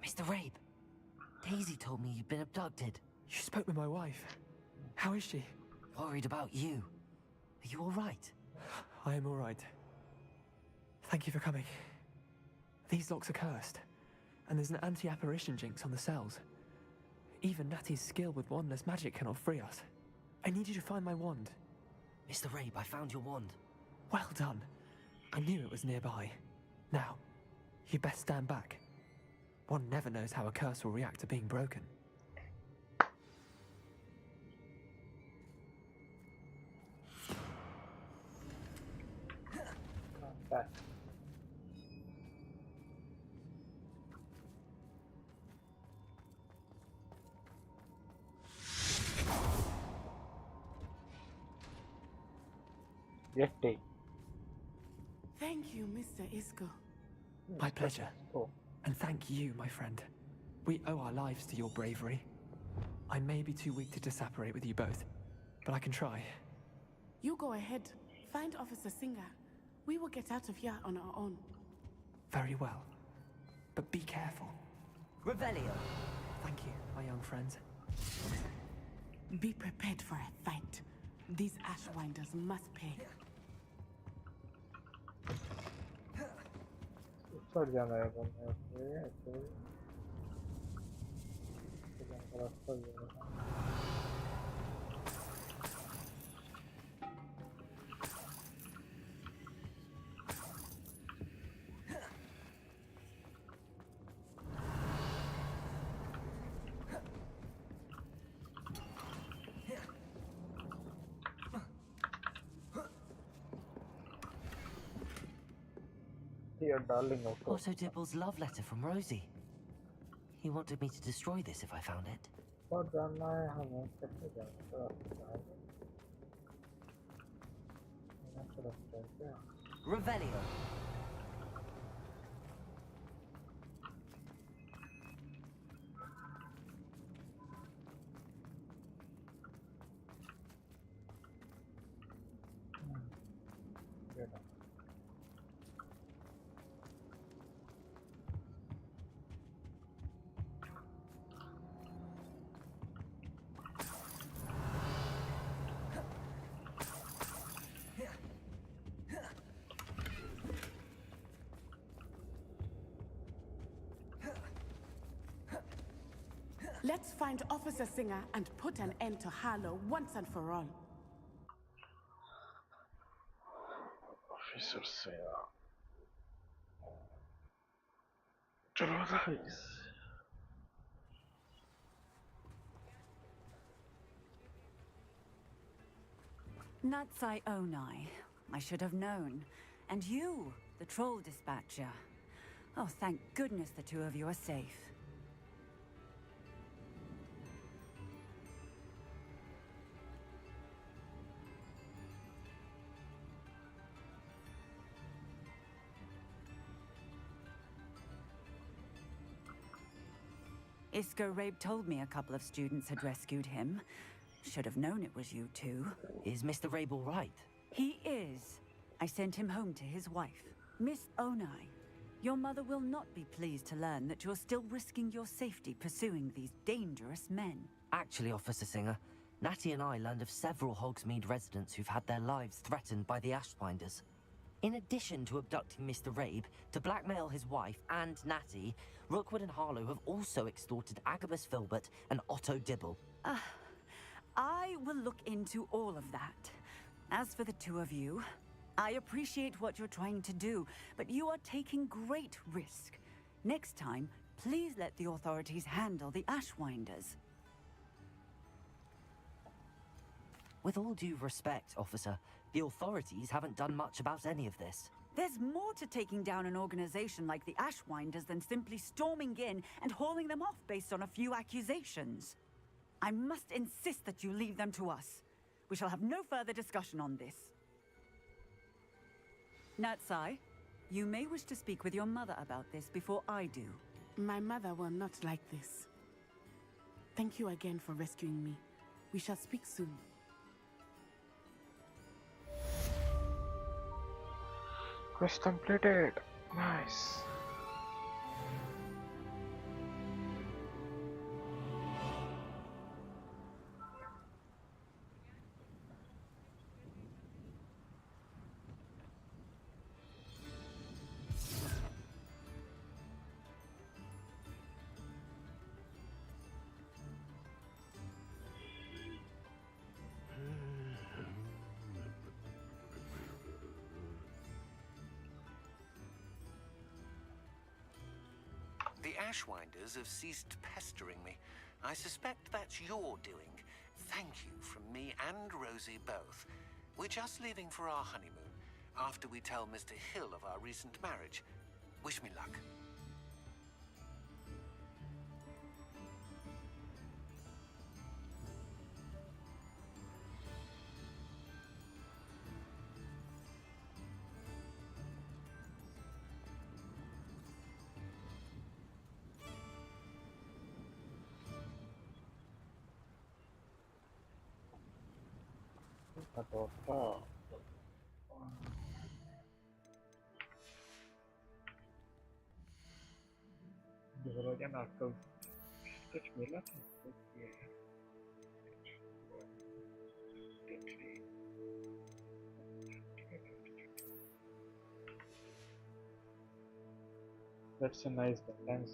Mr. Rabe, Daisy told me you'd been abducted. You spoke with my wife. How is she? Worried about you. Are you all right? I am all right. Thank you for coming. These locks are cursed, and there's an anti-apparition jinx on the cells. Even Natty's skill with wandless magic cannot free us. I need you to find my wand. Mr. Rabe, I found your wand. Well done. I knew it was nearby. Now, you best stand back. One never knows how a curse will react to being broken. Back. Yeti. Thank you, Mr. Isco. My pleasure. And thank you, my friend. We owe our lives to your bravery. I may be too weak to disapparate with you both, but I can try. You go ahead. Find Officer Singer. We will get out of here on our own. Very well. But be careful. Revelio. Thank you, my young friends. Be prepared for a fight. These Ashwinders must pay. ऊपर जाना है अपन ऐसे ऐसे जाने का रास्ता ये है Dear darling, Otto Dibble's love letter from Rosie. He wanted me to destroy this if I found it. और जानना है हमें कैसे जाने का रास्ता है यहाँ से रास्ता है क्या Revelio. ये ना Let's find Officer Singer and put an end to Harlow once and for all. Officer Singer. चलो guys. Natsai Onai. I should have known. And you, the troll dispatcher. Oh, thank goodness the two of you are safe. Isco Rabe told me a couple of students had rescued him. Should have known it was you two. Is Mr. Rabe all right? He is. I sent him home to his wife. Miss Onai, your mother will not be pleased to learn that you're still risking your safety pursuing these dangerous men. Actually, Officer Singer, Natty and I learned of several Hogsmeade residents who've had their lives threatened by the Ashwinders. In addition to abducting Mr. Rabe, to blackmail his wife and Natty, Rookwood and Harlow have also extorted Agabus Filbert and Otto Dibble. I will look into all of that. As for the two of you, I appreciate what you're trying to do, but you are taking great risk. Next time, please let the authorities handle the Ashwinders. With all due respect, officer, the authorities haven't done much about any of this. There's more to taking down an organization like the Ashwinders than simply storming in and hauling them off based on a few accusations. I must insist that you leave them to us. We shall have no further discussion on this. Natsai, you may wish to speak with your mother about this before I do. My mother will not like this. Thank you again for rescuing me. We shall speak soon. Quest completed. Nice. The Ashwinders have ceased pestering me. I suspect that's your doing. Thank you from me and Rosie both. We're just leaving for our honeymoon, after we tell Mr. Hill of our recent marriage. Wish me luck. नीरोजन आपको कुछ मिला था ये That's a nice balance.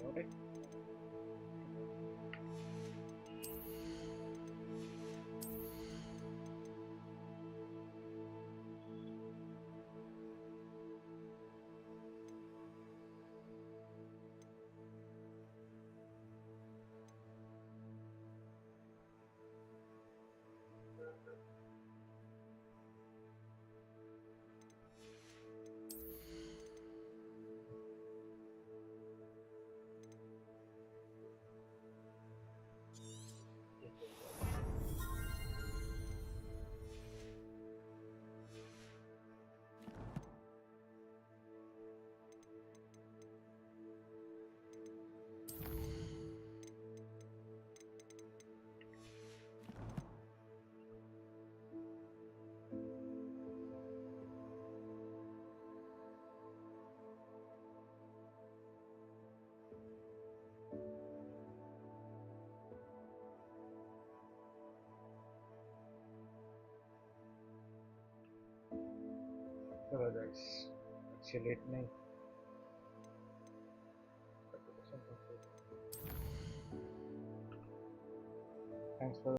Alright. चलो guys, अच्छी late नहीं